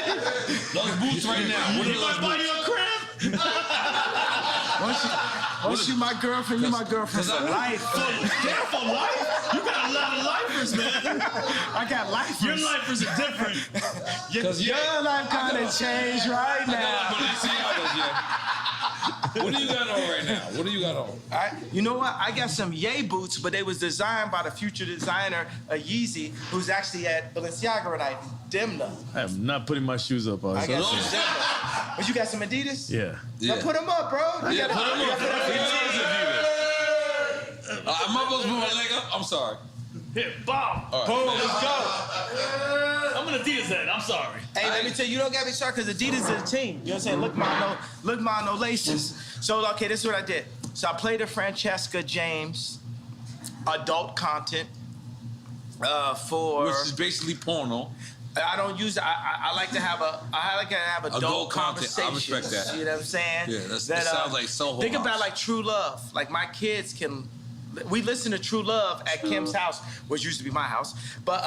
in. Those boots right now. What are You might those buy boots? you a crib. Once you my girlfriend, you my girlfriend for life. Damn, for life? You got a lot of lifers, man. I got lifers. Your lifers are different. Your life gonna change right now. What do you got on right now? What do you got on? You know what? I got some Ye boots, but they was designed by the future designer, Yeezy, who's actually at Balenciaga tonight. Demna. I am not putting my shoes up. I got some Demna. But you got some Adidas? Yeah. Now put them up, bro. Yeah, put them up. Am I supposed to put my leg up? I'm sorry. Here, bomb. All right. Boom, let's go. I'm an Adidas head. I'm sorry. Hey, let me tell you, you don't gotta be sorry because Adidas is a team. You know what I'm saying? Look mine, no laces. So, okay, this is what I did. So I played a Francesca James adult content for... Which is basically porno. I don't use. I like to have adult content. I conversations. respect that. You know what I'm saying? Yeah, that sounds like Soho Think House. about like True Love. Like my kids can. We listen to True Love at Kim's house, which used to be my house. But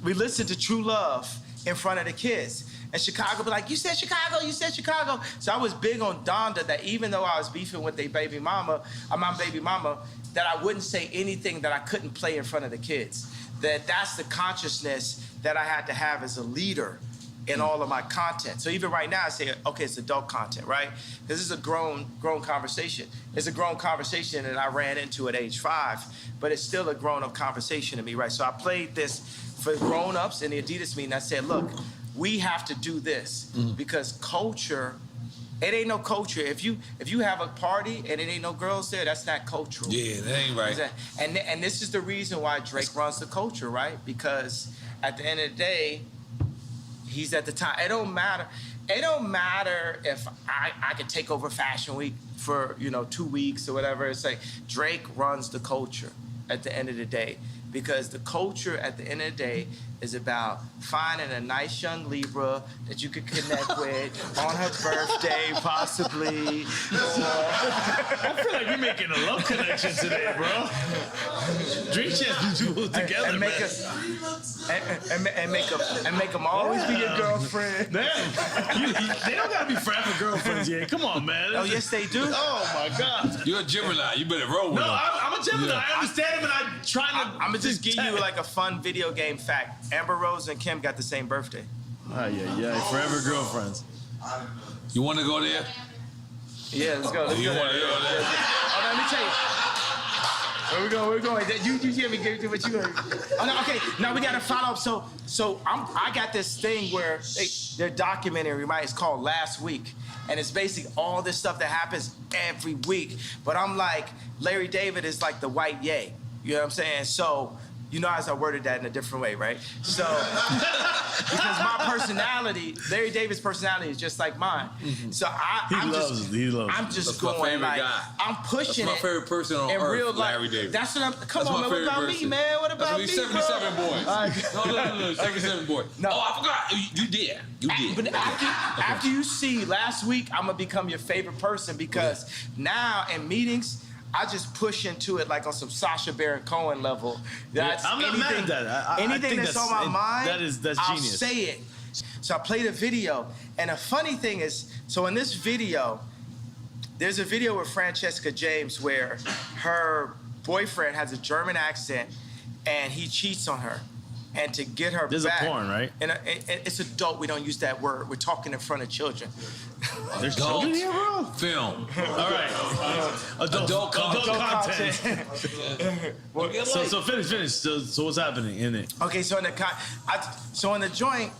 we listen to True Love in front of the kids. And Chicago be like, you said Chicago, you said Chicago. So I was big on Donda that even though I was beefing with my baby mama, that I wouldn't say anything that I couldn't play in front of the kids. That's the consciousness that I had to have as a leader in all of my content. So even right now I say, okay, it's adult content, right? Because this is a grown conversation. It's a grown conversation that I ran into at age 5, but it's still a grown-up conversation to me, right? So I played this for grown-ups in the Adidas meeting. I said, look, we have to do this because culture, it ain't no culture. If you have a party and it ain't no girls there, that's not cultural. Yeah, that ain't right. And this is the reason why Drake runs the culture, right? Because at the end of the day, he's at the top. It don't matter. It don't matter if I could take over Fashion Week for 2 weeks or whatever. It's like Drake runs the culture at the end of the day. Because the culture at the end of the day is about finding a nice young Libra that you could connect with on her birthday, possibly. I feel like we're making a love connection today, bro. Dream Chance do together, and make man. make them always be your girlfriend. Damn, they don't gotta be forever girlfriends, yeah. Come on, man. Oh yes, they do. Oh my God. You're a Gemini. You better roll with No, them. I'm a Gemini. Yeah. I understand him, and I'm trying to. I'm gonna just give you like a fun video game fact. Amber Rose and Kim got the same birthday. Yeah. Forever girlfriends. You want to go there? Yeah, let's go. You want to go there? Oh, let me tell you. Where we going? You hear me give what you heard. Oh, no, okay. Now we got to follow up. So I got this thing where their documentary, right? It's called Last Week. And it's basically all this stuff that happens every week. But I'm like, Larry David is like the white Ye. You know what I'm saying? So, you know as I worded that in a different way, right? So, because my personality, Larry David's personality is just like mine. So I'm just going like, I'm pushing it. That's my favorite person on in earth, real life. Larry David. That's what I'm, come That's on, my man, what about favorite me, man? What about me, That's 77 bro? boys. No, 77 boys. No. Oh, I forgot. You did. But after you see Last Week, I'm gonna become your favorite person because now in meetings, I just push into it like on some Sacha Baron Cohen level. That's I'm not mad at that. Anything that's on my mind, that's I'll genius. say it. So I played a video, and the funny thing is, so in this video, there's a video with Francesca James where her boyfriend has a German accent, and he cheats on her. And to get her There's back. a porn, right? And it's adult. We don't use that word. We're talking in front of children. There's children here, bro? Film. All right. Adult content. So finish. So what's happening in it? Okay, so in the joint,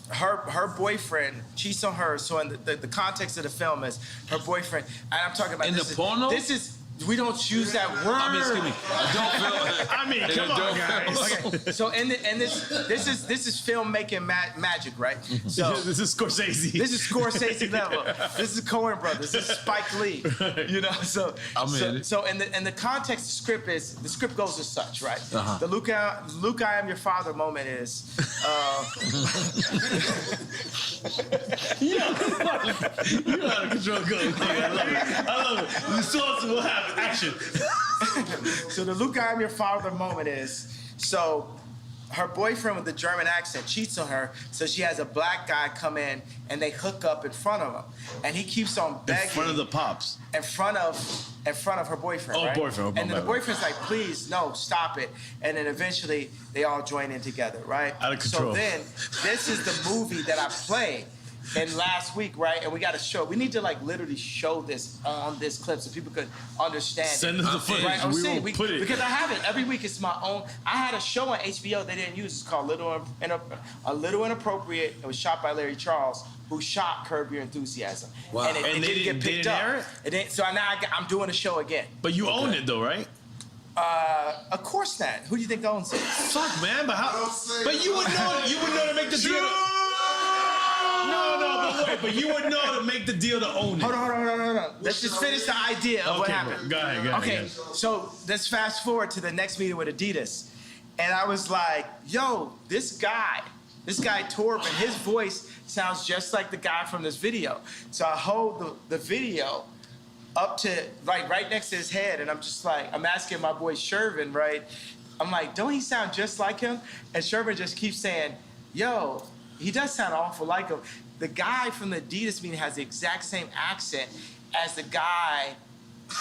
her boyfriend cheats on her. So in the context of the film is her boyfriend, and I'm talking about in the porno. This is. We don't choose that word. I mean, excuse me. I mean, come on, guys. Okay, so this is filmmaking magic, right? So this is Scorsese. This is Scorsese level. This is Coen Brothers. This is Spike Lee. You know, so in the context, the script goes as such, right? Uh-huh. The Luke, I am your father moment is. You know how to control goes. I love it. The source will happen. Action. So the Luke, I am your father moment is, so her boyfriend with the German accent cheats on her, so she has a black guy come in and they hook up in front of him, and he keeps on begging. In front of the pops. In front of her boyfriend. Oh, right? boyfriend. And then the boyfriend's like, please, no, stop it. And then eventually they all join in together, right? Out of control. So then this is the movie that I played. And last week, right, and we got to show. We need to like literally show this on this clip so people could understand. Send us the footage. Right? We will put it because I have it every week. It's my own. I had a show on HBO they didn't use. It's called A Little Inappropriate. It was shot by Larry Charles, who shot Curb Your Enthusiasm. Wow. And it didn't get picked up. So now I'm doing a show again. But you own it though, right? Of course not. Who do you think owns it? Fuck, man. But how? But you would know. You would know to make the deal. But you would know to make the deal to own it. Hold on. Let's just finish the idea of what happened. Go ahead. Okay, so let's fast forward to the next meeting with Adidas. And I was like, yo, this guy Torben, his voice sounds just like the guy from this video. So I hold the video up to, like, right next to his head, and I'm just like, I'm asking my boy Shervin, right? I'm like, don't he sound just like him? And Shervin just keeps saying, yo, he does sound awful like him. The guy from the Adidas meeting has the exact same accent as the guy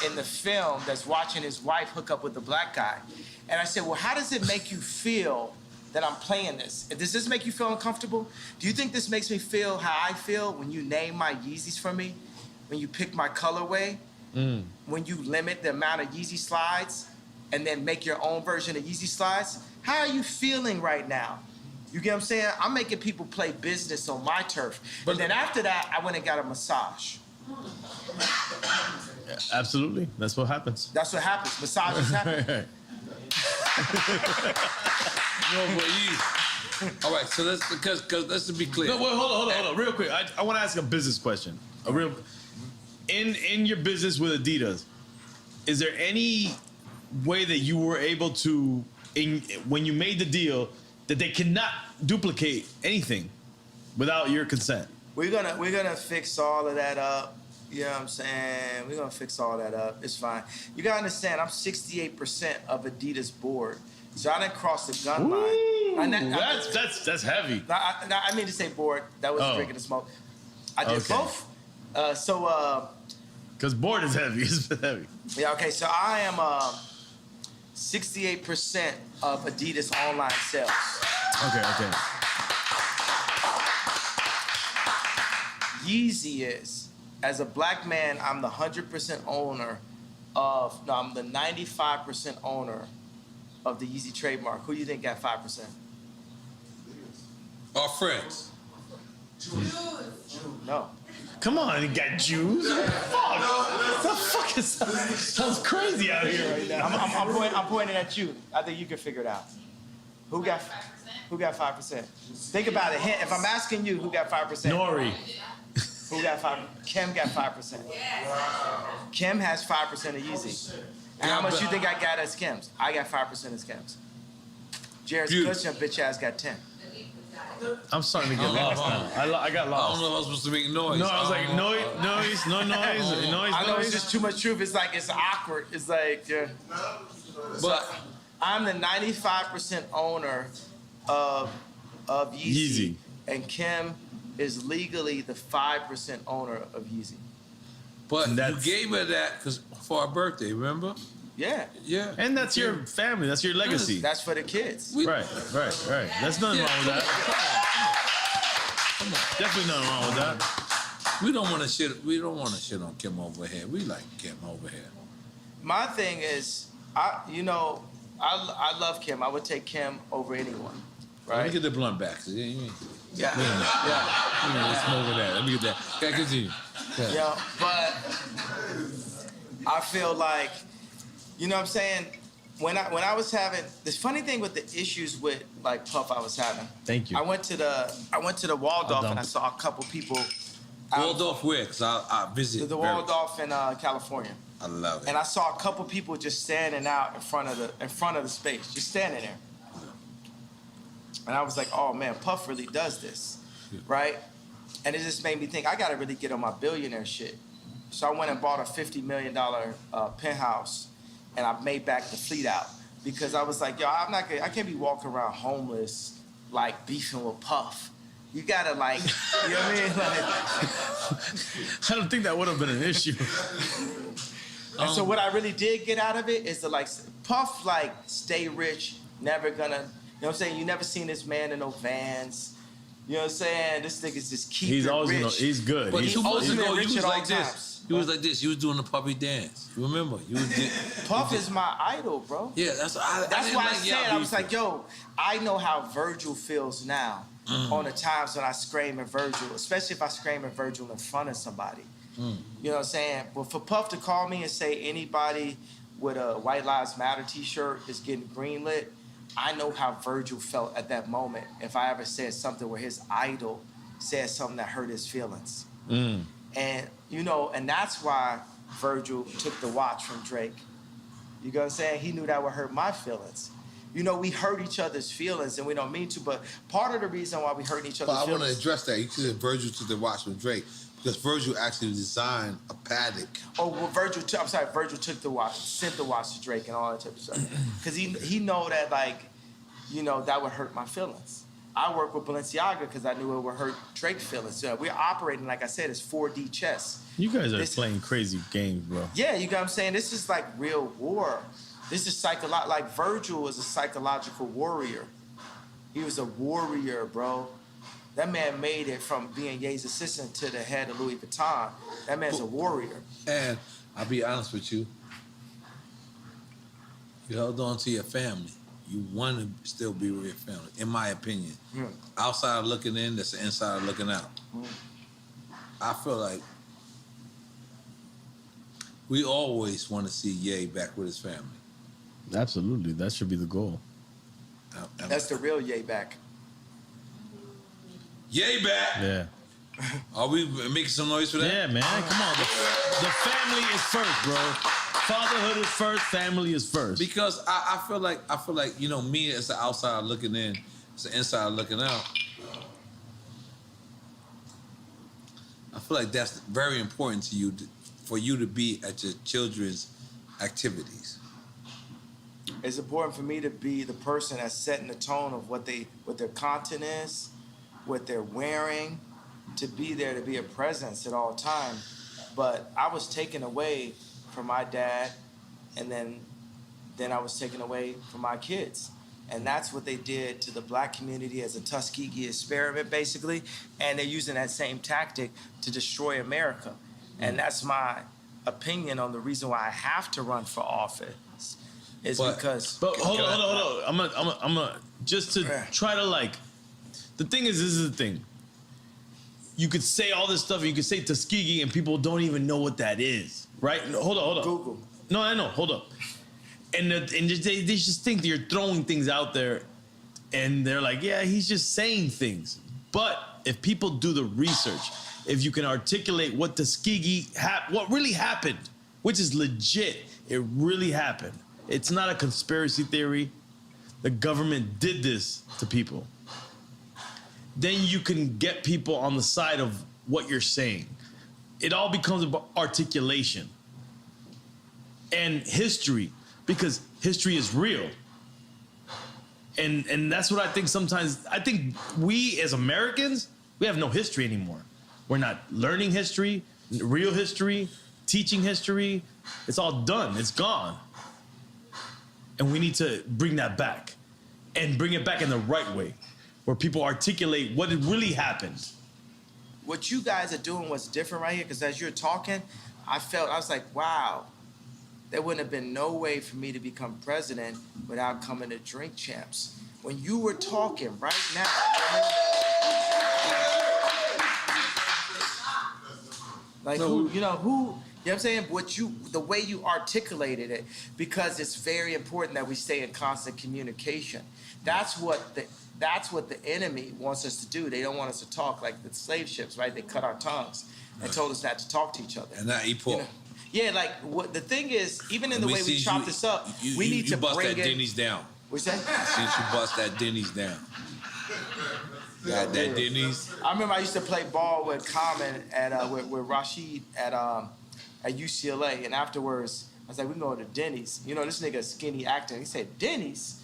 in the film that's watching his wife hook up with the black guy. And I said, well, how does it make you feel that I'm playing this? Does this make you feel uncomfortable? Do you think this makes me feel how I feel when you name my Yeezys for me? When you pick my colorway? When you limit the amount of Yeezy slides and then make your own version of Yeezy slides? How are you feeling right now? You get what I'm saying? I'm making people play business on my turf. But then after that, I went and got a massage. Yeah, absolutely. That's what happens. That's what happens. Massages happen. All right, so let's let's be clear. No, wait, hold on. Real quick, I want to ask a business question. In your business with Adidas, is there any way that you were able to, when you made the deal, that they cannot duplicate anything without your consent? We're gonna fix all of that up. You know what I'm saying? We're gonna fix all that up. It's fine. You gotta understand, I'm 68% of Adidas board. So I didn't cross the gun line. That's heavy. I mean to say board. That was drinking the smoke. I did both. Because board is heavy. It's heavy. Yeah, okay, so I am 68% of Adidas online sales. Okay. Yeezy is, as a black man, I'm the 100% owner of, no, I'm the 95% owner of the Yeezy trademark. Who do you think got 5%? Our friends. No. Come on, you got Jews. Fuck. The fuck is sounds crazy out here right now. I'm pointing at you. I think you can figure it out. Who got 5%? Think about it. If I'm asking you, who got 5%? Nori. Who got 5%? Kim got 5%. Kim has 5% of Yeezy. And how much you think I got as Kim's? I got 5% as Kim's. Jared's Cushion bitch ass got 10. I'm starting to get lost now. I got lost. I don't know if I was supposed to make noise. No, I was like, noise. I know it's just too much truth. It's like, it's awkward. It's like, yeah. But I'm the 95% owner of Yeezy. And Kim is legally the 5% owner of Yeezy. But you gave her that for our birthday, remember? Yeah. Yeah. And that's your family. That's your legacy. That's for the kids. Right. There's nothing wrong with that. Come on. Definitely nothing wrong with that. We don't want to shit. We don't want to shit on Kim over here. We like Kim over here. My thing is, I love Kim. I would take Kim over anyone. Right? Let me get the blunt back. Yeah. Let's smoke with that. Let me get that. Okay, continue. Yeah, but I feel like, you know what I'm saying? When I was having this funny thing with the issues with like Puff I was having. Thank you. I went to the Waldorf and I saw a couple people. Waldorf where? Because I visit the Waldorf in California. I love it. And I saw a couple people just standing out in front of the space, just standing there. And I was like, oh man, Puff really does this, right? And it just made me think, I gotta really get on my billionaire shit. So I went and bought a $50 million penthouse, and I made back the fleet out because I was like, yo, I can't be walking around homeless, like beefing with Puff. You gotta like, you know what I mean? Like, I don't think that would have been an issue. And so what I really did get out of it is to like, Puff like stay rich, never gonna. You know what I'm saying? You never seen this man in no Vans. You know what I'm saying? This nigga's just keep He's it always rich. He's good. But He's 2 months ultimate ago, rich you was at all like this. times. You was like this. You was doing the puppy dance. You remember? You was Puff is my idol, bro. Yeah, that's why That's why I like said, I was like, yo, I know how Virgil feels now on the times when I scream at Virgil, especially if I scream at Virgil in front of somebody. You know what I'm saying? But for Puff to call me and say anybody with a White Lives Matter t-shirt is getting greenlit, I know how Virgil felt at that moment if I ever said something where his idol said something that hurt his feelings. And, you know, and that's why Virgil took the watch from Drake. You know what I'm saying? He knew that would hurt my feelings. You know, we hurt each other's feelings and we don't mean to, but part of the reason why we hurt each other's But I feelings... want to address that. You said Virgil took the watch from Drake because Virgil actually designed a paddock. Oh, well, Virgil took the watch, sent the watch to Drake and all that type of stuff. Because he know that, like, you know, that would hurt my feelings. I work with Balenciaga because I knew it would hurt Drake's feelings. So we're operating, like I said, it's 4D chess. You guys are playing crazy games, bro. Yeah, you know what I'm saying? This is like real war. This is like Virgil was a psychological warrior. He was a warrior, bro. That man made it from being Ye's assistant to the head of Louis Vuitton. That man's a warrior. And I'll be honest with you. You held on to your family. You want to still be with your family, in my opinion. Outside looking in, that's the inside looking out. I feel like we always want to see Ye back with his family. Absolutely. That should be the goal. That's the real Ye back. Ye back! Yeah. Are we making some noise for that? Yeah, man. Come on. The family is first, bro. Fatherhood is first. Family is first. Because I feel like you know, me as the outside looking in, as the inside looking out. I feel like that's very important to you, for you to be at your children's activities. It's important for me to be the person that's setting the tone of what their content is, what they're wearing, to be there, to be a presence at all time. But I was taken away from my dad, and then I was taken away from my kids. And that's what they did to the black community as a Tuskegee experiment, basically. And they're using that same tactic to destroy America. And that's my opinion on the reason why I have to run for office. Because... But hold on. I'm gonna just to try to like... The thing is, this is the thing. You could say all this stuff, and you could say Tuskegee, and people don't even know what that is, right? No, hold on. Google. No, I know. Hold up. And they just think that you're throwing things out there, and they're like, yeah, he's just saying things. But if people do the research, if you can articulate what Tuskegee, what really happened, which is legit, it really happened. It's not a conspiracy theory. The government did this to people. Then you can get people on the side of what you're saying. It all becomes about articulation and history, because history is real. And that's what I think sometimes. I think we as Americans, we have no history anymore. We're not learning history, real history, teaching history. It's all done. It's gone. And we need to bring that back, and bring it back in the right way, where people articulate what really happened. what you guys are doing was different right here, because as you're talking, I was like, wow, there wouldn't have been no way for me to become president without coming to Drink Champs. When you were talking right now, like who, you know what I'm saying? The way you articulated it, because it's very important that we stay in constant communication. That's what the enemy wants us to do. They don't want us to talk like the slave ships, right? They cut our tongues and told us not to talk to each other. And not eat pork. Yeah, like the thing is, even in the way we chop this up, we need to bust bring that Denny's down. What's that? Since you bust that Denny's down. Got that Denny's. I remember I used to play ball with Common with Rashid at UCLA, and afterwards I was like, we can go to Denny's. You know, this nigga skinny acting. He said Denny's,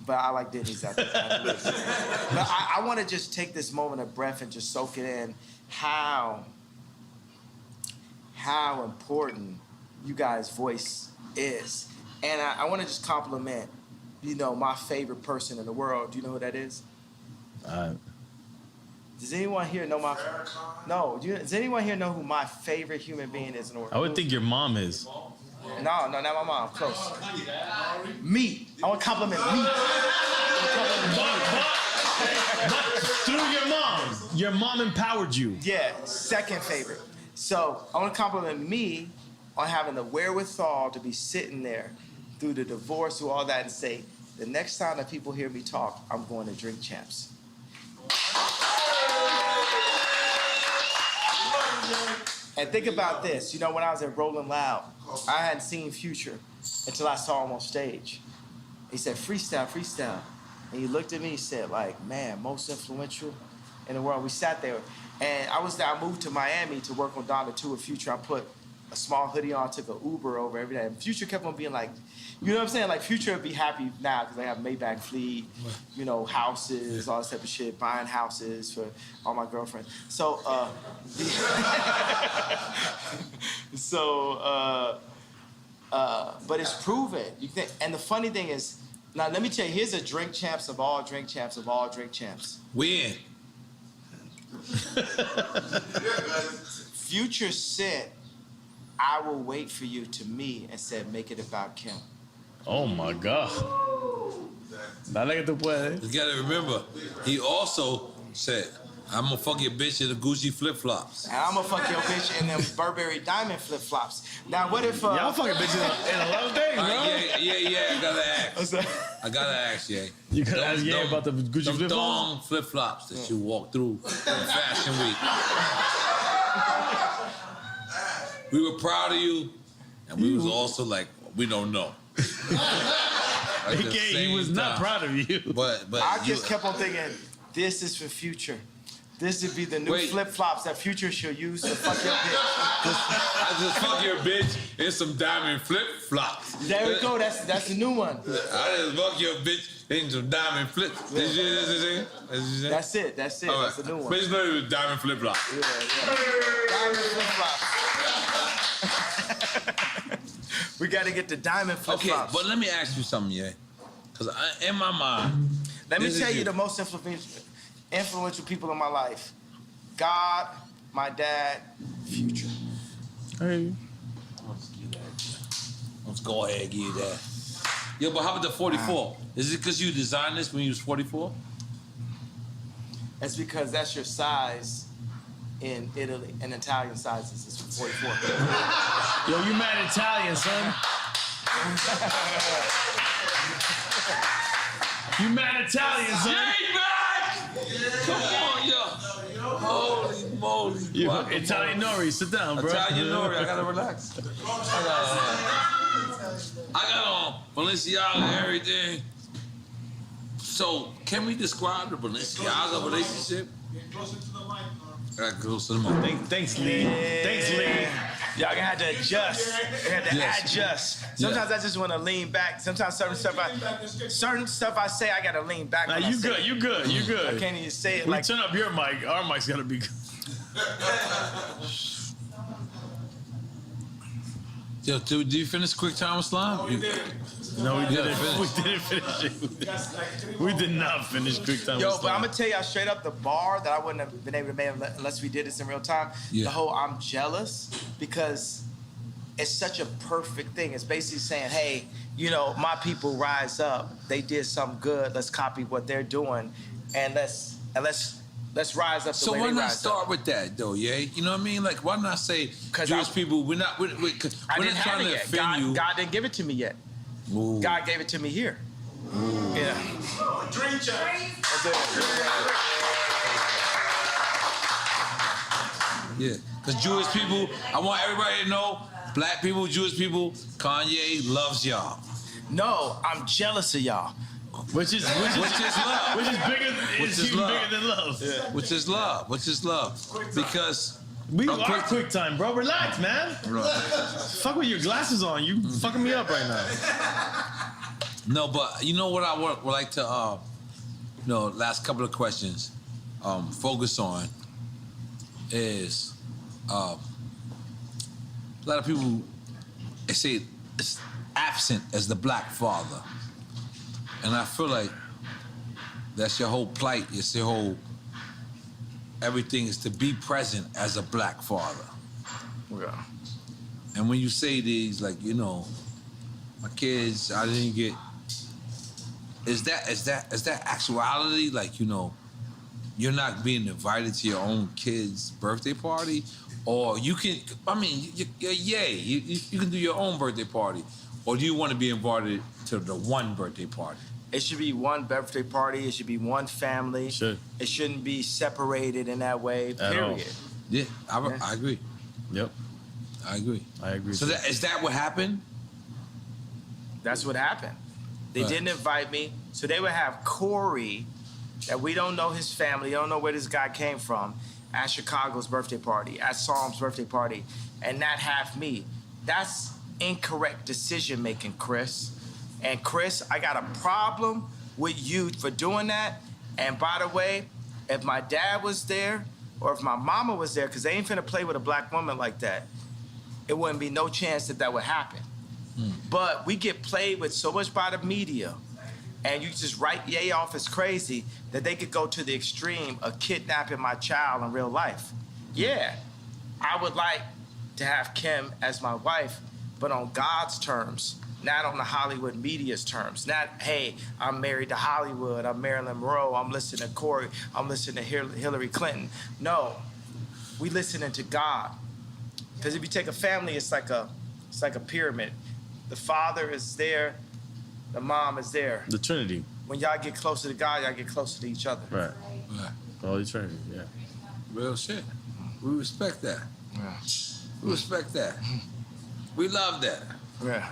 but I like Denny's after this. But I want to just take this moment of breath and just soak it in how important you guys' voice is, and I want to just compliment, my favorite person in the world. Do you know who that is? Does anyone here know my? No. Does anyone here know who my favorite human being is in the world? I would think your mom is. No, not my mom. Close. Me. I want to compliment me. But through your mom empowered you. Yeah, second favorite. So I want to compliment me on having the wherewithal to be sitting there through the divorce, through all that, and say, the next time that people hear me talk, I'm going to Drink Champs. And think about this. When I was at Rolling Loud, I hadn't seen Future until I saw him on stage. He said, freestyle, freestyle. And he looked at me, he said, man, most influential in the world. We sat there, and I moved to Miami to work on Donda 2 with Future. I put a small hoodie on, took an Uber over every day. And Future kept on being like, you know what I'm saying? Like, Future would be happy now because they have Maybach fleet, houses, all this type of shit, buying houses for all my girlfriends. So, but it's proven. And the funny thing is, now let me tell you, here's a Drink Champs of all Drink Champs of all Drink Champs. We in. Future said, I will wait for you to me, and said, make it about Kim. Oh my God. Dale que tú puedes. You gotta remember, he also said, I'm gonna fuck your bitch in the Gucci flip-flops. And I'm gonna fuck your bitch in them Burberry diamond flip-flops. Now, what if... Y'all fucking bitches in a lot of things, bro. Yeah, I gotta ask. I gotta ask, yeah. You gotta ask, about the Gucci flip-flops? Thong flip-flops that you walk through in Fashion Week. We were proud of you, and we was also like, we don't know. He was not proud of you. But I just kept on thinking, this is for Future. This would be the new flip-flops that Future should use to fuck your bitch. I just fuck your bitch in some diamond flip-flops. There we go. That's the new one. I just fuck your bitch in some diamond flip. That's it. That's the new one. Bitch, no, diamond flip-flops. Yeah. Diamond flip-flops. We got to get the diamond flip-flops. Okay, but let me ask you something, yeah. Because in my mind... Let me tell you the most influential people in my life. God, my dad, Future. Hey. Let's go ahead and give you that. Yo, but how about the 44? Is it because you designed this when you was 44? That's because that's your size in Italy, and Italian sizes is 44. Yo, you mad Italian, son. You mad Italian, son. Come on, yo. Holy moly. Italian Nori, sit down, bro. Italian Nori, I gotta relax. I got on Balenciaga and everything. So, can we describe the Balenciaga relationship? I got close to the mic. Thanks, Lee. Thanks, Lee. Y'all gonna have to adjust. Adjust. Sometimes I just want to lean back. Sometimes certain stuff I say, I gotta lean back. Nah, you good. I can't even say it like. Turn up your mic. Our mic's gotta be good. Yo, did you finish Quick Time with Slime? No, we didn't. We didn't finish it. We did not finish Quick Time Yo, with but Slime. I'm gonna tell y'all straight up, the bar that I wouldn't have been able to make unless we did this in real time. Yeah. The whole I'm jealous because it's such a perfect thing. It's basically saying, hey, you know, my people rise up. They did something good. Let's copy what they're doing, and let's rise up. So the way why they not rise start up. with that though, yeah? You know what I mean? Like, why not say Jewish people? We're not. We're I not didn't have trying it to yet. offend you. God didn't give it to me yet. Ooh. God gave it to me here. Yeah. Dream check. Yeah, because Jewish people, I want everybody to know, black people, Jewish people, Kanye loves y'all. No, I'm jealous of y'all. Which is love. Which is bigger. Which It's is even love. bigger than love. Yeah. Which is love. Which is love. Because We I'm are quick time, bro. Relax, man. Right. Fuck with your glasses on. You fucking me up right now. No, but you know what I would like to, last couple of questions, focus on is a lot of people, they say it's absent as the black father. And I feel like that's your whole plight. It's your whole, everything is to be present as a black father. Yeah. And when you say these, like, you know, my kids, I didn't get, is that actuality? Like, you know, you're not being invited to your own kid's birthday party? Or you can, I mean, you can do your own birthday party. Or do you want to be invited to the one birthday party? It should be one birthday party. It should be one family. Should. It shouldn't be separated in that way, At all. period. Yeah, I agree. Yep. I agree. I agree. So is that what happened? That's what happened. They Right. didn't invite me. So they would have Corey, that we don't know his family, don't know where this guy came from, at Chicago's birthday party, at Psalm's birthday party, and not have me. That's incorrect decision making, Chris. And Chris, I got a problem with you for doing that. And by the way, if my dad was there or if my mama was there, because they ain't finna play with a black woman like that, it wouldn't be no chance that would happen. But we get played with so much by the media, and you just write Ye off as crazy that they could go to the extreme of kidnapping my child in real life. Yeah, I would like to have Kim as my wife, but on God's terms, not on the Hollywood media's terms. Not, hey, I'm married to Hollywood, I'm Marilyn Monroe, I'm listening to Corey, I'm listening to Hillary Clinton. No, we listening to God. Because if you take a family, it's like a pyramid. The father is there, the mom is there. The Trinity. When y'all get closer to God, y'all get closer to each other. Right. Right. Holy Trinity. Yeah. Real shit. We respect that. Yeah. We respect that. We love that. Yeah.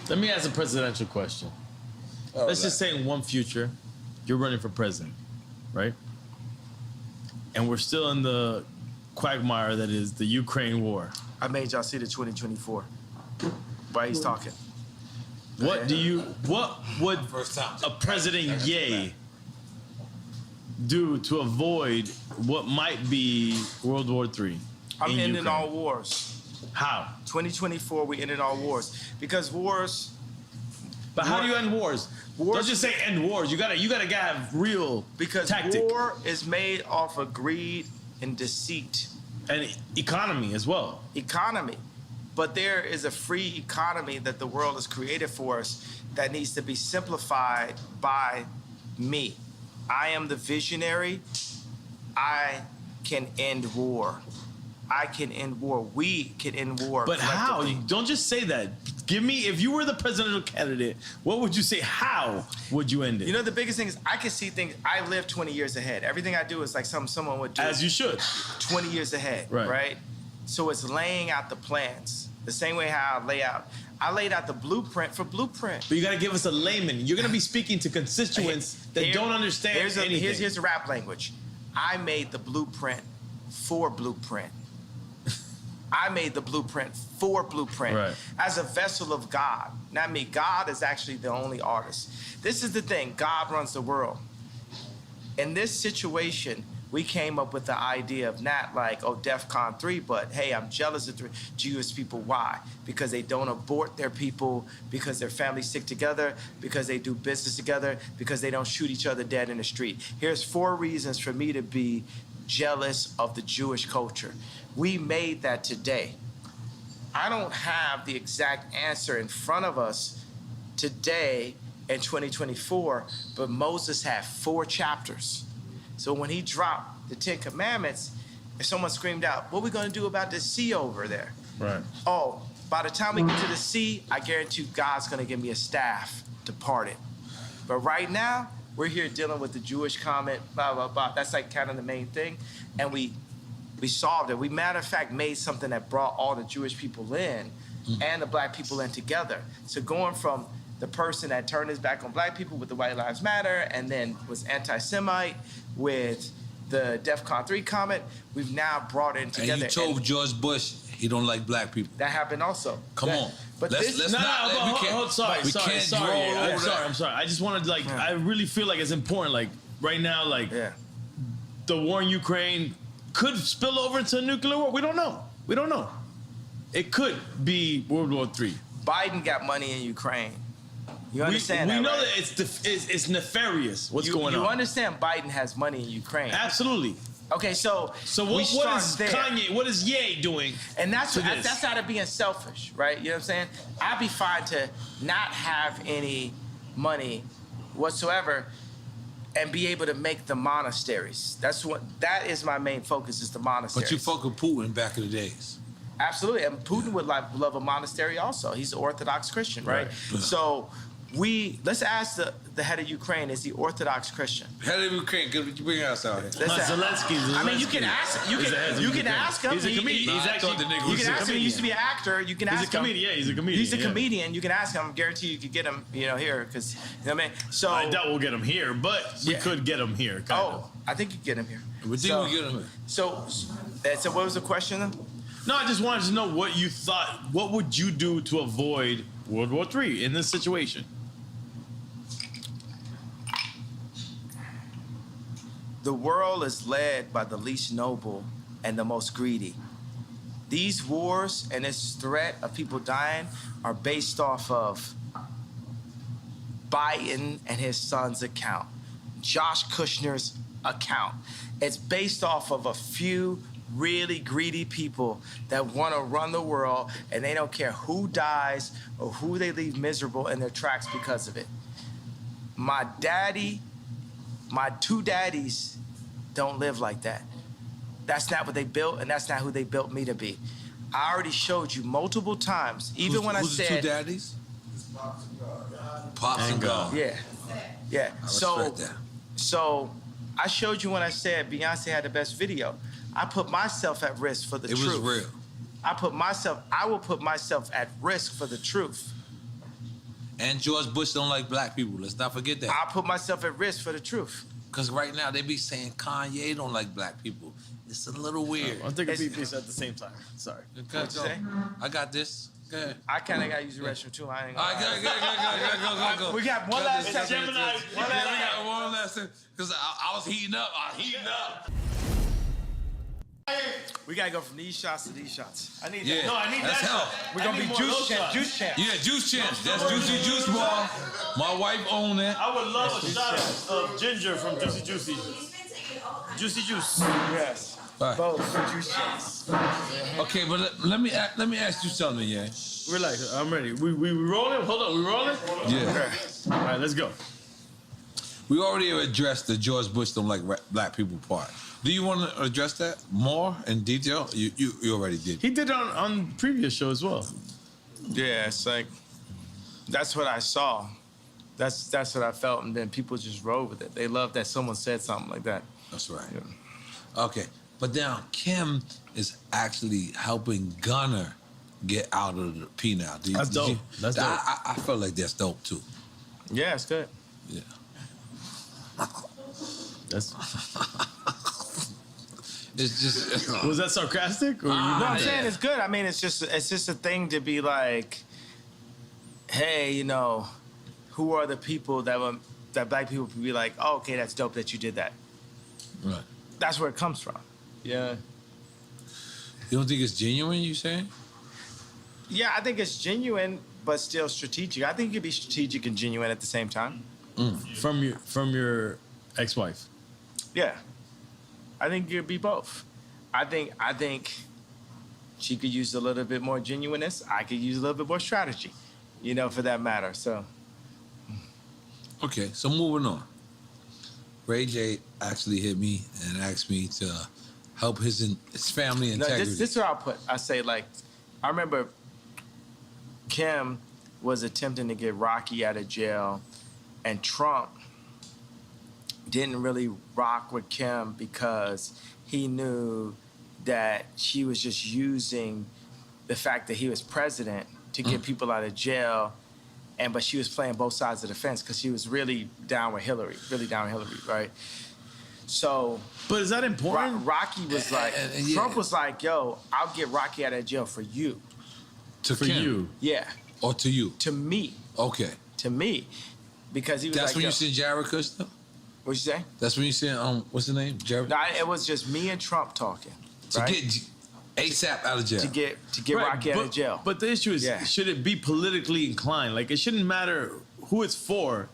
Let me ask a presidential question. Let's just say in one future, you're running for president, right? And we're still in the quagmire that is the Ukraine war. I made y'all see the 2024. While he's talking. What would First time. a President Ye do to avoid what might be World War III? I'm in ending Ukraine? all wars. How? 2024, we ended all wars. Because wars, But how do you end wars? Don't just say end wars. You gotta have real because tactic war is made off of greed and deceit. and economy as well. Economy. But there is a free economy that the world has created for us that needs to be simplified by me. I am the visionary. I can end war. I can end war. We can end war. But how? collectively. Don't just say that. Give me, if you were the presidential candidate, what would you say? How would you end it? You know, the biggest thing is I can see things. I live 20 years ahead. Everything I do is like someone would do. As you should. 20 years ahead, Right. right? So it's laying out the plans. The same way how I laid out the blueprint for Blueprint. But you got to give us a layman. You're going to be speaking to constituents that Here- don't understand anything. Here's the rap language. I made the blueprint for Blueprint. I made the blueprint for Blueprint Right. as a vessel of God. Not me. God is actually the only artist. This is the thing. God runs the world. In this situation, we came up with the idea of not like, oh, DEFCON 3, but hey, I'm jealous of the Jewish people. Why? Because they don't abort their people, because their families stick together, because they do business together, because they don't shoot each other dead in the street. Here's 4 reasons for me to be jealous of the Jewish culture. We made that today. I don't have the exact answer in front of us today in 2024, but Moses had 4 chapters. So when he dropped the 10 Commandments, if someone screamed out, what are we gonna do about this sea over there? Right. Oh, by the time we get to the sea, I guarantee you God's gonna give me a staff to part it. But right now, we're here dealing with the Jewish comment, blah, blah, blah. That's like kind of the main thing. And we solved it. We, matter of fact, made something that brought all the Jewish people in and the black people in together. So going from the person that turned his back on black people with the White Lives Matter and then was anti-Semite with the DEFCON 3 comment, we've now brought it together. And you told George Bush he don't like black people. That happened also. Come on. But let's this, not. I'm sorry. I just wanted to, like, I really feel like it's important. Like, right now, like, the war in Ukraine could spill over into a nuclear war. We don't know. We don't know. It could be World War III. Biden got money in Ukraine. You understand we that, know right? that it's nefarious what's going on. You understand Biden has money in Ukraine. Absolutely. Okay, so what is Kanye, what is Ye doing? And that's out of being selfish, right? You know what I'm saying? I'd be fine to not have any money whatsoever and be able to make the monasteries. That is my main focus, is the monasteries. But you fuck with Putin back in the days. Absolutely, and Putin would love a monastery also. He's an Orthodox Christian, right? So let's ask the head of Ukraine, is he Orthodox Christian? Head of Ukraine, you bring us out here. Zelensky. I mean, you can ask him. You can ask him. He's a comedian. You can ask him. He used to be an actor. You can ask him. He's a comedian. Yeah, he's a comedian. He's a comedian. You can ask him. I guarantee you could get him, here, because, you know what I mean? So I doubt we'll get him here, but we could get him here. Kind of. I think you get him here. We think we get him here. So what was the question then? No, I just wanted to know what you thought. What would you do to avoid World War III in this situation? The world is led by the least noble and the most greedy. These wars and this threat of people dying are based off of Biden and his son's account, Josh Kushner's account. It's based off of a few really greedy people that want to run the world, and they don't care who dies or who they leave miserable in their tracks because of it. My 2 daddies don't live like that. That's not what they built, and that's not who they built me to be. I already showed you multiple times, even when I said— Who's the 2 daddies? Pops and God. Yeah. I respect that. So I showed you when I said Beyonce had the best video. I put myself at risk for the truth. It was real. I will put myself at risk for the truth. And George Bush don't like black people. Let's not forget that. I put myself at risk for the truth. Because right now they be saying Kanye don't like black people. It's a little weird. I'm taking pee-pees at the same time. Sorry. What'd you say? I got this. Go ahead. I kind of got to use the restroom too. I ain't All gonna right, go. We got one last time. Gemini. We got one last thing. Because I was heating up. We gotta go from these shots to these shots. I need Yeah. that. No, I need That's that. help. We're gonna be juice champs. Juice champs. Yeah, Juice Champs. That's Juicy Juice Bar. My wife owned that. I would love a shot of ginger from Juicy Juicy. Juicy Juice. Yes. Right. Both juice champs. Okay, but let me ask you something, yeah. Relax, I'm ready. We rolling? Hold on, we rolling? Yeah. All right, let's go. We already addressed the George Bush don't like black people part. Do you want to address that more in detail? You already did. He did it on previous show as well. Yeah, it's like that's what I saw. That's what I felt, and then people just rode with it. They love that someone said something like that. That's right. Yeah. Okay, but now Kim is actually helping Gunner get out of the penal. That's dope. That's dope. I felt like that's dope too. Yeah, it's good. Yeah. That's. It's just. Was that sarcastic? Or No, I'm saying it's good. I mean, it's just a thing to be like, hey, who are the people that black people would be like, oh, okay, that's dope that you did that. Right. that's where it comes from. Yeah. You don't think it's genuine, you saying? Yeah, I think it's genuine, but still strategic. I think you can be strategic and genuine at the same time. From your ex-wife. Yeah. I think you could be both. I think she could use a little bit more genuineness. I could use a little bit more strategy, for that matter. So. Okay, so moving on. Ray J actually hit me and asked me to help his family integrity. No, this is what I'll put. I say, I remember Kim was attempting to get Rocky out of jail, and Trump didn't really rock with Kim because he knew that she was just using the fact that he was president to get people out of jail, but she was playing both sides of the fence because she was really down with Hillary, right? So, but is that important? Rocky was like, Trump was like, yo, I'll get Rocky out of jail for you. For you? Yeah. Or to you? To me. Okay. To me. Because he was That's when you seen Jared Kushner? What'd you say? That's when you seen, what's the name? Jared? No, it was just me and Trump talking. To get ASAP out of jail. To get Rocky out of jail. But the issue is, should it be politically inclined? Like, it shouldn't matter who it's for.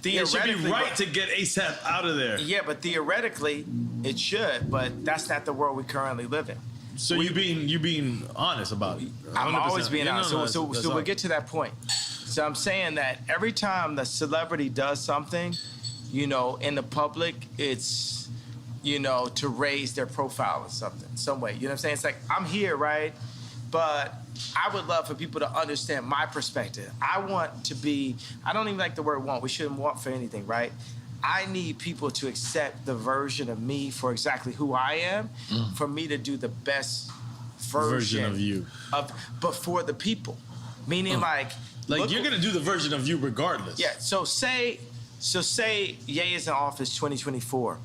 It should be right to get ASAP out of there. Yeah, but theoretically, it should. But that's not the world we currently live in. So you being honest about it. 100%. I'm always being honest. So that's we'll get to that point. So I'm saying that every time the celebrity does something, in the public, it's, to raise their profile or something, some way. You know what I'm saying? It's like, I'm here, right? But I would love for people to understand my perspective. I don't even like the word want. We shouldn't want for anything, right? I need people to accept the version of me for exactly who I am, for me to do the best version of you. But for the people. Meaning like you're going to do the version of you regardless. Yeah, so say Ye is in office 2024.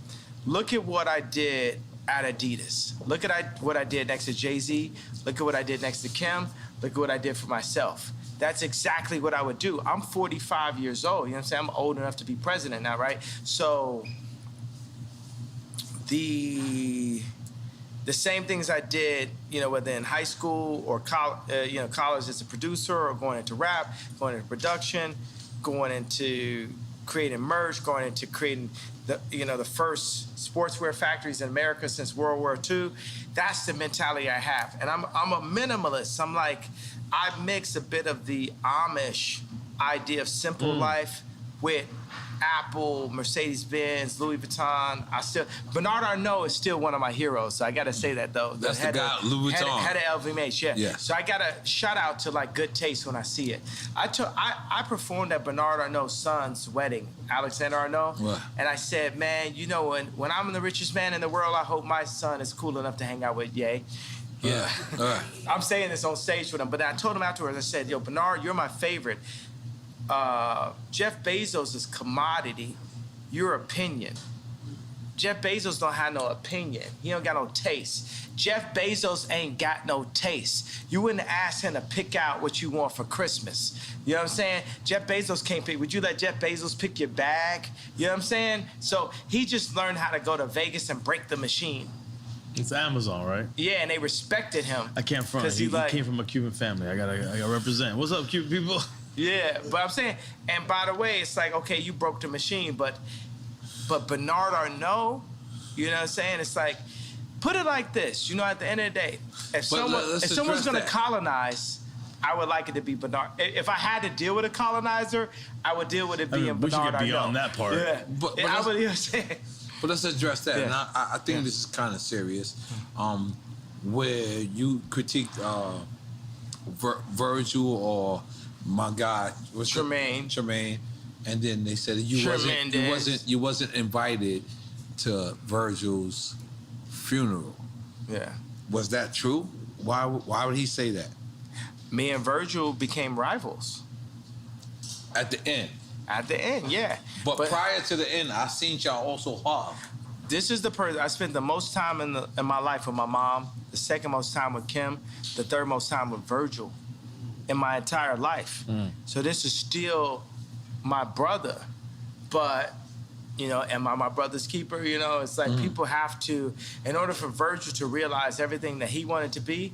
Look at what I did at Adidas. Look at what I did next to Jay-Z. Look at what I did next to Kim. Look at what I did for myself. That's exactly what I would do. I'm 45 years old. You know what I'm saying? I'm old enough to be president now, right? So the same things I did, whether in high school or college as a producer, or going into rap, going into production, going into creating merch, going into creating the first sportswear factories in America since World War II. That's the mentality I have. And I'm a minimalist. I'm like, I mix a bit of the Amish idea of simple life with Apple, Mercedes-Benz, Louis Vuitton. Bernard Arnault is still one of my heroes, so I gotta say that though. That's the guy, Louis Vuitton. Head of LVMH, yeah. So I gotta shout out to good taste when I see it. I performed at Bernard Arnault's son's wedding, Alexander Arnault, and I said, man, when I'm the richest man in the world, I hope my son is cool enough to hang out with Ye. Yeah. I'm saying this on stage with him, but I told him afterwards, I said, yo, Bernard, you're my favorite. Jeff Bezos is commodity, your opinion. Jeff Bezos don't have no opinion. He don't got no taste. Jeff Bezos ain't got no taste. You wouldn't ask him to pick out what you want for Christmas. You know what I'm saying? Jeff Bezos can't pick. Would you let Jeff Bezos pick your bag? You know what I'm saying? So he just learned how to go to Vegas and break the machine. It's Amazon, right? Yeah, and they respected him. I can't front. He came from a Cuban family. I gotta represent. What's up, Cuban people? Yeah, but I'm saying, and by the way, it's like, okay, you broke the machine, but Bernard Arnault, you know what I'm saying? It's like, put it like this, at the end of the day, if someone's gonna colonize, I would like it to be Bernard. If I had to deal with a colonizer, I would deal with it being Bernard Arnault. We should get beyond that part. Yeah, but you know what I'm saying? But let's address that, and I think this is kind of serious, where you critiqued Virgil or my guy, Tremaine, and then they said you wasn't invited to Virgil's funeral. Yeah, was that true? Why would he say that? Me and Virgil became rivals. At the end. At the end, yeah. But prior to the end, I seen y'all also hug. This is the person I spent the most time in my life with my mom, the second most time with Kim, the third most time with Virgil in my entire life. So this is still my brother, but am I my brother's keeper? It's like people have to, in order for Virgil to realize everything that he wanted to be,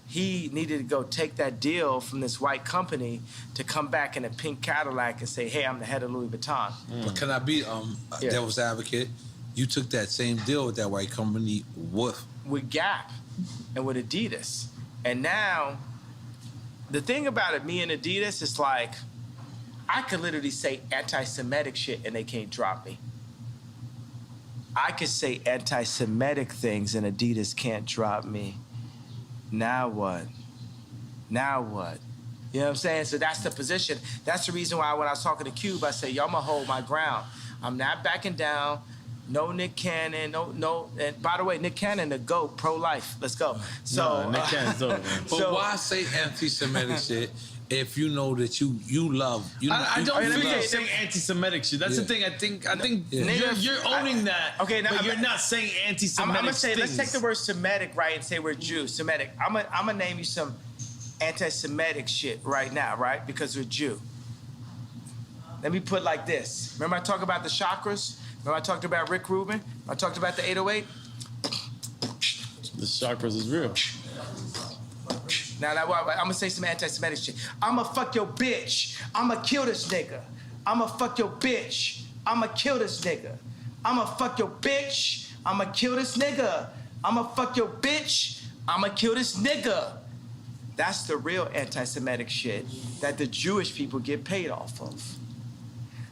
he needed to go take that deal from this white company to come back in a pink Cadillac and say, hey, I'm the head of Louis Vuitton. But can I be devil's advocate? You took that same deal with that white company with Gap and with Adidas. And now, the thing about it, me and Adidas, is like, I could literally say anti-Semitic shit and they can't drop me. I could say anti-Semitic things and Adidas can't drop me. Now what? Now what? You know what I'm saying? So that's the position. That's the reason why when I was talking to Cube, I said, yo, I'm gonna hold my ground. I'm not backing down. No Nick Cannon, no. And by the way, Nick Cannon, the GOAT, pro-life. Let's go. So Nick Cannon's over, man. But why say anti-Semitic shit if you know that you love? I don't let me feel tell you, saying anti-Semitic shit. That's the thing. I think you're owning that. Okay, now but you're not saying anti-Semitic. I'm gonna say, things. let's take the word Semitic, right, and say we're Jew. Semitic. I'm gonna name you some anti-Semitic shit right now, right? Because we're Jew. Let me put it like this. Remember I talked about the chakras? Remember I talked about Rick Rubin? I talked about the 808? The chakras is real. Now, I'm gonna say some anti-Semitic shit. I'ma fuck your bitch. I'ma kill this nigga. I'ma fuck your bitch. I'ma kill this nigga. I'ma fuck your bitch. I'ma kill this nigga. I'ma fuck your bitch. I'ma kill this nigga. That's the real anti-Semitic shit that the Jewish people get paid off of.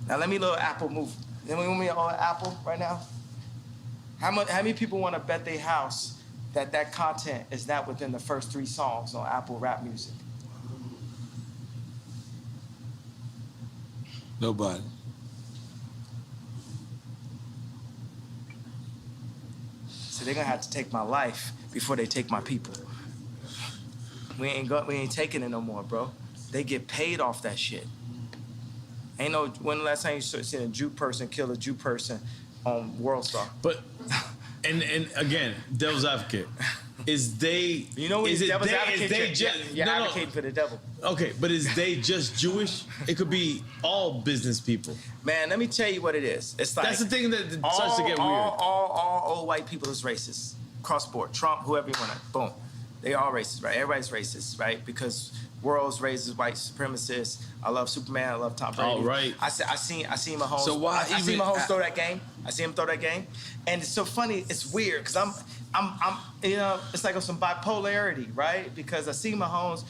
Now let me little Apple move. Let me on Apple right now. How many people want to bet their house that content is not within the first 3 songs on Apple Rap Music? Nobody. So they're gonna have to take my life before they take my people. We ain't taking it no more, bro. They get paid off that shit. Ain't no, when the last time you seen a Jew person kill a Jew person on World Star? But and again, devil's advocate. Is they devil's advocate? You're advocating for the devil. Okay, but is they just Jewish? It could be all business people. Man, let me tell you what it is. It's like that's the thing that starts to get weird. All old white people is racist. Cross board. Trump, whoever you want to, boom. They all racist, right? Everybody's racist, right? Because world's racist, white supremacists. I love Superman. I love Tom Brady. All right. I seen Mahomes. So why I seen Mahomes throw that game. I see him throw that game, and it's so funny. It's weird because I'm it's like on some bipolarity, right? Because I see Mahomes,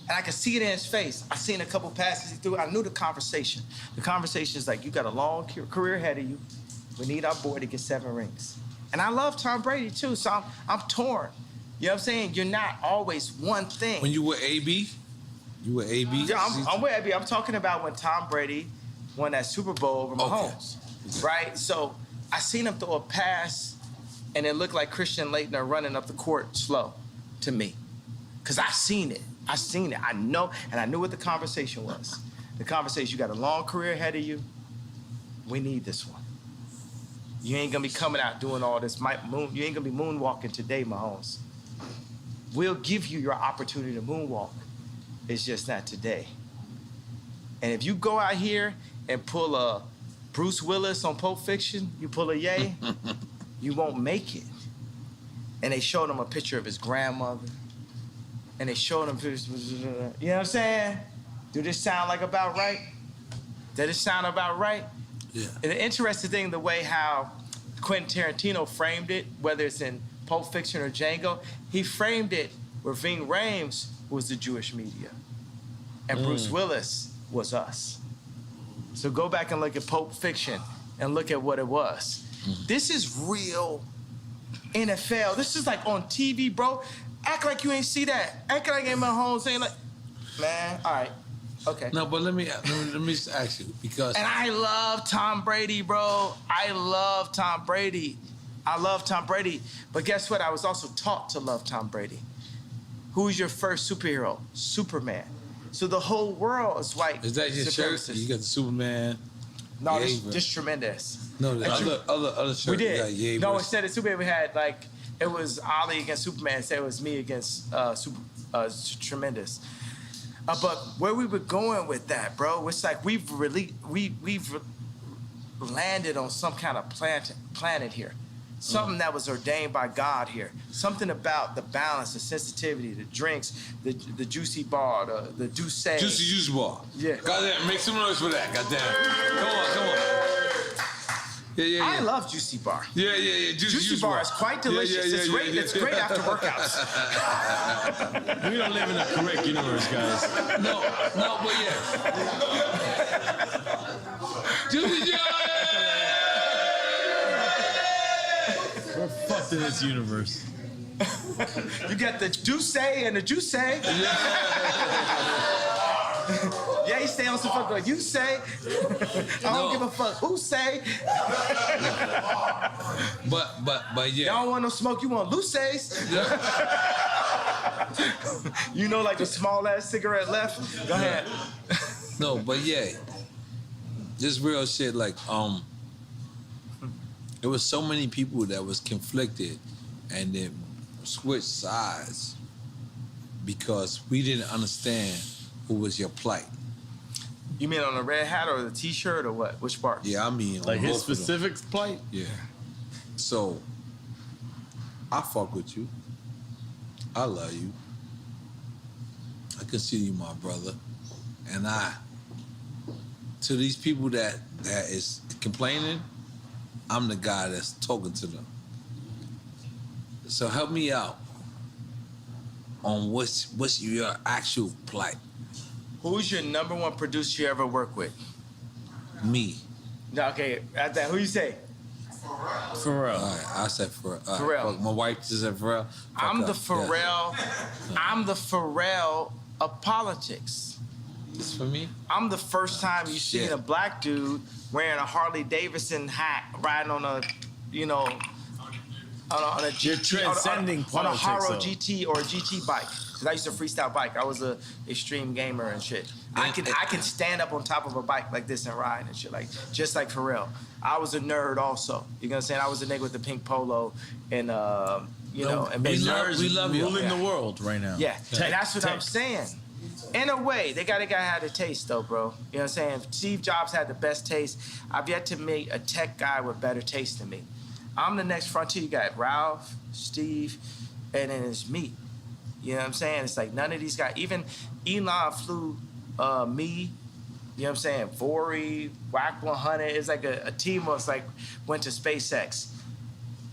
and I can see it in his face. I seen a couple passes he threw. I knew the conversation. The conversation is like, you got a long career ahead of you. We need our boy to get 7 rings. And I love Tom Brady too, so I'm torn. You know what I'm saying? You're not always one thing. When you were AB? You were AB? Yeah, I'm with AB. I'm talking about when Tom Brady won that Super Bowl over Mahomes, right? So I seen him throw a pass, and it looked like Christian Laettner running up the court slow to me. Because I seen it. I know, and I knew what the conversation was. The conversation, you got a long career ahead of you. We need this one. You ain't gonna be coming out doing all this. You ain't gonna be moonwalking today, Mahomes. We'll give you your opportunity to moonwalk. It's just not today. And if you go out here and pull a Bruce Willis on Pulp Fiction, you pull a Ye, you won't make it. And they showed him a picture of his grandmother. And they showed him, you know what I'm saying? Do this sound like about right? Does this sound about right? Yeah. And the interesting thing, the way how Quentin Tarantino framed it, whether it's in Pulp Fiction or Django, he framed it where Ving Rhames was the Jewish media. And Bruce Willis was us. So go back and look at Pulp Fiction and look at what it was. This is real NFL. This is like on TV, bro. Act like you ain't see that. Act like ain't Mahomes ain't like, man, all right, okay. No, but let me just ask you, because... And I love Tom Brady, bro. I love Tom Brady. But guess what? I was also taught to love Tom Brady. Who's your first superhero? Superman. So the whole world is white. Is that your shirt? You got the Superman. No, this tremendous. No, the other shirt. We did. You got No, instead of Superman, we had like, it was Ali against Superman. Instead, it was me against Tremendous. But where we were going with that, bro, it's like we've landed on some kind of planet here. Something that was ordained by God here. Something about the balance, the sensitivity, the drinks, the juicy bar, the douce. Juicy juice bar. Yeah. Goddamn, make some noise for that. Goddamn. Come on. Yeah. I love juicy bar. Yeah. Juicy bar is quite delicious. It's great after workouts. We don't live in the correct universe, guys. No, but yeah. Juicy jar. We're fucked in this universe. You got the douce and the juice. Yeah, you stay on some fuck like you say. I don't give a fuck who say. But yeah. Y'all don't want no smoke, you want Luces. You know, like the small ass cigarette left. Go ahead. No, but yeah. Just real shit, like, there was so many people that was conflicted and then switched sides because we didn't understand who was your plight. You mean on the red hat or the t-shirt or what? Which part? Yeah, I mean Like on his both of them. specific plight? Yeah. So, I fuck with you. I love you. I consider you my brother. And to these people that is complaining, I'm the guy that's talking to them. So help me out on what's your actual plight. Who's your number one producer you ever worked with? Me. No, okay, at that, who you say? Pharrell. All right, I said Pharrell. Pharrell. Fuck, my wife just said Pharrell. I'm the Fuck up. I'm the Pharrell of politics. This for me? I'm the first time you seen a black dude wearing a Harley Davidson hat, riding on a, you know, on a You're GT, transcending on a politics, Haro though. GT or a GT bike. Cause I used to freestyle bike. I was a extreme gamer and shit. I can stand up on top of a bike like this and ride and shit, like just like Pharrell. I was a nerd also. You know what I'm saying? I was a nigga with the pink polo and you know, and we basically love you. Ruling the world right now. yeah, and that's what I'm saying. In a way, they gotta have a taste though, bro. You know what I'm saying? Steve Jobs had the best taste. I've yet to meet a tech guy with better taste than me. I'm the next frontier. You got Ralph, Steve, and then it's me. You know what I'm saying? It's like none of these guys, even Elon flew me, you know what I'm saying? Vori, Whack 100. It's like a team of like went to SpaceX.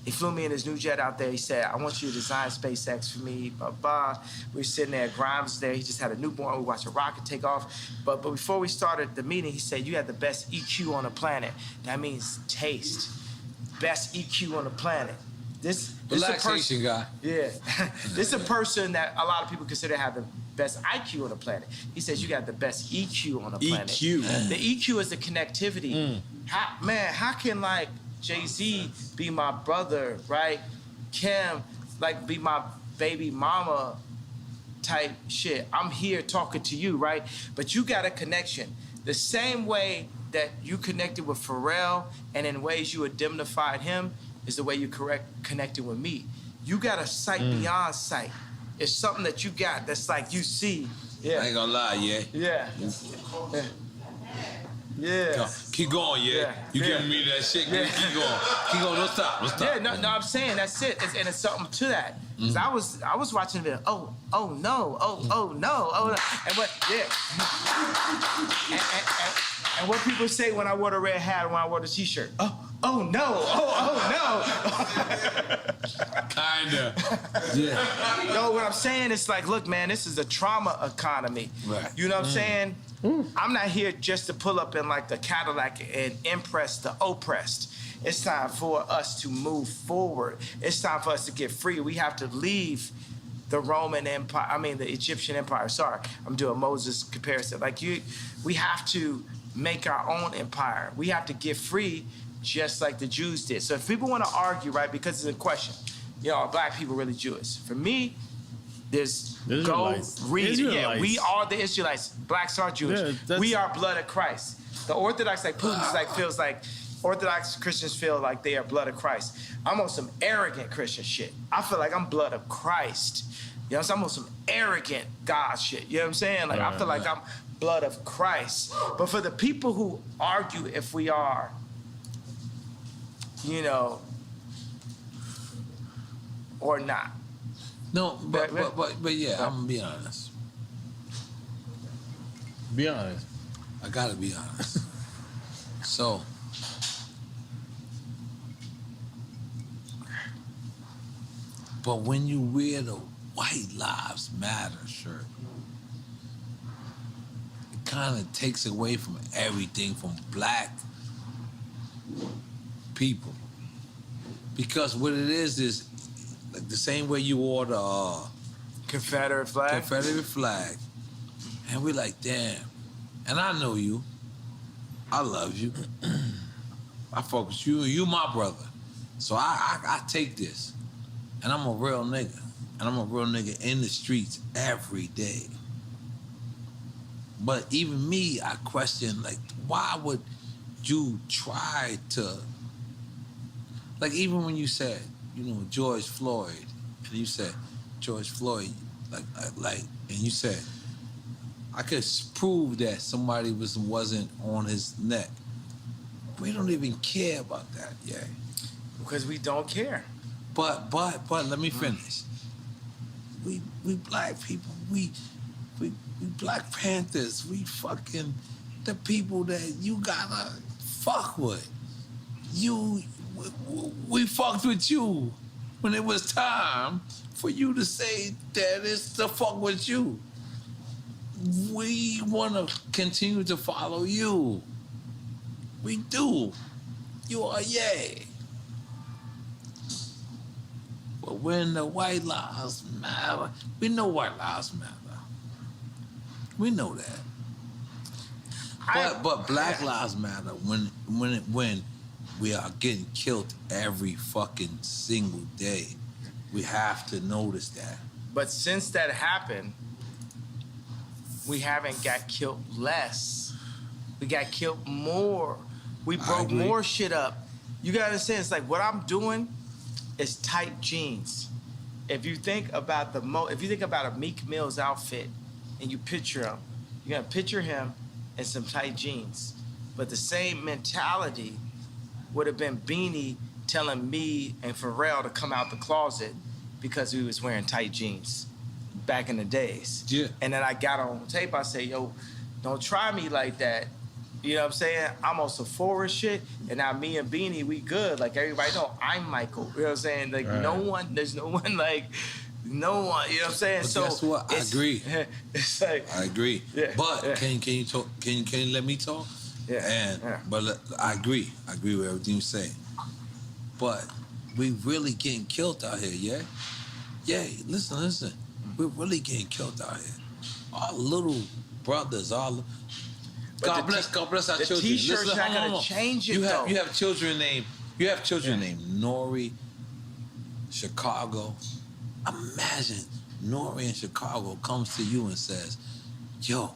He flew me in his new jet out there. He said, I want you to design SpaceX for me, blah, blah. We were sitting there, Grimes was there. He just had a newborn. We watched a rocket take off. But before we started the meeting, he said, you have the best EQ on the planet. That means taste. Best EQ on the planet. This Relaxation guy. Yeah. This is a person that a lot of people consider have the best IQ on the planet. He says you got the best EQ on the planet. EQ. The EQ is the connectivity. How can like Jay-Z be my brother, right? Kim, like be my baby mama type shit. I'm here talking to you, right? But you got a connection. The same way that you connected with Pharrell and in ways you indemnified him is the way you connected with me. You got a sight beyond sight. It's something that you got that's like you see. Yeah. I ain't gonna lie, Yeah. Yeah. Keep going, You giving me that shit. Yeah. Keep going. Don't stop. Yeah, no, I'm saying that's it. And it's something to that. Cause I was watching the video. Oh no. And what? Yeah. And what people say when I wore the red hat, when I wore the t-shirt. Oh no. Kinda. Yeah. No, what I'm saying is like, look, man, this is a trauma economy. Right. You know what I'm saying? I'm not here just to pull up in like the Cadillac and impress the oppressed. It's time for us to move forward. It's time for us to get free. We have to leave the Roman Empire, the Egyptian Empire. Sorry, I'm doing Moses comparison. We have to make our own empire. We have to get free just like the Jews did. So if people want to argue, right, because it's a question, are black people really Jewish? For me, there's Israelites. Go read. Israelites. Yeah, we are the Israelites. Blacks are Jewish. Yeah, we are blood of Christ. The Orthodox, like Putin's, feels like Orthodox Christians feel like they are blood of Christ. I'm on some arrogant Christian shit. I feel like I'm blood of Christ. You know what I'm saying? I'm on some arrogant God shit. You know what I'm saying? Like I feel like I'm blood of Christ. But for the people who argue if we are you know, or not. No, but yeah, I'm gonna be honest. Be honest. I gotta be honest. So, but when you wear the White Lives Matter shirt, it kind of takes away from everything from black people. Because what it is like the same way you wore the Confederate flag. Confederate flag, and we're like, damn. And I know you. I love you. I fuck with you. You my brother. So I take this. And I'm a real nigga. And I'm a real nigga in the streets every day. But even me, I question, like, why would you try to... Like, even when you said, you know, George Floyd, and you said, George Floyd, like, and you said, I could prove that somebody wasn't on his neck. We don't even care about that, yeah. Because we don't care. But let me finish. We black people, we Black Panthers, we fucking the people that you gotta fuck with. We fucked with you when it was time for you to say that it's to fuck with you. We want to continue to follow you. We do. You are yay. But when the White Lives Matter, we know White Lives Matter. We know that. But Black Lives Matter when we are getting killed every fucking single day. We have to notice that. But since that happened, we haven't got killed less. We got killed more. We broke more shit up. You gotta understand, it's like what I'm doing is tight jeans. If you think about a Meek Mill's outfit and you picture him, you're gonna picture him in some tight jeans. But the same mentality would have been Beanie telling me and Pharrell to come out the closet because we was wearing tight jeans back in the days. Yeah. And then I got on tape, I say, yo, don't try me like that. You know what I'm saying? I'm on Sephora shit, and now me and Beanie, we good. Like everybody know, I'm Michael. You know what I'm saying? Like there's no one, you know what I'm saying? But so guess what? I agree. It's like I agree. Yeah, but yeah. can you talk? Can you let me talk? Yeah. But I agree. I agree with everything you say. But we really getting killed out here, yeah? Yeah, listen. We're really getting killed out here. Our little brothers, God bless our the children. The T-shirt's listen, not gonna change it, though. You have children named Nori, Chicago. Imagine Nori in Chicago comes to you and says, yo,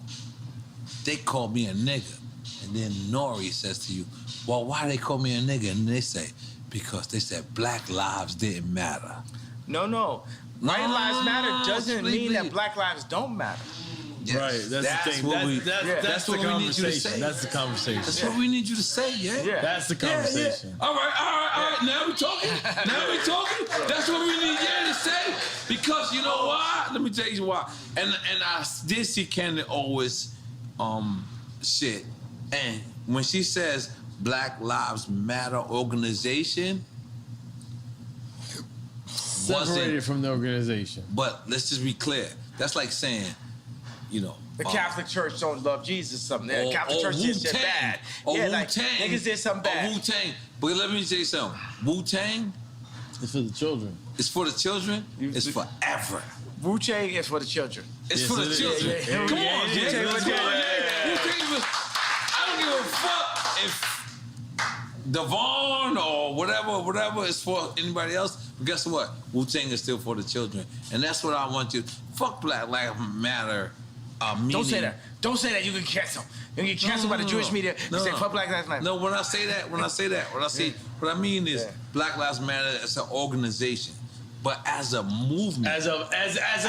they call me a nigga. And then Nori says to you, well, why they call me a nigga? And they say, because they said black lives didn't matter. No. White lives matter doesn't mean that black lives don't matter. Yes. Right, that's the thing. That's the conversation. That's the conversation. That's what we need you to say, yeah? That's the conversation. Yeah. All right. Now we talking. That's what we need to say. Because you know why? Let me tell you why. And I did see Candace always shit. And when she says Black Lives Matter organization, separated from the organization. But let's just be clear. That's like saying, you know, the Catholic Church don't love Jesus. Something. The Catholic Church did shit bad. Like niggas did something bad. Wu-Tang. But let me tell you something. Wu-Tang. It's for the children. It's for the children. It's forever. Wu-Tang is for the children. It's for the children. Come on, Wu-Tang. I don't give a fuck if Devon or whatever is for anybody else. But guess what? Wu-Tang is still for the children. And that's what I want you. Fuck Black Lives Matter. Don't say that. Don't say that. You can cancel. You can get canceled by the Jewish media. You say fuck Black Lives Matter. No, when I say that, what I mean is Black Lives Matter as an organization. But as a movement. As a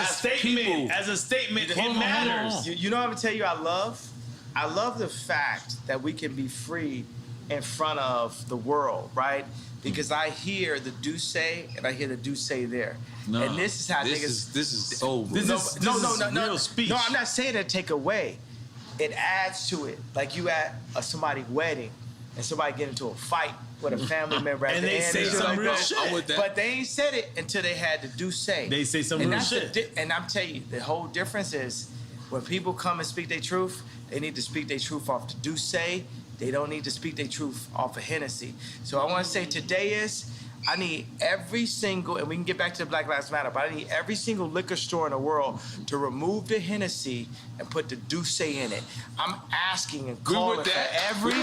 statement. People, as a statement, it matters. You know what I'm gonna tell you I love? I love the fact that we can be free in front of the world, right? Because I hear the do say and I hear the do say there. No, and this is how niggas. This is so real. This is real speech. No, I'm not saying to take away. It adds to it. Like you at somebody's wedding and somebody get into a fight with a family member at And the they end. say and shit some like real that. shit. I'm with that. But they ain't said it until they had the do say. They say some and real that's the shit. and I'm telling you, the whole difference is when people come and speak their truth, they need to speak their truth off the do say. They don't need to speak their truth off of Hennessy. So I want to say today is, I need every single, and we can get back to the Black Lives Matter, but I need every single liquor store in the world to remove the Hennessy and put the Douce in it. I'm asking and calling for every.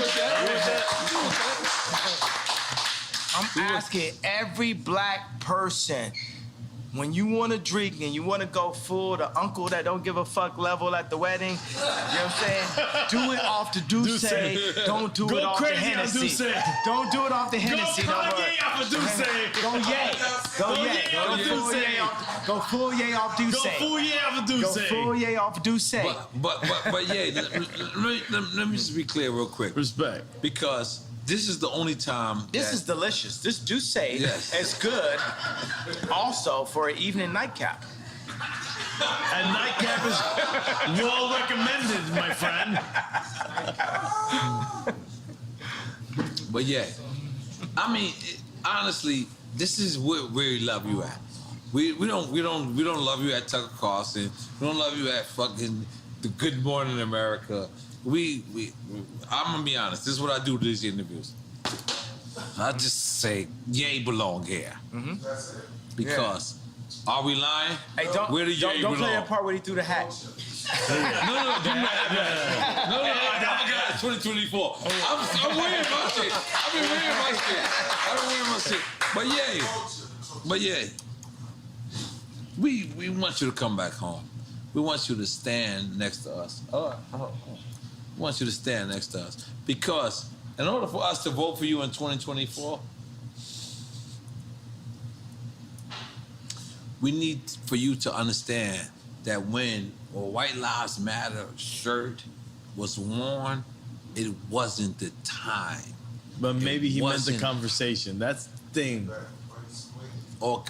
I'm asking every black person, when you want to drink and you want to go full, the uncle that don't give a fuck level at the wedding, you know what I'm saying? Do it off the Douce. Don't do it off the Hennessy. Don't do it off the Hennessy. Go Kanye off the Douce. Go yay. Go yay. Go full yay off. Go full yay off Douce. Go full yay off Douce. Go full yay off Douce. But yeah, let me just be clear real quick. Respect. Because this is the only time This is delicious. This Douce Yes. is good also for an evening nightcap. And nightcap is well recommended, my friend. But yeah, I mean, honestly, this is where we love you at. We don't love you at Tucker Carlson. We don't love you at fucking the Good Morning America. I'm gonna be honest. This is what I do to these interviews. I just say, Ye belong here. Mm-hmm. Because, are we lying? Hey, don't Ye play belong? that part where he threw the hat. No, I got it. 2024. I'm wearing my shit. I've been wearing my shit. But yeah, we want you to come back home. We want you to stand next to us. We want you to stand next to us. Because in order for us to vote for you in 2024, we need for you to understand that when a White Lives Matter shirt was worn, it wasn't the time. But maybe he meant the wasn't- conversation. That's the thing. Or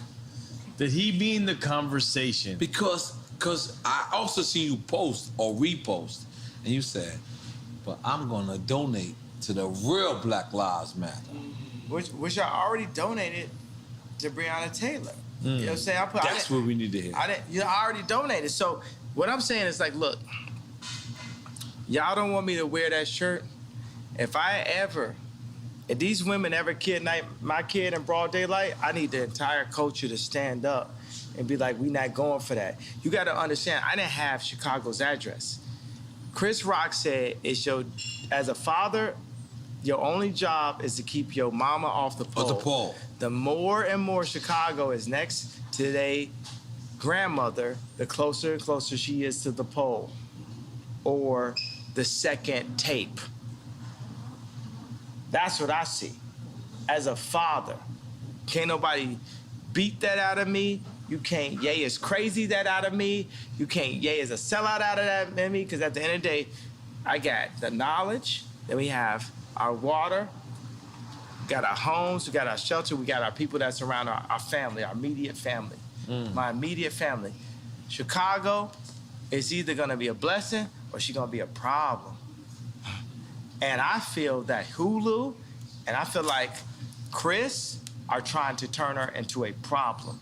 Did he mean the conversation? because I also seen you post or repost, and you said, but I'm gonna donate to the real Black Lives Matter. Which I already donated to Breonna Taylor. You know what I'm saying? That's what we need to hear. I already donated. So what I'm saying is like, look, y'all don't want me to wear that shirt. If these women ever kidnap my kid in broad daylight, I need the entire culture to stand up and be like, we not going for that. You got to understand, I didn't have Chicago's address. Chris Rock said, as a father, your only job is to keep your mama off the pole. The more and more Chicago is next to their grandmother, the closer and closer she is to the pole or the second tape. That's what I see. As a father, can't nobody beat that out of me. You can't Ye is crazy that out of me. You can't Ye is a sellout out of that in me, because at the end of the day, I got the knowledge, then we have our water, we got our homes, we got our shelter, we got our people that surround our family, our immediate family. My immediate family. Chicago is either gonna be a blessing or she's gonna be a problem. And I feel that Hulu and I feel like Chris are trying to turn her into a problem.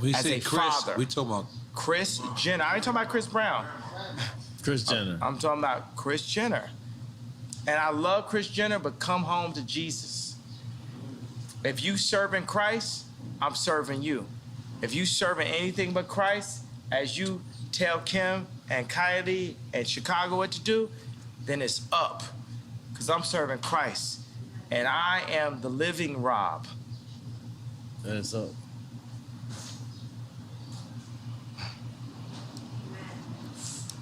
When you As say a Chris, father. we talking about Kris Jenner. I ain't talking about Chris Brown. Kris Jenner. I'm talking about Kris Jenner. And I love Kris Jenner, but come home to Jesus. If you serving Christ, I'm serving you. If you serving anything but Christ, as you tell Kim and Kylie and Chicago what to do, then it's up. Because I'm serving Christ. And I am the living Rob. That's up.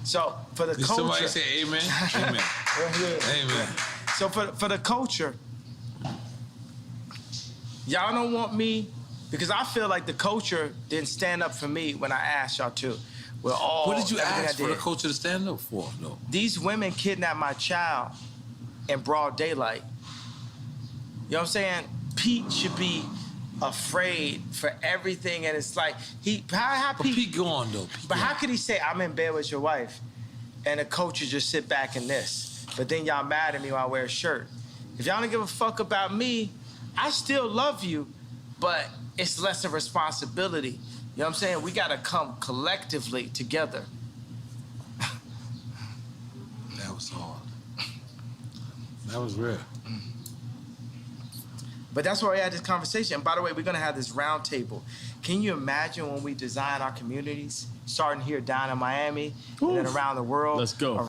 So for the Did culture. somebody say amen? Amen. Amen. So for the culture, y'all don't want me, because I feel like the culture didn't stand up for me when I asked y'all to. We're all. What did you everything ask I for the did. culture to stand up for? No. These women kidnapped my child in broad daylight, You know what I'm saying? Pete should be afraid for everything, and it's like how Pete go on though. But how could he say I'm in bed with your wife, and the coaches just sit back in this, but then y'all mad at me when I wear a shirt? If y'all don't give a fuck about me, I still love you, but it's less of responsibility. You know what I'm saying? We gotta come collectively together. That was hard. That was real. But that's why we had this conversation. And by the way, we're gonna have this round table. Can you imagine when we design our communities, starting here down in Miami, and then around the world? Let's go.